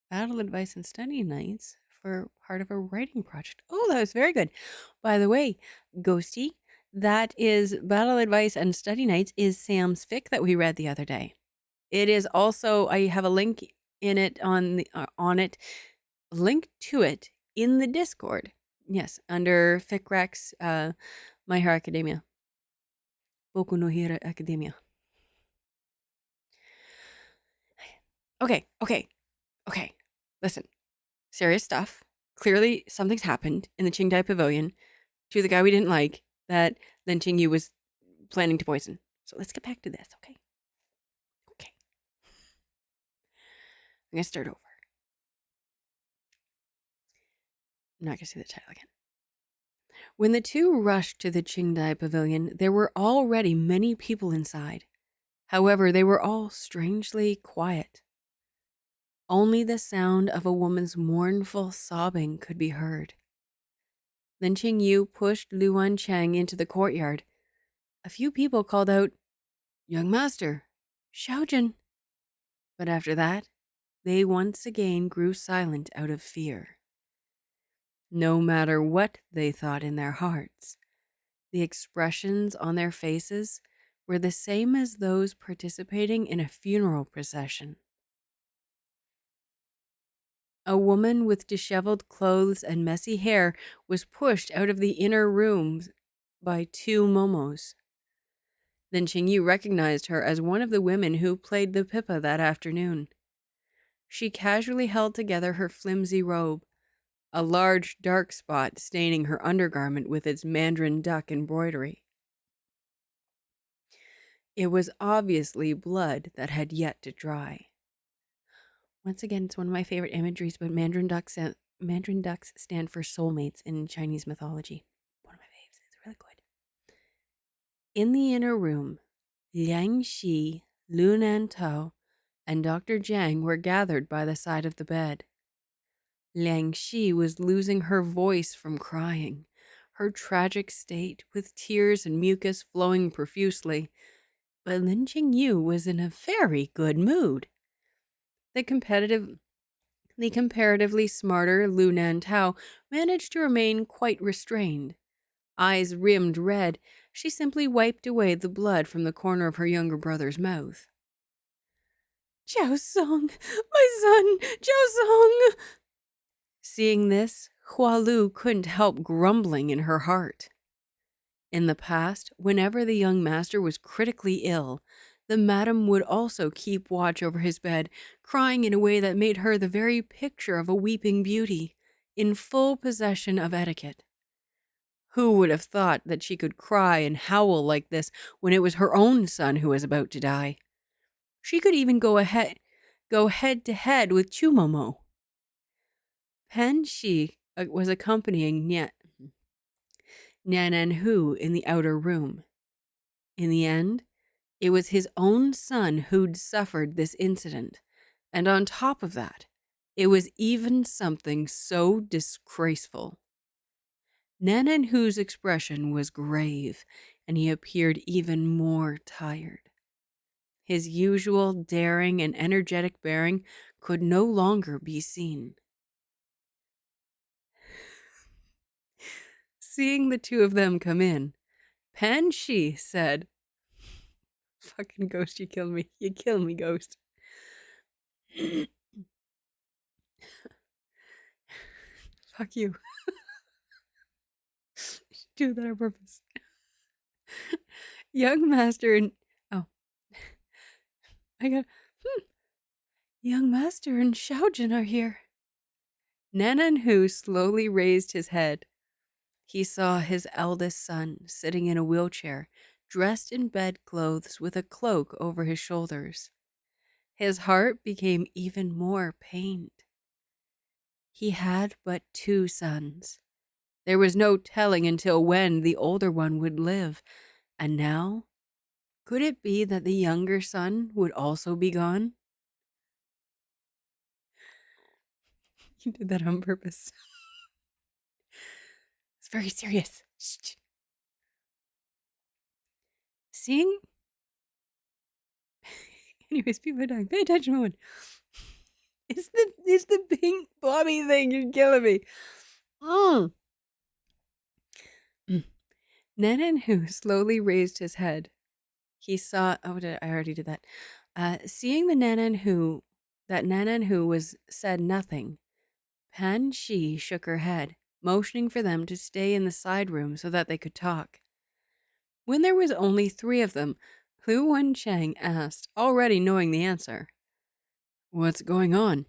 battle advice and study nights for part of a writing project. Oh, that was very good. By the way, Ghosty, that is battle advice and study nights is Sam's fic that we read the other day. It is also, I have a link in it on it, link to it in the Discord. Yes, under Fic Recs, My Hero Academia. Boku no Hero Academia. Okay. Listen, serious stuff. Clearly, something's happened in the Qingdai Pavilion to the guy we didn't like that Lin Qingyu was planning to poison. So let's get back to this, okay? Okay. I'm going to start over. I'm not going to say the title again. When the two rushed to the Qingdai Pavilion, there were already many people inside. However, they were all strangely quiet. Only the sound of a woman's mournful sobbing could be heard. Lin Qingyu pushed Lu Wancheng into the courtyard. A few people called out, "Young master, Xiaojin." But after that, they once again grew silent out of fear. No matter what they thought in their hearts, the expressions on their faces were the same as those participating in a funeral procession. A woman with disheveled clothes and messy hair was pushed out of the inner room by two momos. Then Qingyu recognized her as one of the women who played the pipa that afternoon. She casually held together her flimsy robe, a large dark spot staining her undergarment with its mandarin duck embroidery. It was obviously blood that had yet to dry. Once again, it's one of my favorite imageries, but mandarin ducks stand for soulmates in Chinese mythology. One of my faves. It's really good. In the inner room, Liang Xi, Lu Nantao, and Dr. Jiang were gathered by the side of the bed. Liang Xi was losing her voice from crying, her tragic state with tears and mucus flowing profusely, but Lin Qingyu was in a very good mood. The comparatively smarter Lu Nantao managed to remain quite restrained. Eyes rimmed red, she simply wiped away the blood from the corner of her younger brother's mouth. "Jiao Song, my son, Jiao Song!" Seeing this, Hua Lu couldn't help grumbling in her heart. In the past, whenever the young master was critically ill, the madam would also keep watch over his bed, crying in a way that made her the very picture of a weeping beauty, in full possession of etiquette. Who would have thought that she could cry and howl like this when it was her own son who was about to die? She could even go head to head with Chumomo. Pen Shi was accompanying Nan'an Hou in the outer room. In the end, it was his own son who'd suffered this incident, and on top of that, it was even something so disgraceful. Nan'an Hou's expression was grave, and he appeared even more tired. His usual daring and energetic bearing could no longer be seen. Seeing the two of them come in, Pan Shi said, "Fucking Ghost, you killed me. You killed me, Ghost." Fuck you. Do that on purpose. Young Master and... Oh. I got... Young Master and Xiaojin are here. Nan'an Hou slowly raised his head. He saw his eldest son sitting in a wheelchair, dressed in bedclothes with a cloak over his shoulders. His heart became even more pained. He had but two sons. There was no telling until when the older one would live, and now, could it be that the younger son would also be gone? You did that on purpose. It's very serious. Shh. Seeing... Anyways, people are dying. Pay attention, Owen. It's the pink blobby thing. You're killing me. Nan'an Hu slowly raised his head. He saw... Oh, I already did that. Seeing that Nan'an Hu was said nothing, Pan Shi shook her head, motioning for them to stay in the side room so that they could talk. When there was only 3 of them, Lu Wancheng asked, already knowing the answer. What's going on?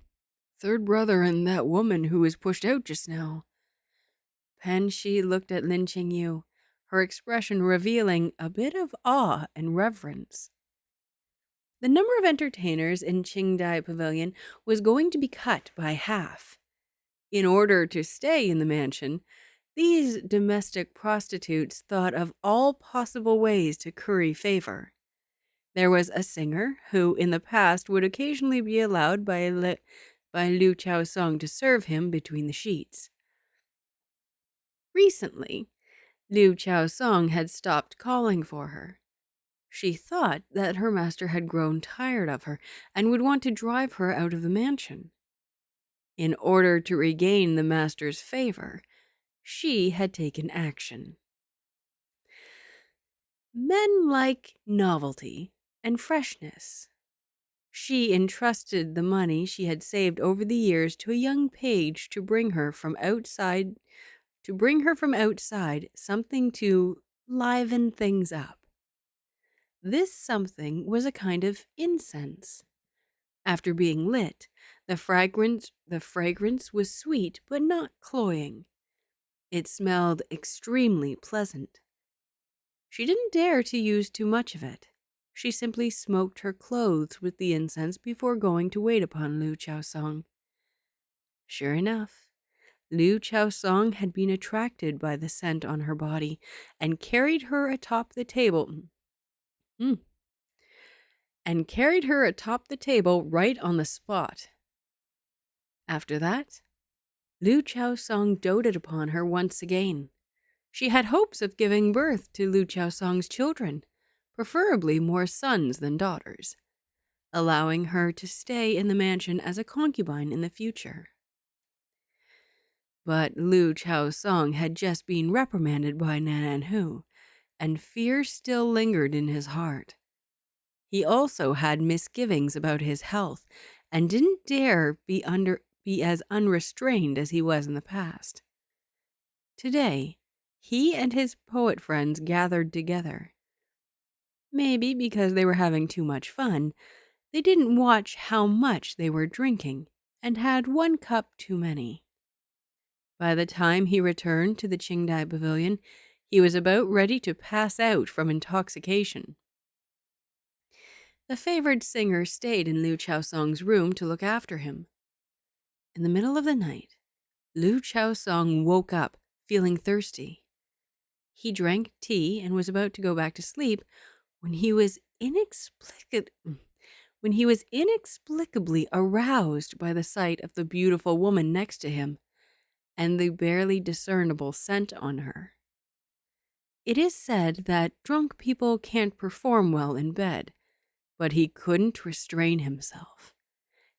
Third brother and that woman who was pushed out just now. Pan Shi looked at Lin Qingyu, her expression revealing a bit of awe and reverence. The number of entertainers in Qingdai Pavilion was going to be cut by half. In order to stay in the mansion, these domestic prostitutes thought of all possible ways to curry favor. There was a singer who, in the past, would occasionally be allowed by Lu Chaosong to serve him between the sheets. Recently, Lu Chaosong had stopped calling for her. She thought that her master had grown tired of her and would want to drive her out of the mansion. In order to regain the master's favor, she had taken action. Men like novelty and freshness. She entrusted the money she had saved over the years to a young page to bring her from outside something to liven things up. This something was a kind of incense. After being lit, the fragrance was sweet but not cloying. It smelled extremely pleasant. She didn't dare to use too much of it. She simply smoked her clothes with the incense before going to wait upon Lu Chaosong. Sure enough, Lu Chaosong had been attracted by the scent on her body and carried her atop the table. Right on the spot. After that, Lu Chaosong doted upon her once again. She had hopes of giving birth to Lu Chaosong's children, preferably more sons than daughters, allowing her to stay in the mansion as a concubine in the future. But Lu Chaosong had just been reprimanded by Nan'an Hu, and fear still lingered in his heart. He also had misgivings about his health and didn't dare be as unrestrained as he was in the past. Today, he and his poet friends gathered together. Maybe because they were having too much fun, they didn't watch how much they were drinking and had 1 cup too many. By the time he returned to the Qingdai Pavilion, he was about ready to pass out from intoxication. The favored singer stayed in Lu Chaosong's room to look after him. In the middle of the night, Lu Chaosong woke up, feeling thirsty. He drank tea and was about to go back to sleep when he was inexplicably aroused by the sight of the beautiful woman next to him and the barely discernible scent on her. It is said that drunk people can't perform well in bed, but he couldn't restrain himself.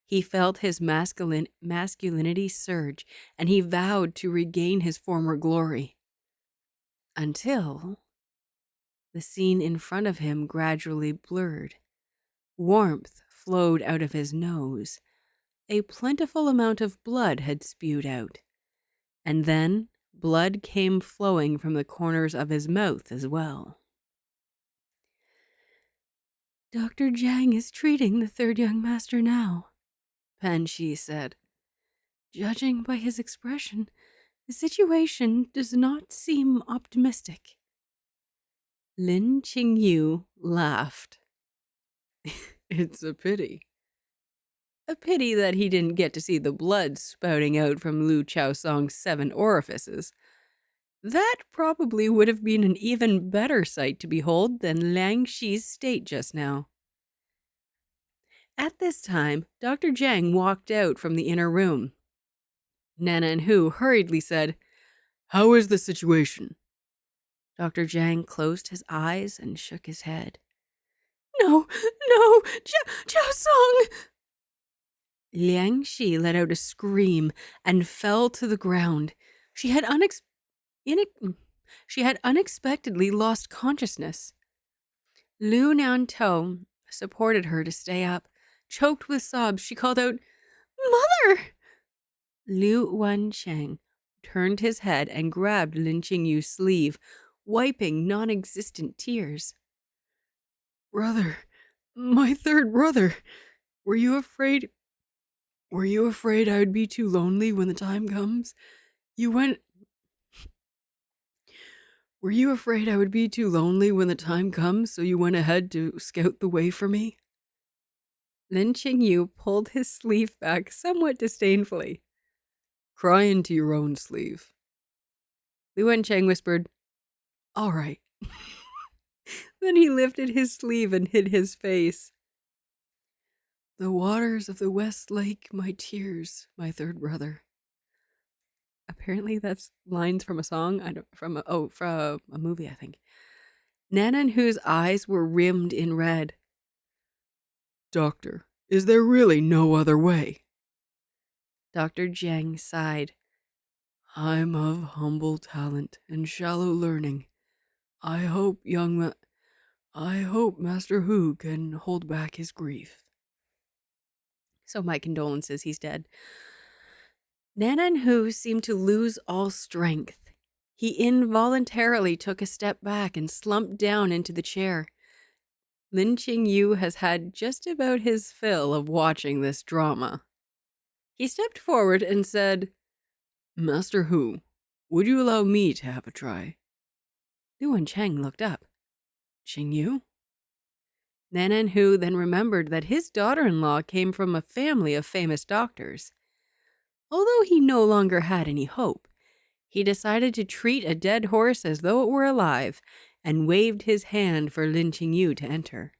He felt his masculinity surge, and he vowed to regain his former glory. Until the scene in front of him gradually blurred. Warmth flowed out of his nose. A plentiful amount of blood had spewed out. And then blood came flowing from the corners of his mouth as well. Dr. Jiang is treating the 3rd young master now, Pan Shi said. Judging by his expression, the situation does not seem optimistic. Lin Qingyu laughed. It's a pity. A pity that he didn't get to see the blood spouting out from Lu Chaosong's 7 orifices. That probably would have been an even better sight to behold than Liang Xi's state just now. At this time, Dr. Jiang walked out from the inner room. Nan'an Hou hurriedly said, "How is the situation?" Dr. Jiang closed his eyes and shook his head. No, no, Jiao Song! Liang Shi let out a scream and fell to the ground. She had unexpectedly lost consciousness. Lu Nan'an supported her to stay up. Choked with sobs, she called out, "Mother!" Lu Wancheng turned his head and grabbed Lin Qingyu's sleeve, wiping non-existent tears. "Brother, my third brother, were you afraid I would be too lonely when the time comes? Were you afraid I would be too lonely when the time comes, so you went ahead to scout the way for me?" Lin Qingyu pulled his sleeve back somewhat disdainfully. "Cry into your own sleeve." Lu Wancheng whispered, "All right." Then he lifted his sleeve and hid his face. "The waters of the West Lake, my tears, my third brother." Apparently that's lines from a song, from a movie, I think. Nan'an Hu's eyes were rimmed in red. "Doctor, is there really no other way?" Dr. Jiang sighed. "I'm of humble talent and shallow learning. I hope Master Hou can hold back his grief." So my condolences, he's dead. Nan'an Hou seemed to lose all strength. He involuntarily took a step back and slumped down into the chair. Lin Qingyu has had just about his fill of watching this drama. He stepped forward and said, "Master Hou, would you allow me to have a try?" Lu Wancheng looked up. "Qingyu?" Nan'an Hou then remembered that his daughter-in-law came from a family of famous doctors. Although he no longer had any hope, he decided to treat a dead horse as though it were alive and waved his hand for Lin Qingyu to enter.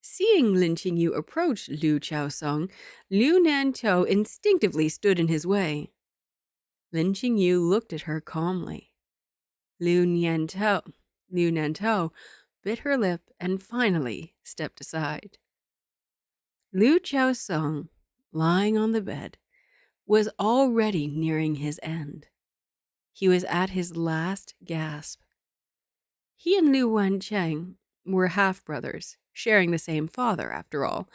Seeing Lin Qingyu approach Lu Qiaosong, Lu Nan'an instinctively stood in his way. Lin Qingyu looked at her calmly. Lu Nan'an bit her lip and finally stepped aside. Lu Qiaosong, lying on the bed, was already nearing his end. He was at his last gasp. He and Lu Wancheng were half-brothers, sharing the same father, after all,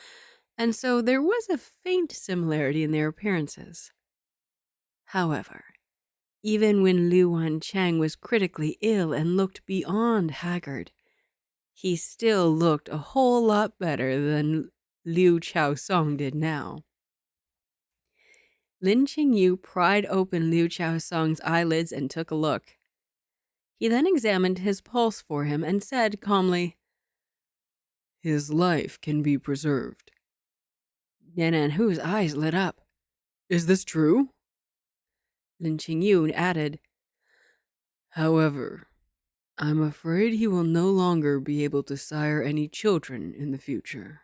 and so there was a faint similarity in their appearances. However, even when Lu Wancheng was critically ill and looked beyond haggard, he still looked a whole lot better than Lu Qiaosong did now. Lin Qingyu pried open Lu Qiaosong's eyelids and took a look. He then examined his pulse for him and said calmly, "His life can be preserved." Nan'an Hu's eyes lit up. "Is this true?" Lin Qingyu added, "However, I'm afraid he will no longer be able to sire any children in the future."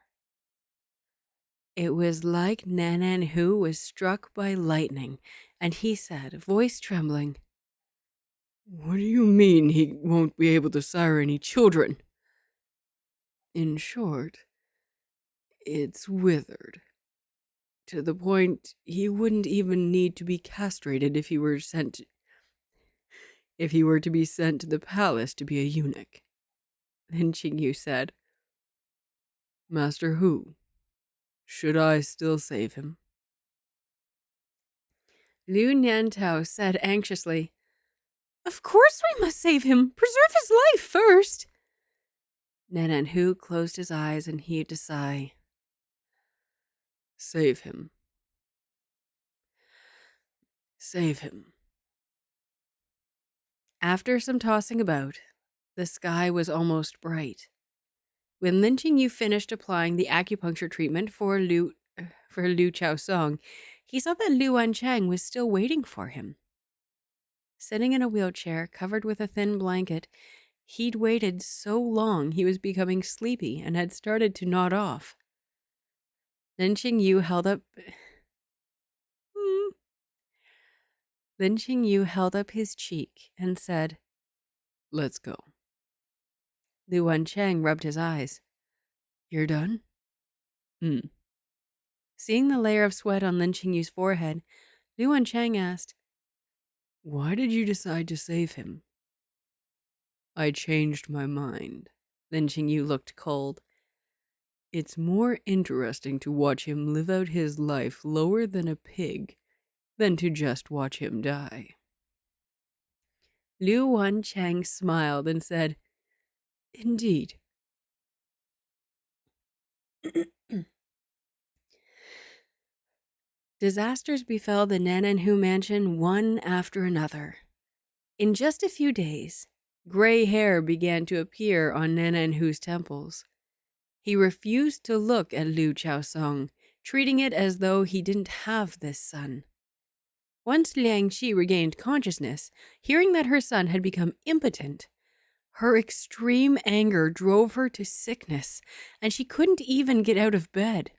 It was like Nan'an Hou was struck by lightning, and he said, voice trembling, "What do you mean he won't be able to sire any children?" "In short, it's withered. To the point he wouldn't even need to be castrated if he were to be sent to the palace to be a eunuch," Lin Qingyu said. "Master Hou, should I still save him?" Lu Nan'an said anxiously, "Of course we must save him. Preserve his life first." Nan'an Hou closed his eyes and heaved a sigh. "Save him. Save him." After some tossing about, the sky was almost bright. When Lin Qingyu finished applying the acupuncture treatment for Lu Qiaosong, he saw that Lu Wancheng was still waiting for him. Sitting in a wheelchair covered with a thin blanket, he'd waited so long he was becoming sleepy and had started to nod off. Lin Qingyu held up Lin Qingyu held up his cheek and said, Let's go. Lu Wancheng rubbed his eyes. You're done? Seeing the layer of sweat on Lin Qingyu's forehead, Lu Wancheng asked, Why did you decide to save him? I changed my mind. Lin Qingyu looked cold. It's more interesting to watch him live out his life lower than a pig than to just watch him die. Lu Wancheng smiled and said, Indeed. Disasters befell the Nan'an Hou mansion one after another. In just a few days, gray hair began to appear on Nan'an Hou's temples. He refused to look at Liu Chaosong, treating it as though he didn't have this son. Once Liang Qi regained consciousness, hearing that her son had become impotent, her extreme anger drove her to sickness, and she couldn't even get out of bed.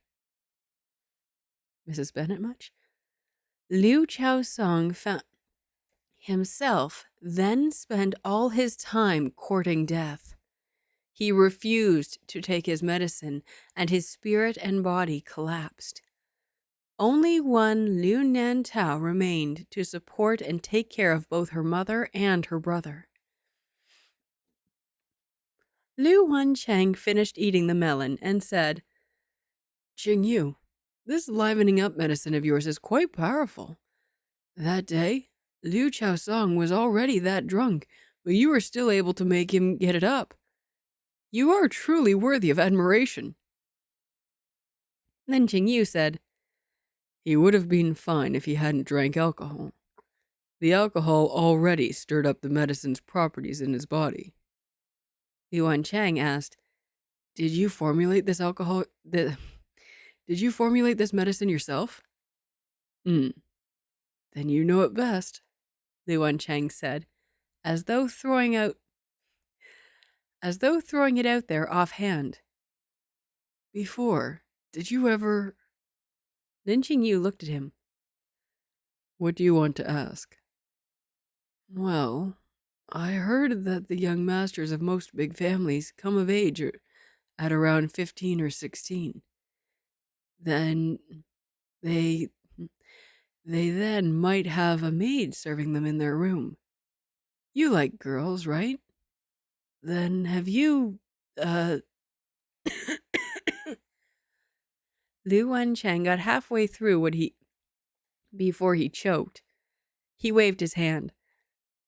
Mrs. Bennet much? Liu Chaosong found himself then spent all his time courting death. He refused to take his medicine, and his spirit and body collapsed. Only one Liu Nantao remained to support and take care of both her mother and her brother. Lu Wancheng finished eating the melon and said, Qingyu, this livening up medicine of yours is quite powerful. That day, Liu Chaosong was already that drunk, but you were still able to make him get it up. You are truly worthy of admiration. Lin Qingyu said, He would have been fine if he hadn't drank alcohol. The alcohol already stirred up the medicine's properties in his body. Lu Wancheng asked, Did you formulate this medicine yourself? Then you know it best, Lu Wancheng said, as though throwing it out there offhand. Before, did you ever... Lin Qingyu looked at him. What do you want to ask? Well, I heard that the young masters of most big families come of age at around 15 or 16. Then they then might have a maid serving them in their room. You like girls, right? Then have you, Lu Wancheng got halfway through before he choked. He waved his hand.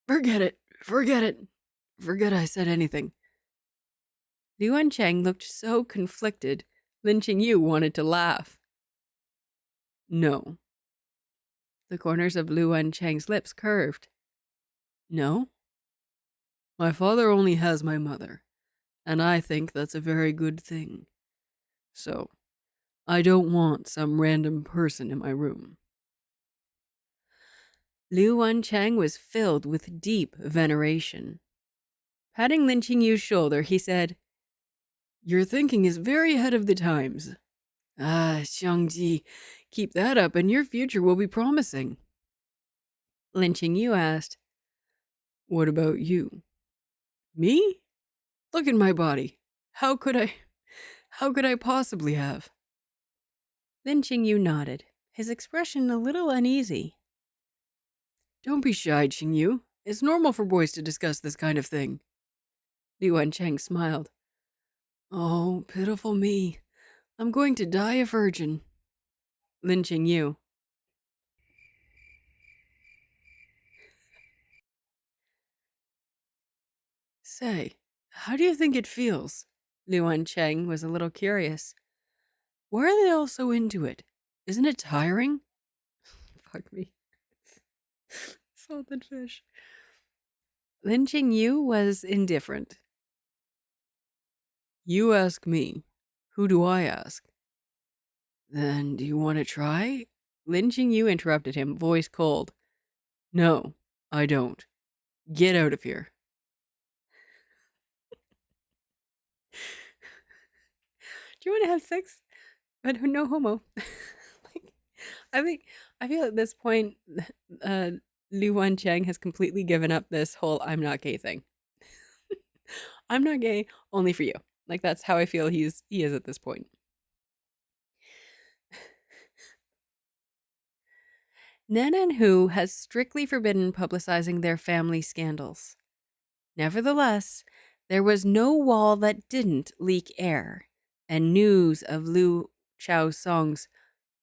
Forget it. Forget I said anything. Lu Wancheng looked so conflicted, Lin Qingyu wanted to laugh. No. The corners of Lu Wancheng's lips curved. No? My father only has my mother, and I think that's a very good thing. So, I don't want some random person in my room. Lu Wancheng was filled with deep veneration. Patting Lin Qingyu's shoulder, he said, Your thinking is very ahead of the times. Xiangji, keep that up and your future will be promising. Lin Qingyu asked, What about you? Me? Look at my body. How could I possibly have? Lin Qingyu nodded, his expression a little uneasy. Don't be shy, Qingyu. It's normal for boys to discuss this kind of thing. Lu Wancheng smiled. Oh, pitiful me. I'm going to die a virgin. Lin Qingyu. Say, how do you think it feels? Lu Wancheng was a little curious. Why are they all so into it? Isn't it tiring? Fuck me. Salted fish. Lin Qingyu was indifferent. You ask me. Who do I ask? Then do you want to try? Lin Qingyu interrupted him, voice cold. No, I don't. Get out of here. Do you want to have sex? But no homo. I feel at this point, Lu Wancheng has completely given up this whole I'm not gay thing. I'm not gay only for you. Like, that's how I feel he is at this point. Nan'an Hou has strictly forbidden publicizing their family scandals. Nevertheless, there was no wall that didn't leak air, and news of Liu Chaosong's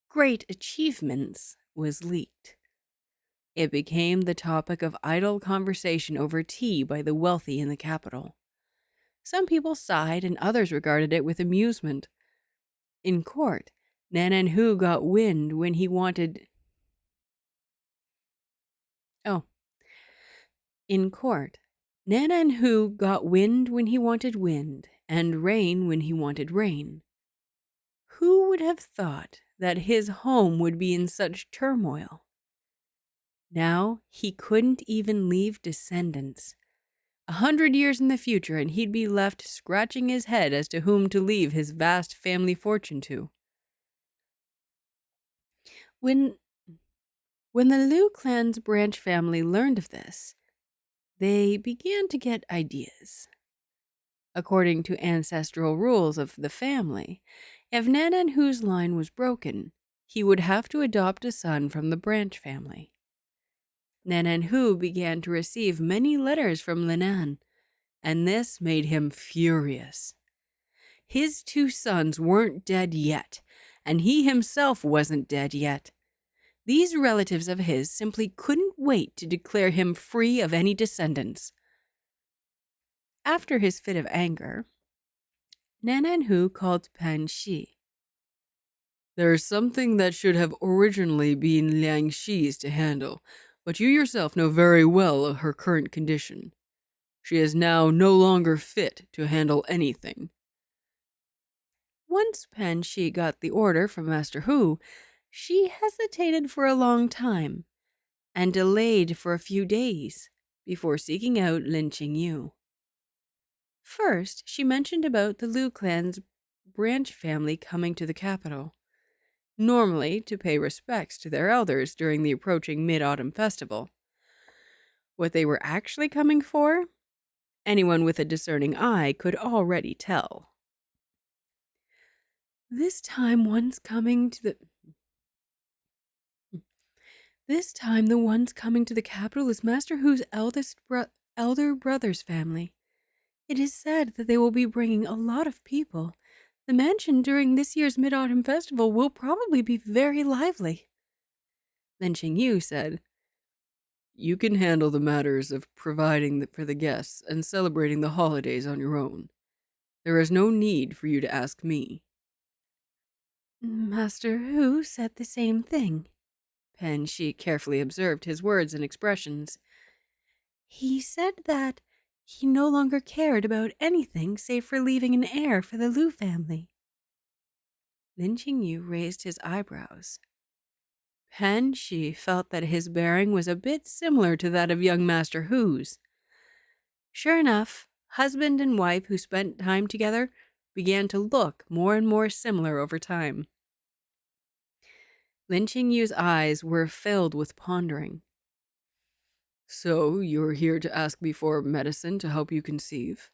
great achievements was leaked. It became the topic of idle conversation over tea by the wealthy in the capital. Some people sighed and others regarded it with amusement. In court, Nan'an Hou got wind when he wanted... Oh. In court, Nan'an Hou got wind when he wanted wind, and rain when he wanted rain. Who would have thought that his home would be in such turmoil? Now he couldn't even leave descendants. 100 years in the future, and he'd be left scratching his head as to whom to leave his vast family fortune to. When the Liu clan's branch family learned of this, they began to get ideas. According to ancestral rules of the family, if Nan'an Hu's line was broken, he would have to adopt a son from the branch family. Nan'an Hou began to receive many letters from Nan'an, and this made him furious. His 2 sons weren't dead yet, and he himself wasn't dead yet. These relatives of his simply couldn't wait to declare him free of any descendants. After his fit of anger, Nan'an Hou called Pan Shi. There's something that should have originally been Liang Xi's to handle, but you yourself know very well of her current condition. She is now no longer fit to handle anything. Once Pan Shi got the order from Master Hou, she hesitated for a long time and delayed for a few days before seeking out Lin Qingyu. First, she mentioned about the Liu clan's branch family coming to the capital, normally to pay respects to their elders during the approaching Mid-Autumn Festival. What they were actually coming for? Anyone with a discerning eye could already tell. This time the ones coming to the capital is Master Hu's elder brother's family. It is said that they will be bringing a lot of people. The mansion during this year's Mid-Autumn Festival will probably be very lively. Lin Qingyu said, You can handle the matters of providing for the guests and celebrating the holidays on your own. There is no need for you to ask me. Master Hou said the same thing. Pan Shi carefully observed his words and expressions. He said that he no longer cared about anything save for leaving an heir for the Liu family. Lin Qingyu raised his eyebrows. Pan Shi felt that his bearing was a bit similar to that of young Master Hu's. Sure enough, husband and wife who spent time together began to look more and more similar over time. Lin Qingyu's eyes were filled with pondering. So, you're here to ask me for medicine to help you conceive?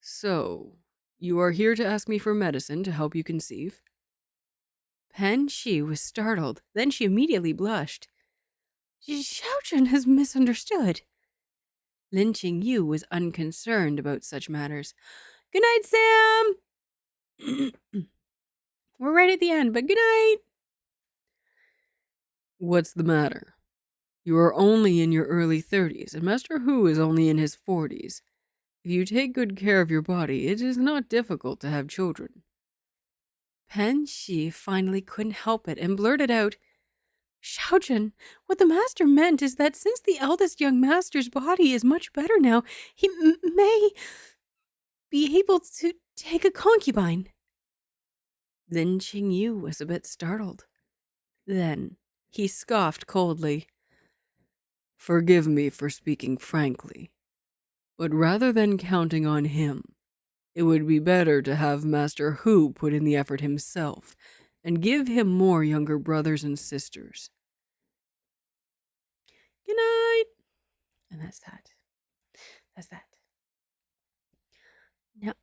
So, you are here to ask me for medicine to help you conceive? Pan Shi was startled, then she immediately blushed. Xiaozhen has misunderstood. Lin Qingyu was unconcerned about such matters. Good night, Sam! We're right at the end, but good night! What's the matter? You are only in your early 30s, and Master Hou is only in his 40s. If you take good care of your body, it is not difficult to have children. Pan Shi finally couldn't help it and blurted out, Xiaozhen, what the master meant is that since the eldest young master's body is much better now, he may be able to take a concubine. Lin Qingyu was a bit startled. Then he scoffed coldly. Forgive me for speaking frankly, but rather than counting on him, it would be better to have Master Hou put in the effort himself and give him more younger brothers and sisters. Good night. And that's that. That's that. Now,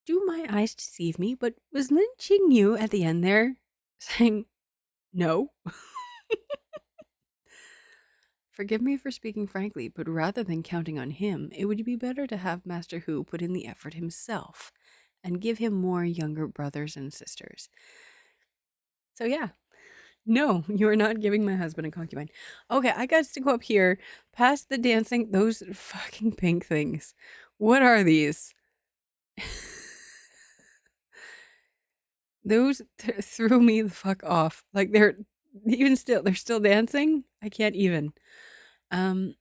do my eyes deceive me? But was Lin Qingyu at the end there saying no? Forgive me for speaking frankly, but rather than counting on him, it would be better to have Master Hou put in the effort himself and give him more younger brothers and sisters. So yeah, no, you are not giving my husband a concubine. Okay, I got to go up here past the dancing, those fucking pink things. What are these? Those threw me the fuck off. Like they're still dancing. I can't even. I'm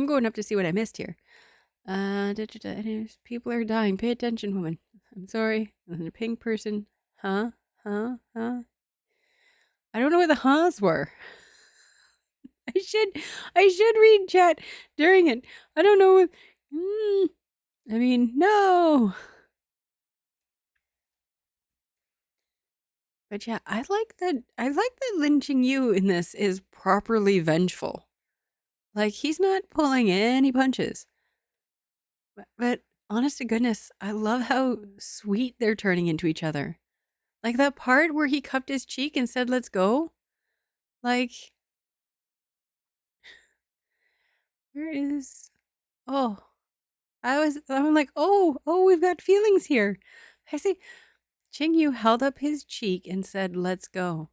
going up to see what I missed here. People are dying. Pay attention, woman. I'm sorry. And a pink person. Huh? Huh? Huh? I don't know what the huhs were. I should read chat during it. I don't know what. I mean, no. But yeah, I like that Lin Qingyu in this is properly vengeful. Like he's not pulling any punches. But honest to goodness, I love how sweet they're turning into each other. Like that part where he cupped his cheek and said, "Let's go." Like where is oh, I'm like, "Oh, we've got feelings here." I see Qingyu held up his cheek and said, "Let's go."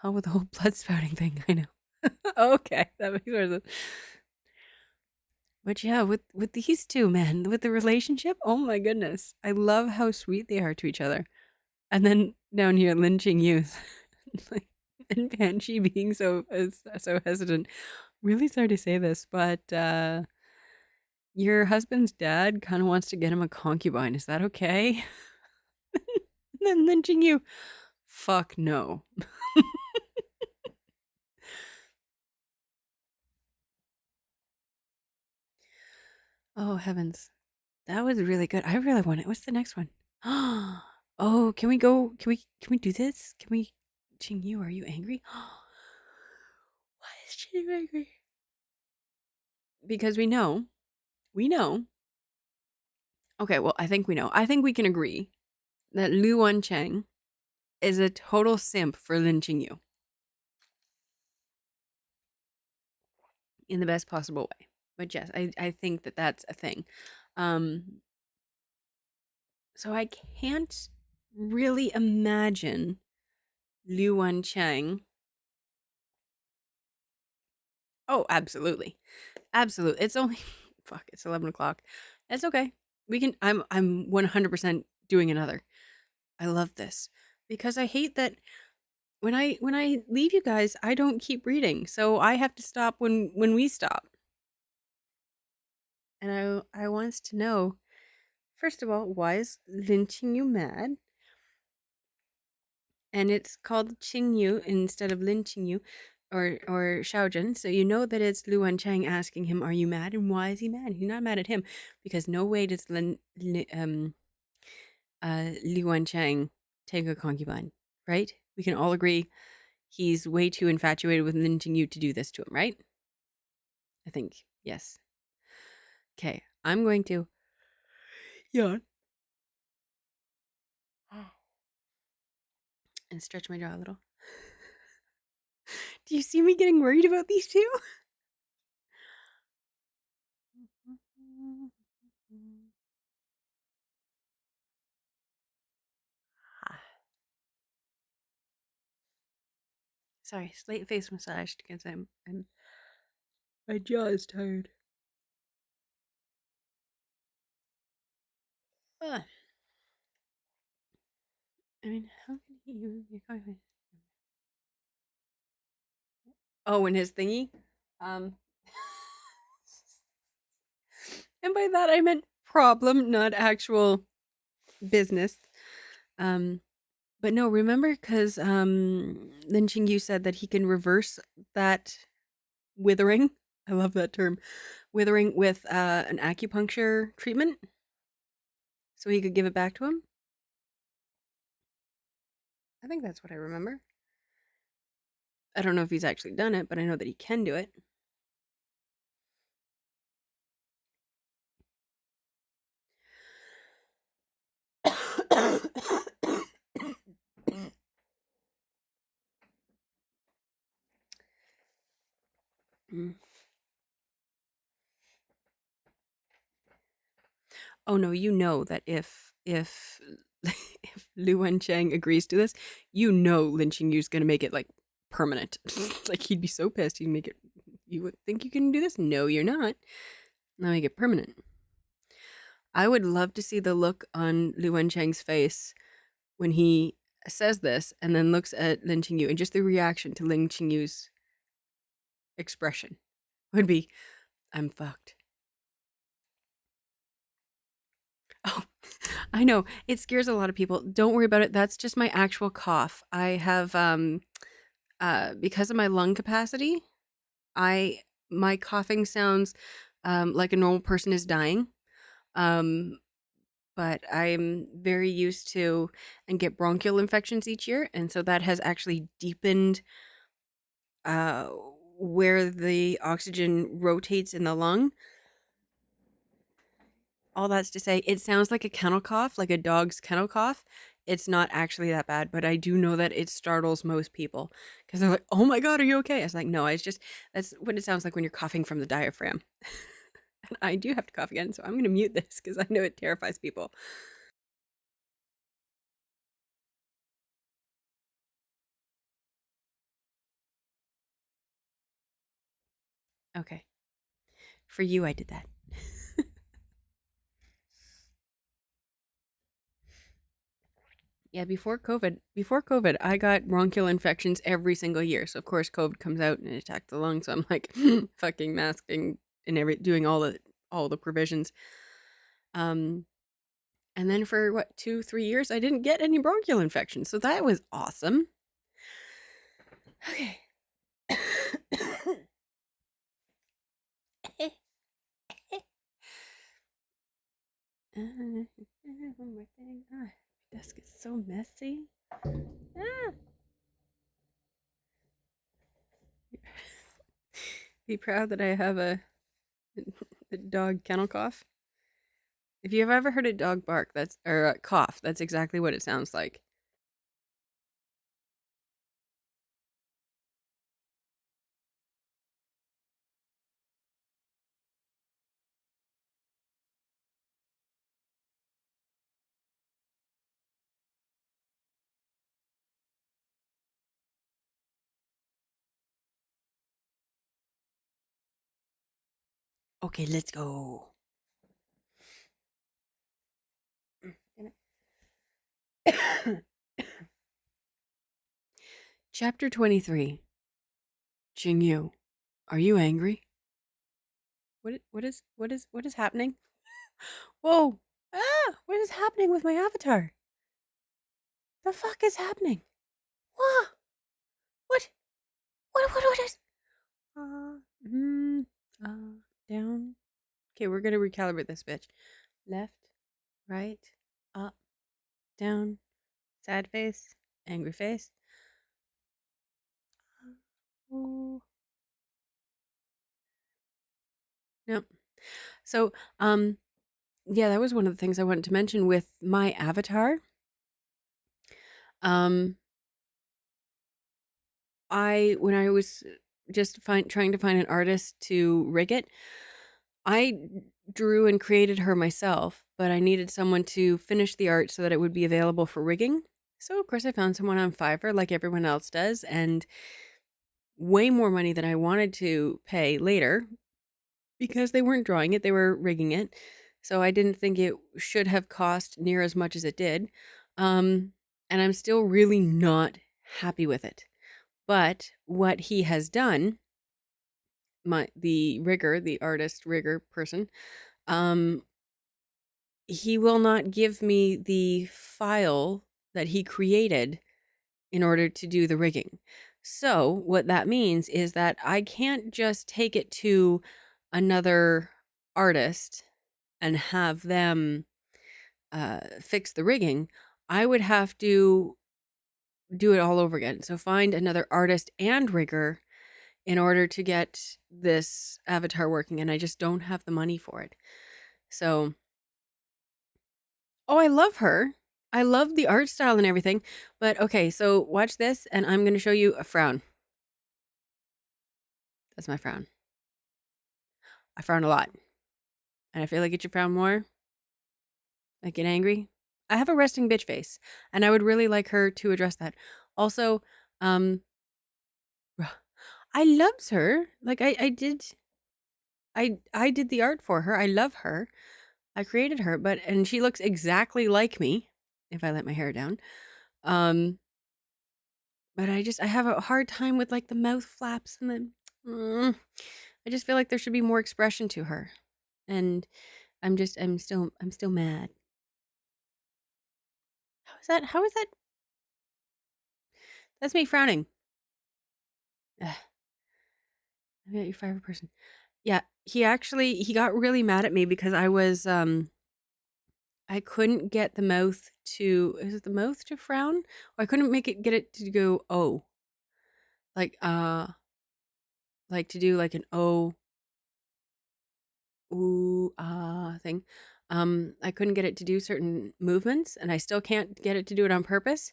Oh, with the whole blood spouting thing, I know. Okay, that makes more sense. But yeah, with these two, man, with the relationship, oh my goodness. I love how sweet they are to each other. And then down here, Lin Qingyu, like, and Banshee being so hesitant. Really sorry to say this, but your husband's dad kind of wants to get him a concubine. Is that okay? And then Lin Qingyu, fuck no. Oh heavens, that was really good. I really want it. What's the next one? Oh, can we go? Can we do this? Can we? Qingyu, are you angry? Why is Qingyu angry? Because we know. Okay, well, I think we know. I think we can agree that Lu Wancheng is a total simp for Lin Qingyu in the best possible way. But yes, I think that that's a thing. So I can't really imagine Lu Wancheng. Oh, absolutely. Absolutely. It's only fuck, it's 11 o'clock. It's okay. We can I'm 100% doing another. I love this. Because I hate that when I leave you guys, I don't keep reading. So I have to stop when we stop. And I wants to know, first of all, why is Lin Qingyu mad? And it's called Qingyu instead of Lin Qingyu or Xiaojun. So you know that it's Lu Wancheng asking him, "Are you mad?" And why is he mad? He's not mad at him because no way does Lu Wancheng take a concubine, right? We can all agree he's way too infatuated with Lin Qingyu to do this to him, right? I think yes. Okay, I'm going to yawn and stretch my jaw a little. Do you see me getting worried about these two? Sorry, slight face massage because I'm my jaw is tired. I mean, how can he even be a Oh, and his thingy. Um, and by that I meant problem, not actual business. But no, remember because Lin Qingyu said that he can reverse that withering. I love that term, withering with an acupuncture treatment, so he could give it back to him. I think that's what I remember. I don't know if he's actually done it, but I know that he can do it. Mm. Oh no, you know that if if Lu Wancheng agrees to this, you know Lin Qingyu's gonna make it like permanent. Like he'd be so pissed he'd make it. You would think you can do this? No, you're not. Now make it permanent. I would love to see the look on Lu Wencheng's face when he says this and then looks at Lin Qingyu, and just the reaction to Lin Qingyu's expression would be, I'm fucked. Oh, I know. It scares a lot of people. Don't worry about it. That's just my actual cough. I have because of my lung capacity, I my coughing sounds like a normal person is dying. Um but I'm very used to and get bronchial infections each year, and so that has actually deepened uh where the oxygen rotates in the lung. All that's to say, it sounds like a kennel cough, like a dog's kennel cough. It's not actually that bad, but I do know that it startles most people because they're like, "Oh my god, are you okay?" I was like, "No, it's just that's what it sounds like when you're coughing from the diaphragm." And I do have to cough again, so I'm going to mute this because I know it terrifies people. Okay, for you, I did that. Yeah, before COVID, I got bronchial infections every single year. So of course COVID comes out and it attacks the lungs. So I'm like fucking masking and doing all the provisions. Um and then for what 2-3 years I didn't get any bronchial infections. So that was awesome. Okay. One more thing. Ah, my desk is so messy. Ah. Be proud that I have a dog kennel cough. If you've ever heard a dog bark, that's or a cough, that's exactly what it sounds like. Okay, let's go. Chapter 23. Qingyu, are you angry? What is happening? Whoa! Ah! What is happening with my avatar? The fuck is happening? Whoa! What? What is? Mm, down. Okay, we're gonna recalibrate this bitch. Left, right, up, down, sad face, angry face. Oh. Nope. So, yeah, that was one of the things I wanted to mention with my avatar. Um, when I was just trying to find an artist to rig it, I drew and created her myself, but I needed someone to finish the art so that it would be available for rigging. So of course I found someone on Fiverr like everyone else does, and way more money than I wanted to pay later because they weren't drawing it, they were rigging it. So I didn't think it should have cost near as much as it did. And I'm still really not happy with it. But what he has done, the artist rigger person, um, he will not give me the file that he created in order to do the rigging. So what that means is that I can't just take it to another artist and have them fix the rigging. I would have to do it all over again. So find another artist and rigger in order to get this avatar working, and I just don't have the money for it. So, oh, I love her. I love the art style and everything. But okay, so watch this, and I'm going to show you a frown. That's my frown. I frown a lot. And I feel like it should frown more. Like get angry. I have a resting bitch face, and I would really like her to address that. Also, I loves her. Like I did the art for her. I love her. I created her, and she looks exactly like me if I let my hair down. Um, but I have a hard time with like the mouth flaps and the. I just feel like there should be more expression to her, and I'm still mad. How is that? How is that? That's me frowning. Ugh, I bet you're fire person. Yeah, he got really mad at me because I couldn't get the mouth to, is it the mouth to frown? Or I couldn't get it to go oh. Like like to do like an oh ooh thing. I couldn't get it to do certain movements, and I still can't get it to do it on purpose.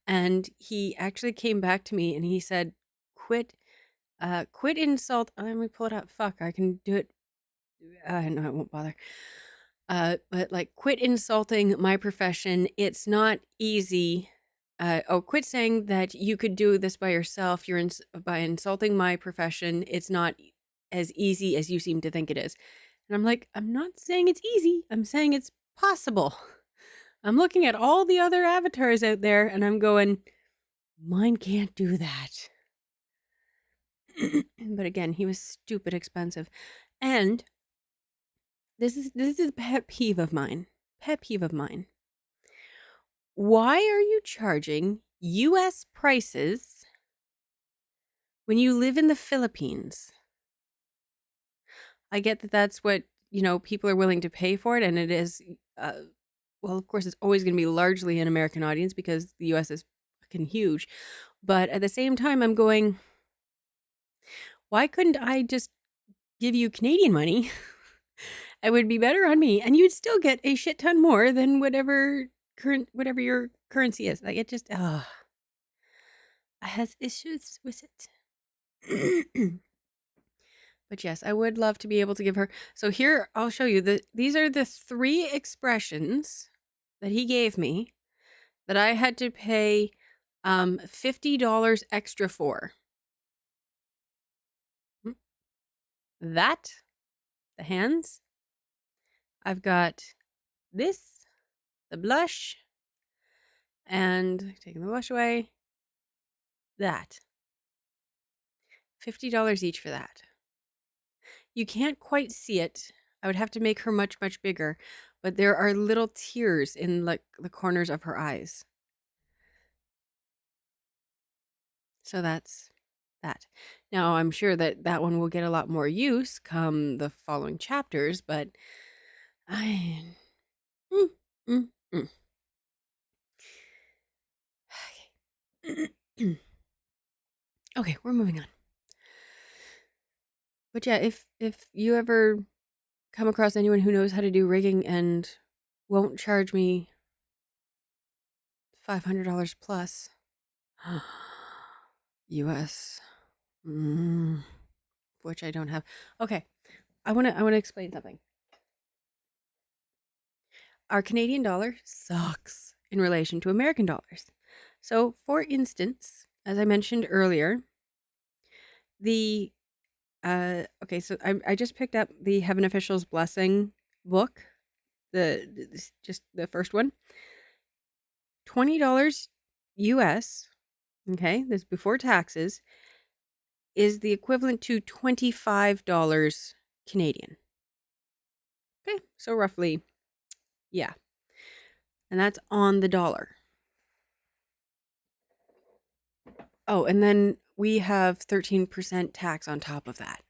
And he actually came back to me and he said, quit quit insult. Let me pull it up. Fuck, I can do it. No, I won't bother. But like, quit insulting my profession. It's not easy. Quit saying that you could do this by yourself. By insulting my profession. It's not as easy as you seem to think it is. And I'm like, I'm not saying it's easy. I'm saying it's possible. I'm looking at all the other avatars out there, and I'm going, mine can't do that. But again, he was stupid expensive, and this is a pet peeve of mine. Pet peeve of mine. Why are you charging US prices when you live in the Philippines? I get that that's what, people are willing to pay for it, and it is, well, of course, it's always going to be largely an American audience because the US is fucking huge. But at the same time, I'm going, why couldn't I just give you Canadian money? It would be better on me, and you'd still get a shit ton more than whatever your currency is. Like, it just, I has issues with it. But yes, I would love to be able to give her. So here, I'll show you these are the 3 expressions that he gave me that I had to pay $50 extra for. That, the hands. I've got this, the blush, and taking the blush away, that. $50 each for that. You can't quite see it. I would have to make her much, much bigger, but there are little tears in like the corners of her eyes. So that's that. Now, I'm sure that one will get a lot more use come the following chapters, but I... Mm, mm, mm. Okay. Okay, we're moving on. But yeah, if you ever come across anyone who knows how to do rigging and won't charge me $500 plus US, which I don't have. Okay, I want to explain something. Our Canadian dollar sucks in relation to American dollars. So, for instance, as I mentioned earlier, the okay, so I just picked up the Heaven Official's Blessing book, just the first one. $20 US, okay, this before taxes, is the equivalent to $25 Canadian. Okay, so roughly, yeah. And that's on the dollar. Oh, and then we have 13% tax on top of that.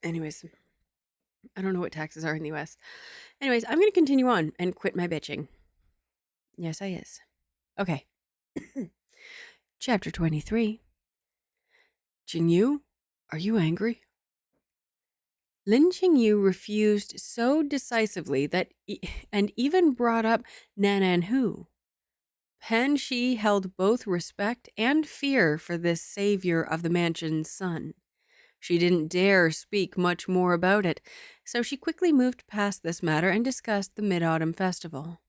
Anyways, I don't know what taxes are in the US. Anyways, I'm going to continue on and quit my bitching. Yes, I is. Okay. Chapter 23. Qingyu, are you angry? Lin Qingyu refused so decisively and even brought up Nan'an Hou. Pan Shi held both respect and fear for this savior of the mansion's son. She didn't dare speak much more about it, so she quickly moved past this matter and discussed the Mid-Autumn Festival.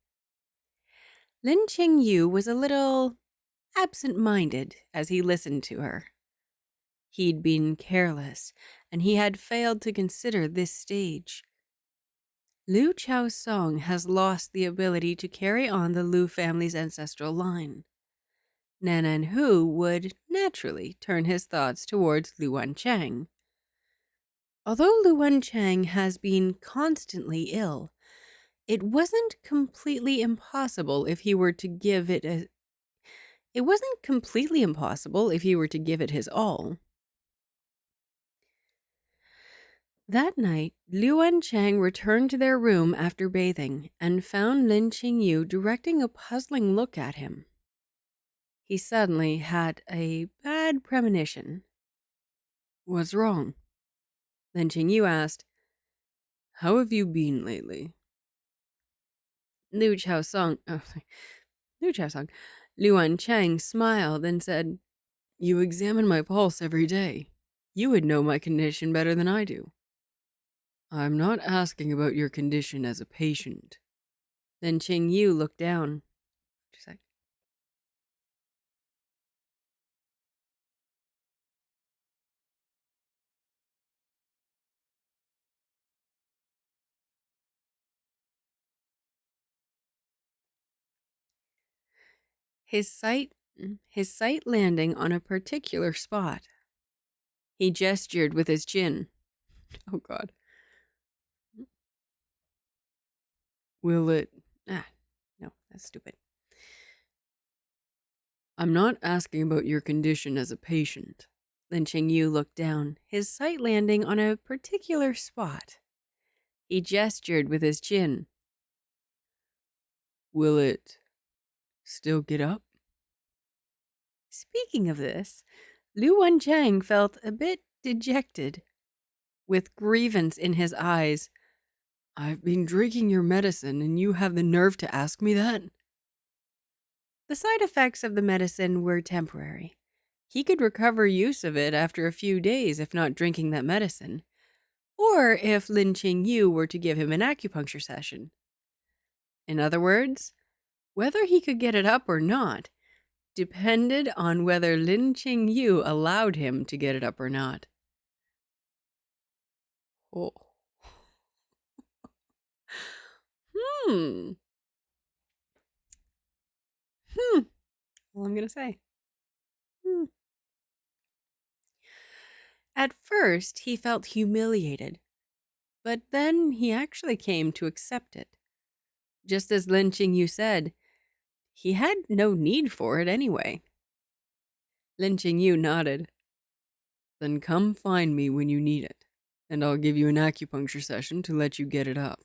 Lin Qingyu was a little absent-minded as he listened to her. He'd been careless, and he had failed to consider this stage. Liu Chaosong has lost the ability to carry on the Lu family's ancestral line. Nan'an Hou would naturally turn his thoughts towards Lu Wancheng. Although Lu Wancheng has been constantly ill, it wasn't completely impossible if he were to give it his all. That night, Lu Wancheng returned to their room after bathing and found Lin Qingyu directing a puzzling look at him. He suddenly had a bad premonition. What's wrong? Lin Qingyu asked. How have you been lately? Lu Wancheng smiled and said, You examine my pulse every day. You would know my condition better than I do. I'm not asking about your condition as a patient. Lin Qingyu looked down. Just like, his sight landing on a particular spot. He gestured with his chin. Oh, God. Will it... No, that's stupid. I'm not asking about your condition as a patient. Lin Qingyu looked down, his sight landing on a particular spot. He gestured with his chin. Will it still get up? Speaking of this, Lu Wancheng felt a bit dejected. With grievance in his eyes. I've been drinking your medicine and you have the nerve to ask me that? The side effects of the medicine were temporary. He could recover use of it after a few days if not drinking that medicine, or if Lin Qingyu were to give him an acupuncture session. In other words, whether he could get it up or not depended on whether Lin Qingyu allowed him to get it up or not. Oh. All I'm going to say. At first, he felt humiliated, but then he actually came to accept it. Just as Lin Qingyu said, he had no need for it anyway. Lin Qingyu nodded. Then come find me when you need it, and I'll give you an acupuncture session to let you get it up.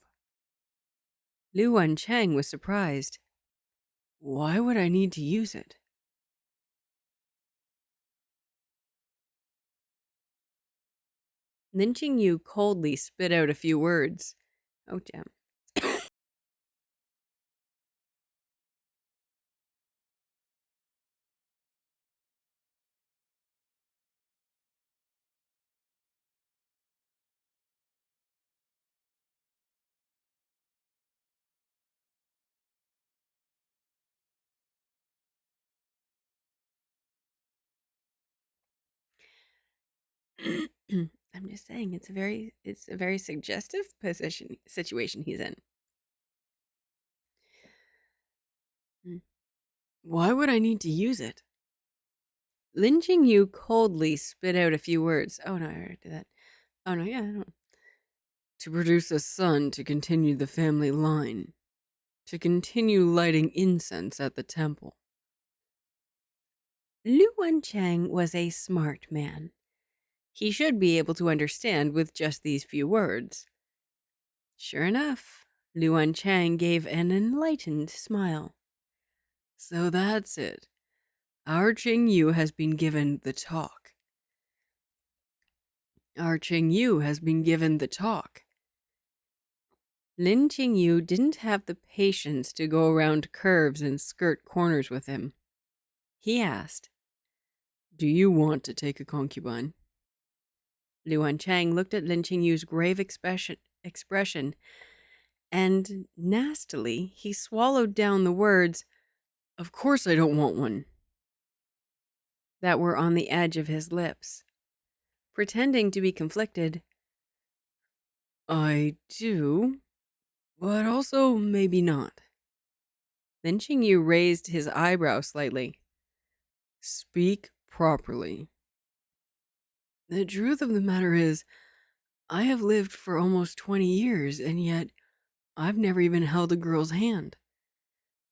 Lu Wancheng was surprised. Why would I need to use it? Lin Qingyu coldly spit out a few words. Oh, damn. I'm just saying it's a very suggestive situation he's in. Why would I need to use it? Lin Qingyu coldly spit out a few words. Oh no, I already did that. Oh no, yeah, I don't. To produce a son to continue the family line. To continue lighting incense at the temple. Lu Wancheng was a smart man. He should be able to understand with just these few words. Sure enough, Lu Wancheng gave an enlightened smile. So that's it. Our Qingyu has been given the talk. Our Qingyu has been given the talk. Lin Qingyu didn't have the patience to go around curves and skirt corners with him. He asked, Do you want to take a concubine? Lu Wancheng looked at Lin Qingyu's grave expression, and nastily he swallowed down the words, Of course I don't want one, that were on the edge of his lips. Pretending to be conflicted, I do, but also maybe not. Lin Qingyu raised his eyebrow slightly. Speak properly. The truth of the matter is, I have lived for almost 20 years, and yet I've never even held a girl's hand.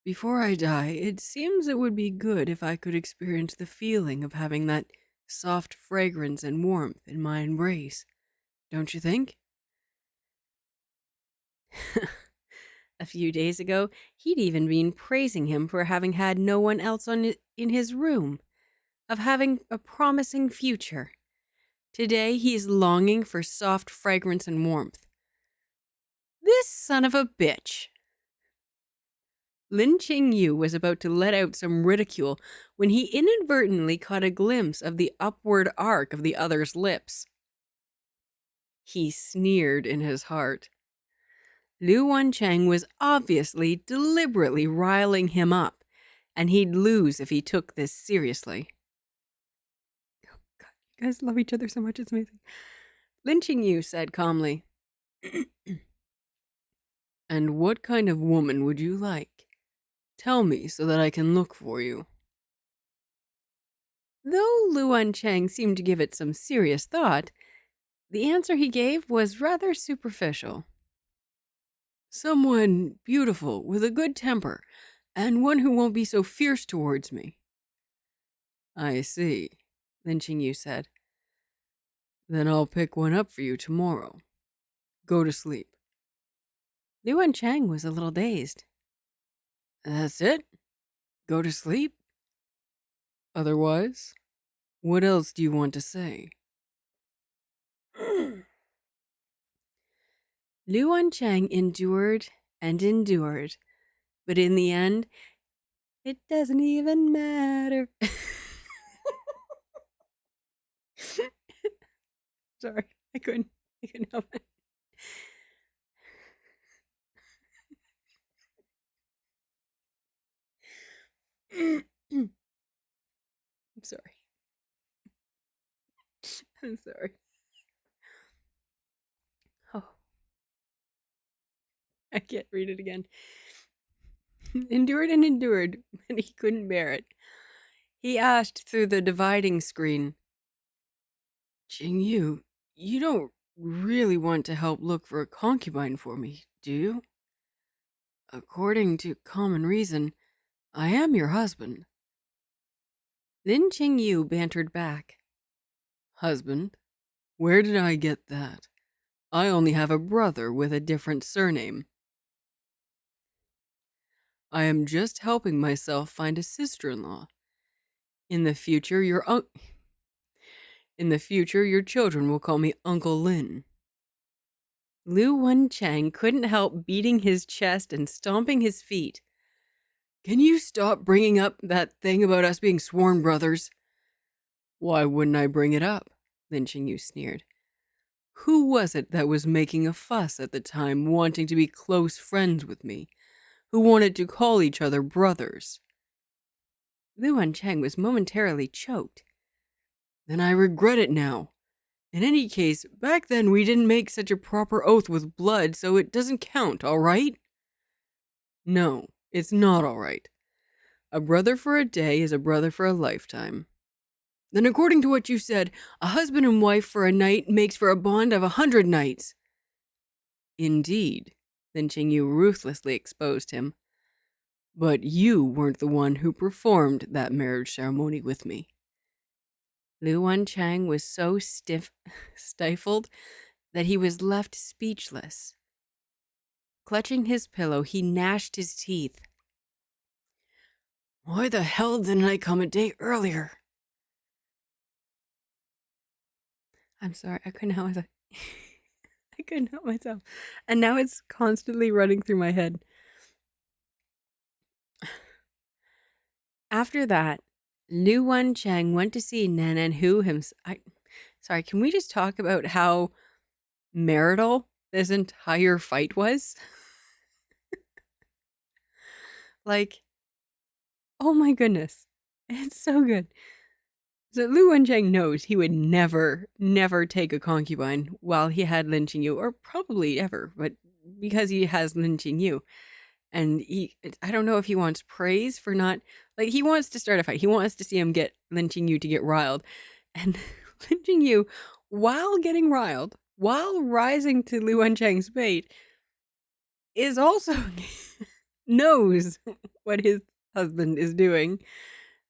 Before I die, it seems it would be good if I could experience the feeling of having that soft fragrance and warmth in my embrace. Don't you think? A few days ago, he'd even been praising him for having had no one else in his room, of having a promising future. Today, he's longing for soft fragrance and warmth. This son of a bitch! Lin Qingyu was about to let out some ridicule when he inadvertently caught a glimpse of the upward arc of the other's lips. He sneered in his heart. Lu Wancheng was obviously deliberately riling him up, and he'd lose if he took this seriously. Oh, God, you guys love each other so much, it's amazing. Lin Qingyu said calmly, And what kind of woman would you like? Tell me so that I can look for you. Though Lu Wancheng seemed to give it some serious thought, the answer he gave was rather superficial. Someone beautiful, with a good temper, and one who won't be so fierce towards me. I see, Lin Qingyu said. Then I'll pick one up for you tomorrow. Go to sleep. Lu Wancheng was a little dazed. That's it? Go to sleep? Otherwise, what else do you want to say? Lu Wancheng endured and endured, but in the end, it doesn't even matter. Sorry, I couldn't help it. I'm sorry. I'm sorry. Oh, I can't read it again. Endured and endured, but he couldn't bear it. He asked through the dividing screen, Qingyu, you don't really want to help look for a concubine for me, do you? According to common reason, I am your husband. Lin Qingyu bantered back. Husband? Where did I get that? I only have a brother with a different surname. I am just helping myself find a sister-in-law. In the future, your children will call me Uncle Lin. Lu Wancheng couldn't help beating his chest and stomping his feet. Can you stop bringing up that thing about us being sworn brothers? Why wouldn't I bring it up? Lin Qingyu sneered. Who was it that was making a fuss at the time, wanting to be close friends with me? Who wanted to call each other brothers? Lu Wancheng was momentarily choked. Then I regret it now. In any case, back then we didn't make such a proper oath with blood, so it doesn't count, all right? No, it's not all right. A brother for a day is a brother for a lifetime. Then according to what you said, a husband and wife for a night makes for a bond of 100 nights. Indeed, Lin Qingyu ruthlessly exposed him. But you weren't the one who performed that marriage ceremony with me. Lu Wancheng was so stifled that he was left speechless. Clutching his pillow, he gnashed his teeth. Why the hell didn't I come a day earlier? I'm sorry, I couldn't help myself. I couldn't help myself. And now it's constantly running through my head. After that, Lu Wancheng went to see Nan'an Hu himself. Sorry, can we just talk about how marital this entire fight was? Like, oh my goodness. It's so good. So Lu Wancheng knows he would never take a concubine while he had Lin Qingyu, or probably ever, but because he has Lin Qingyu. And I don't know if he wants praise for not, like, he wants to start a fight. He wants to see him get Lin Qingyu to get riled. And Lin Qingyu, while getting riled, while rising to Lu Wancheng's bait, is also knows what his husband is doing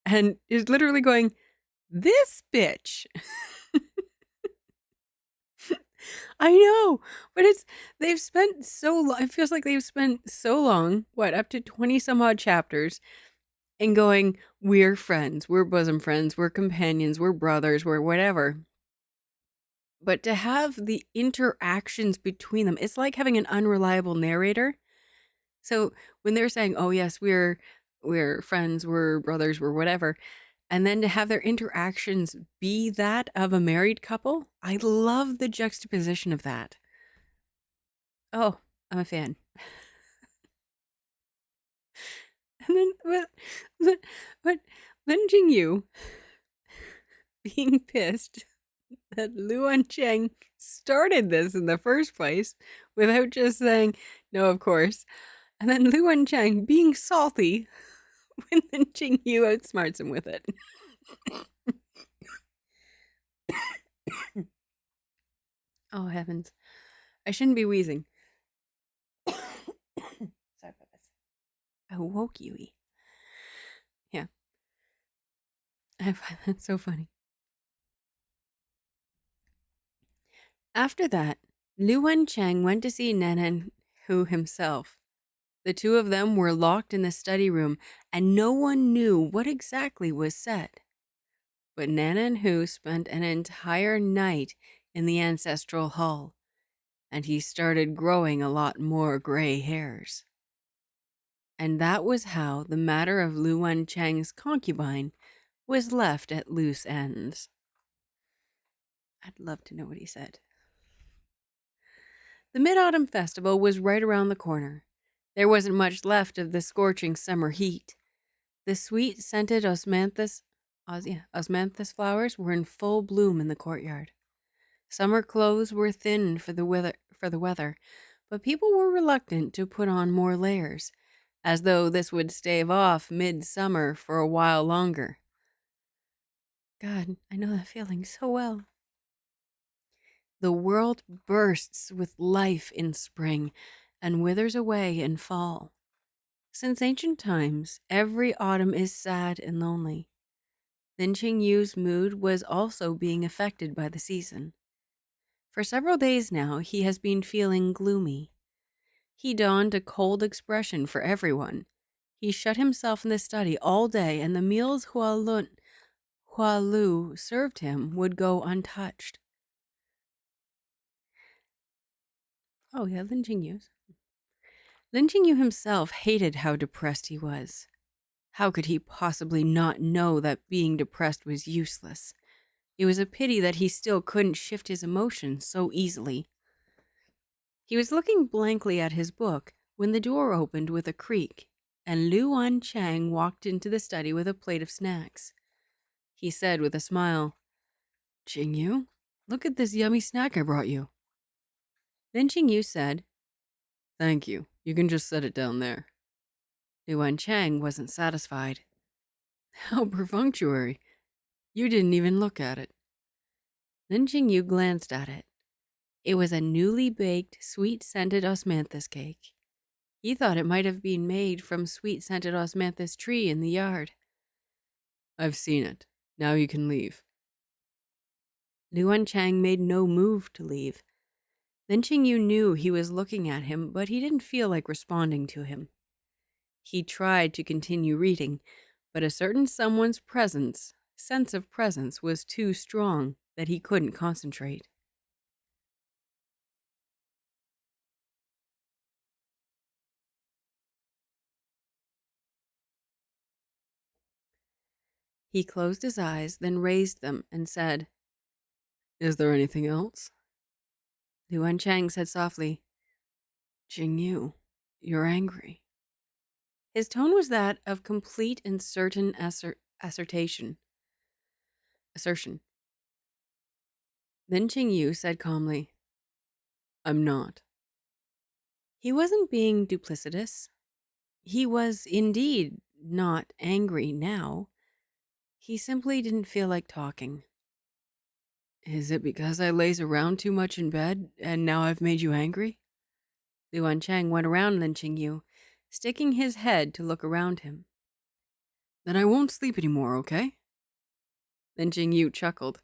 and is literally going, this bitch. I know, but they've spent so long. It feels like they've spent so long, up to 20 some odd chapters, and going, we're friends, we're bosom friends, we're companions, we're brothers, we're whatever. But to have the interactions between them, it's like having an unreliable narrator. So when they're saying, oh yes, we're friends, we're brothers, we're whatever, and then to have their interactions be that of a married couple, I love the juxtaposition of that. Oh, I'm a fan. And then, but Lin Qingyu being pissed that Lu Wancheng started this in the first place without just saying, no, of course. And then Lu Wancheng being salty when Lin Qingyu outsmarts him with it. Oh, heavens. I shouldn't be wheezing. Sorry about this. I woke you. Yeah. I find that so funny. After that, Lu Wancheng went to see Nan'an Hu himself. The two of them were locked in the study room, and no one knew what exactly was said. But Nan'an Hu spent an entire night in the ancestral hall, and he started growing a lot more gray hairs. And that was how the matter of Lu Wancheng's concubine was left at loose ends. I'd love to know what he said. The Mid-Autumn Festival was right around the corner. There wasn't much left of the scorching summer heat. The sweet, scented osmanthus flowers were in full bloom in the courtyard. Summer clothes were thin for the weather, but people were reluctant to put on more layers, as though this would stave off midsummer for a while longer. God, I know that feeling so well. The world bursts with life in spring and withers away in fall. Since ancient times, every autumn is sad and lonely. Lin Qingyu's mood was also being affected by the season. For several days now, he has been feeling gloomy. He donned a cold expression for everyone. He shut himself in the study all day, and the meals Hua Lu served him would go untouched. Oh yeah, Lin Qingyu's. Lin Qingyu himself hated how depressed he was. How could he possibly not know that being depressed was useless? It was a pity that he still couldn't shift his emotions so easily. He was looking blankly at his book when the door opened with a creak, and Lu Wancheng walked into the study with a plate of snacks. He said with a smile, "Qingyu, look at this yummy snack I brought you." Then Qingyu said, "Thank you. You can just set it down there." Lu Wancheng wasn't satisfied. "How perfunctory. You didn't even look at it." Lin Qingyu glanced at it. It was a newly baked, sweet-scented osmanthus cake. He thought it might have been made from sweet-scented osmanthus tree in the yard. "I've seen it. Now you can leave." Lu Wancheng made no move to leave. Lin Qingyu knew he was looking at him, but he didn't feel like responding to him. He tried to continue reading, but a certain someone's sense of presence was too strong that he couldn't concentrate. He closed his eyes, then raised them and said, Is there anything else? Lu Wancheng said softly, Qingyu, you're angry. His tone was that of complete and certain assertion. Lin Qingyu said calmly, I'm not. He wasn't being duplicitous. He was indeed not angry now. He simply didn't feel like talking. Is it because I laze around too much in bed and now I've made you angry? Lu Wancheng went around Lin Qingyu, sticking his head to look around him. Then I won't sleep anymore, okay? Lin Qingyu chuckled.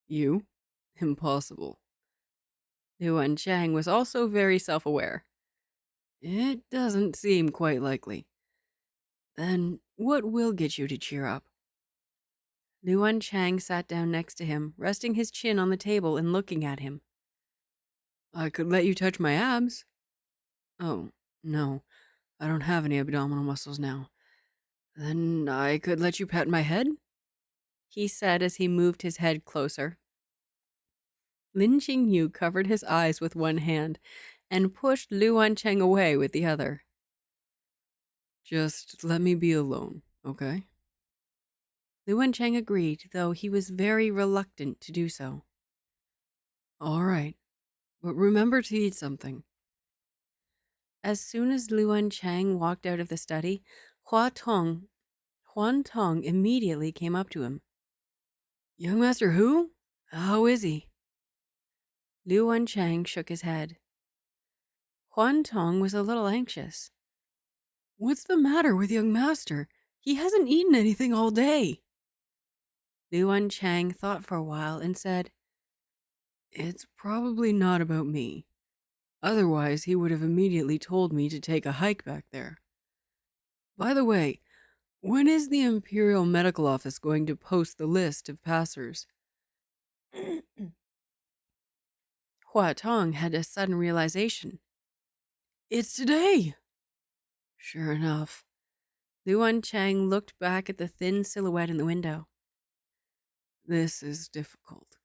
You? Impossible. Lu Wancheng was also very self-aware. It doesn't seem quite likely. Then what will get you to cheer up? Lu Wancheng sat down next to him, resting his chin on the table and looking at him. I could let you touch my abs. Oh, no, I don't have any abdominal muscles now. Then I could let you pat my head? He said as he moved his head closer. Lin Qingyu covered his eyes with one hand and pushed Lu Wancheng away with the other. Just let me be alone, okay? Lu Wancheng agreed, though he was very reluctant to do so. All right, but remember to eat something. As soon as Lu Wancheng walked out of the study, Huan Tong immediately came up to him. Young Master Hou? How is he? Lu Wancheng shook his head. Huan Tong was a little anxious. What's the matter with young Master? He hasn't eaten anything all day. Lu Wancheng thought for a while and said, It's probably not about me. Otherwise, he would have immediately told me to take a hike back there. By the way, when is the Imperial Medical Office going to post the list of passers? Hua Tong had a sudden realization. It's today! Sure enough. Lu Wancheng looked back at the thin silhouette in the window. This is difficult.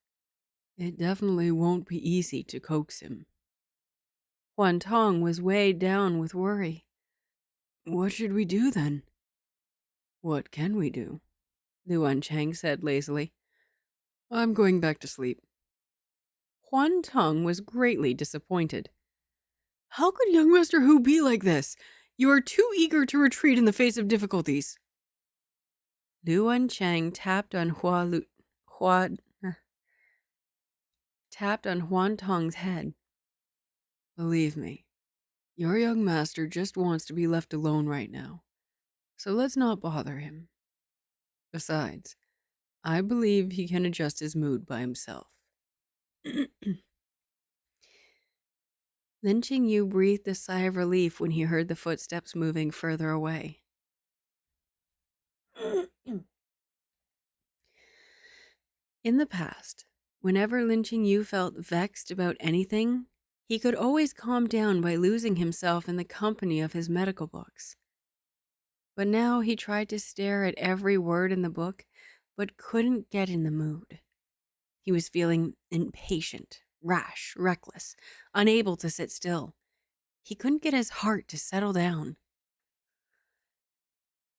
It definitely won't be easy to coax him. Huan Tong was weighed down with worry. What should we do then? What can we do? Lu Wancheng said lazily. I'm going back to sleep. Huan Tong was greatly disappointed. How could young Master Hou be like this? You are too eager to retreat in the face of difficulties. Lu Wancheng tapped on Huan Tong's head. Believe me, your young master just wants to be left alone right now. So let's not bother him. Besides, I believe he can adjust his mood by himself. Lin Qingyu breathed a sigh of relief when he heard the footsteps moving further away. In the past, whenever Lin Qingyu felt vexed about anything, he could always calm down by losing himself in the company of his medical books. But now he tried to stare at every word in the book, but couldn't get in the mood. He was feeling impatient, rash, reckless, unable to sit still. He couldn't get his heart to settle down.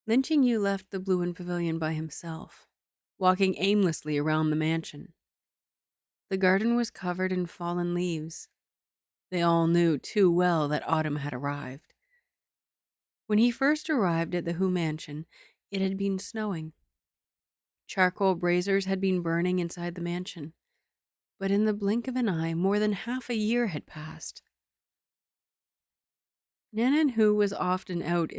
Lin Qingyu left the Bluin Pavilion by himself, walking aimlessly around the mansion. The garden was covered in fallen leaves. They all knew too well that autumn had arrived. When he first arrived at the Hou mansion, it had been snowing. Charcoal braziers had been burning inside the mansion, but in the blink of an eye, more than half a year had passed. Nan'an Hou was often out,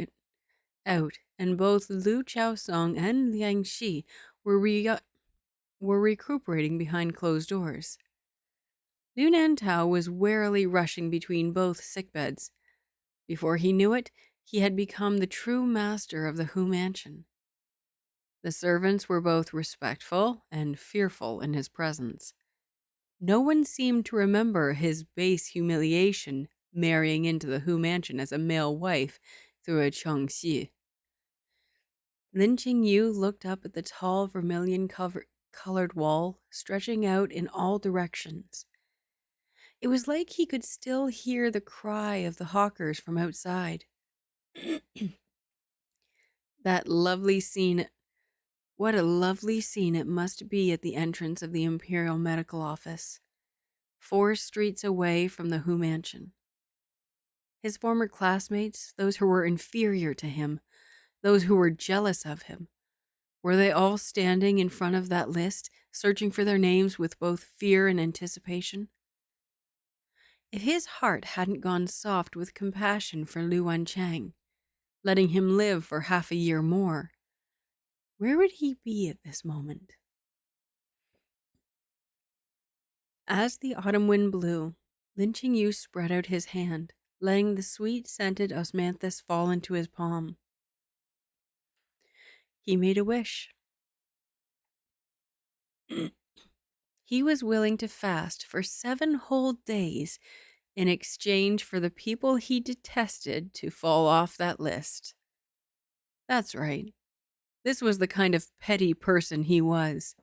and both Lu Chaosong and Liang Shi were recuperating behind closed doors. Lu Nantao was warily rushing between both sickbeds. Before he knew it, he had become the true master of the Hou mansion. The servants were both respectful and fearful in his presence. No one seemed to remember his base humiliation marrying into the Hu mansion as a male wife through a Chengxi. Lin Qingyu looked up at the tall vermilion-colored wall stretching out in all directions. It was like he could still hear the cry of the hawkers from outside. That lovely scene. What a lovely scene it must be at the entrance of the Imperial Medical Office, 4 streets away from the Hu mansion. His former classmates, those who were inferior to him, those who were jealous of him, were they all standing in front of that list, searching for their names with both fear and anticipation? If his heart hadn't gone soft with compassion for Lu Wancheng, letting him live for half a year more, where would he be at this moment? As the autumn wind blew, Lin Qingyu spread out his hand, letting the sweet-scented osmanthus fall into his palm. He made a wish. He was willing to fast for 7 whole days in exchange for the people he detested to fall off that list. That's right. This was the kind of petty person he was.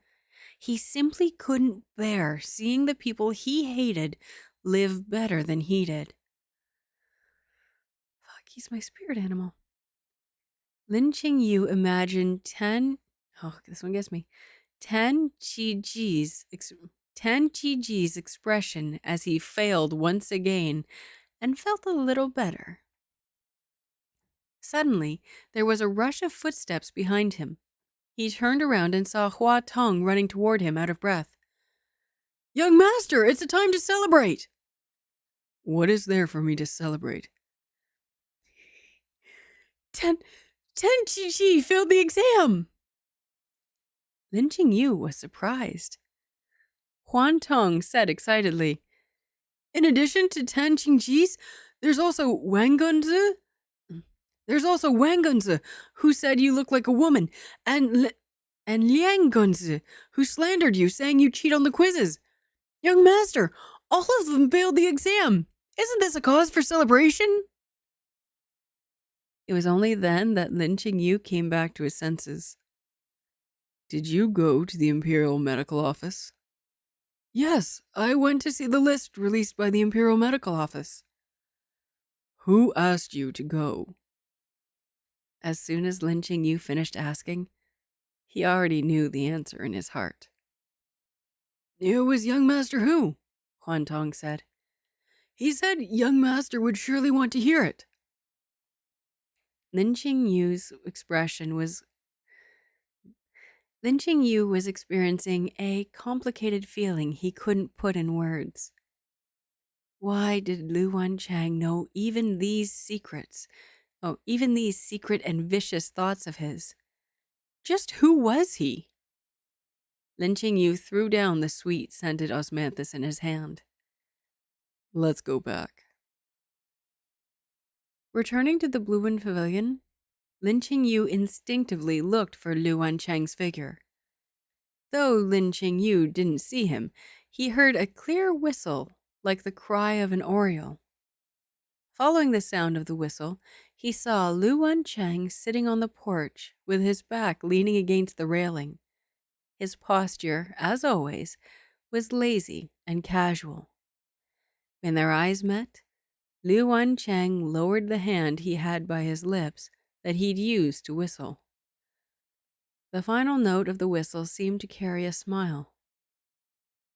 He simply couldn't bear seeing the people he hated live better than he did. Fuck, he's my spirit animal. Lin Qingyu imagined 10 Qi Ji's expression as he failed once again and felt a little better. Suddenly, there was a rush of footsteps behind him. He turned around and saw Hua Tong running toward him out of breath. "Young master, it's a time to celebrate!" "What is there for me to celebrate?" Ten Qi Ji failed the exam! Lin Qingyu was surprised. Huan Tong said excitedly, "In addition to 10 Qingji's, there's also Wang Gunzi. There's also Wang Gunzi, who said you look like a woman, and Liang Gunzi, who slandered you, saying you cheat on the quizzes. Young master, all of them failed the exam. Isn't this a cause for celebration?" It was only then that Lin Qingyu came back to his senses. "Did you go to the Imperial Medical Office?" "Yes, I went to see the list released by the Imperial Medical Office." "Who asked you to go?" As soon as Lin Qingyu finished asking, he already knew the answer in his heart. "It was young Master Hou," Huan Tong said. "He said young master would surely want to hear it." Lin Qingyu was experiencing a complicated feeling he couldn't put in words. Why did Lu Wancheng know even these secrets? Even these secret and vicious thoughts of his? Just who was he? Lin Qingyu threw down the sweet-scented osmanthus in his hand. "Let's go back." Returning to the Blue Wind Pavilion, Lin Qingyu instinctively looked for Lu Wancheng's figure. Though Lin Qingyu didn't see him, he heard a clear whistle like the cry of an oriole. Following the sound of the whistle, he saw Lu Wancheng sitting on the porch with his back leaning against the railing. His posture, as always, was lazy and casual. When their eyes met, Lu Wancheng lowered the hand he had by his lips that he'd used to whistle. The final note of the whistle seemed to carry a smile.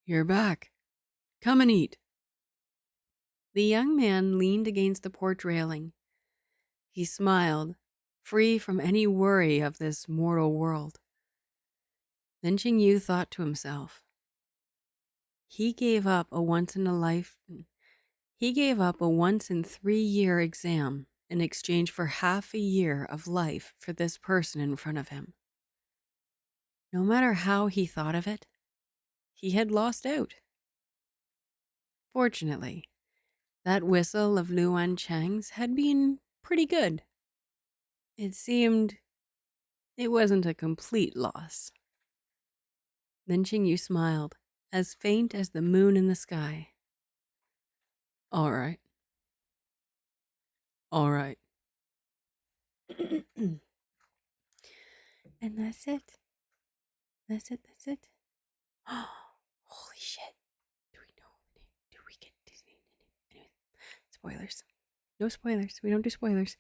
"You're back. Come and eat." The young man leaned against the porch railing. He smiled, free from any worry of this mortal world. Lin Qingyu thought to himself, he gave up a once in 3-year exam in exchange for half a year of life for this person in front of him. No matter how he thought of it, he had lost out. Fortunately, that whistle of Lu Wancheng's had been pretty good. It seemed It wasn't a complete loss. Then Qingyu smiled, as faint as the moon in the sky. All right. All right. And that's it. That's it. That's it. Holy shit. Do we know the name? Do we get Disney? Anyway, spoilers. No spoilers. We don't do spoilers.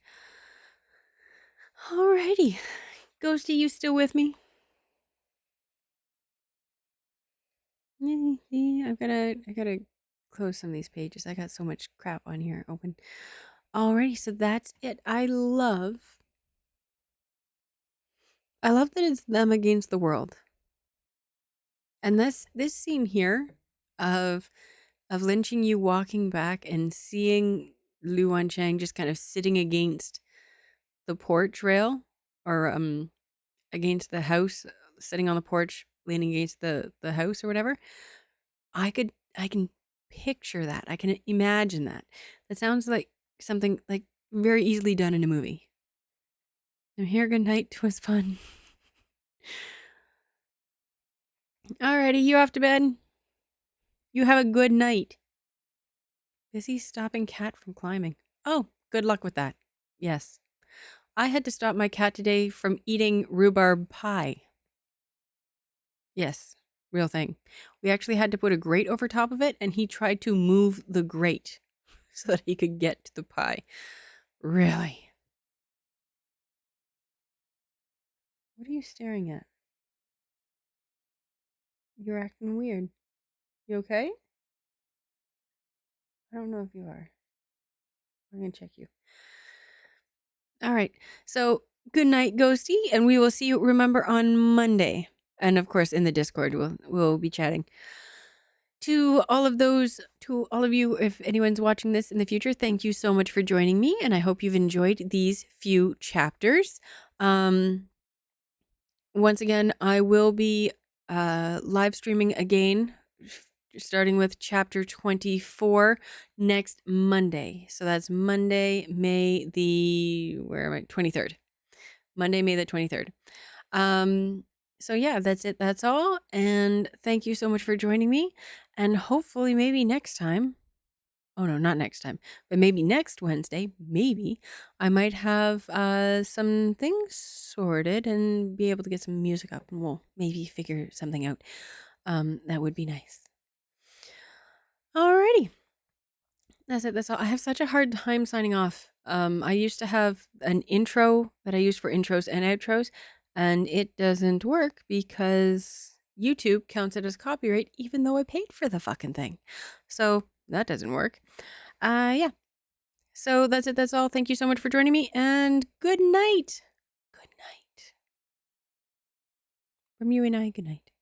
Alrighty. Ghosty, you still with me? I gotta close some of these pages. I got so much crap on here open. Alrighty, so that's it. I love that it's them against the world. And this scene here of Lin Qingyu walking back and seeing Lu Wancheng just kind of sitting against the porch rail, or against the house, sitting on the porch, leaning against the house or whatever. I can picture that. I can imagine that. That sounds like something like very easily done in a movie. I'm here. Good night. 'Twas fun. Alrighty, you off to bed. You have a good night. Busy stopping cat from climbing. Oh, good luck with that. Yes. I had to stop my cat today from eating rhubarb pie. Yes, real thing. We actually had to put a grate over top of it, and he tried to move the grate so that he could get to the pie. Really? What are you staring at? You're acting weird. You okay? I don't know if you are. I'm gonna check you. All right. So good night, Ghosty, and we will see you, remember, on Monday. And of course, in the Discord, we'll be chatting. To all of you, if anyone's watching this in the future, thank you so much for joining me, and I hope you've enjoyed these few chapters. Once again, I will be live streaming again, starting with chapter 24 next Monday. So that's Monday, May the 23rd. Monday, May the 23rd. So yeah, that's it. That's all. And thank you so much for joining me. And hopefully maybe next time. Oh no, not next time. But maybe next Wednesday, maybe I might have some things sorted and be able to get some music up, and we'll maybe figure something out. That would be nice. Alrighty. That's it. That's all. I have such a hard time signing off. I used to have an intro that I used for intros and outros, and it doesn't work because YouTube counts it as copyright, even though I paid for the fucking thing. So that doesn't work. Yeah. So that's it. That's all. Thank you so much for joining me, and good night. Good night. From you and I, good night.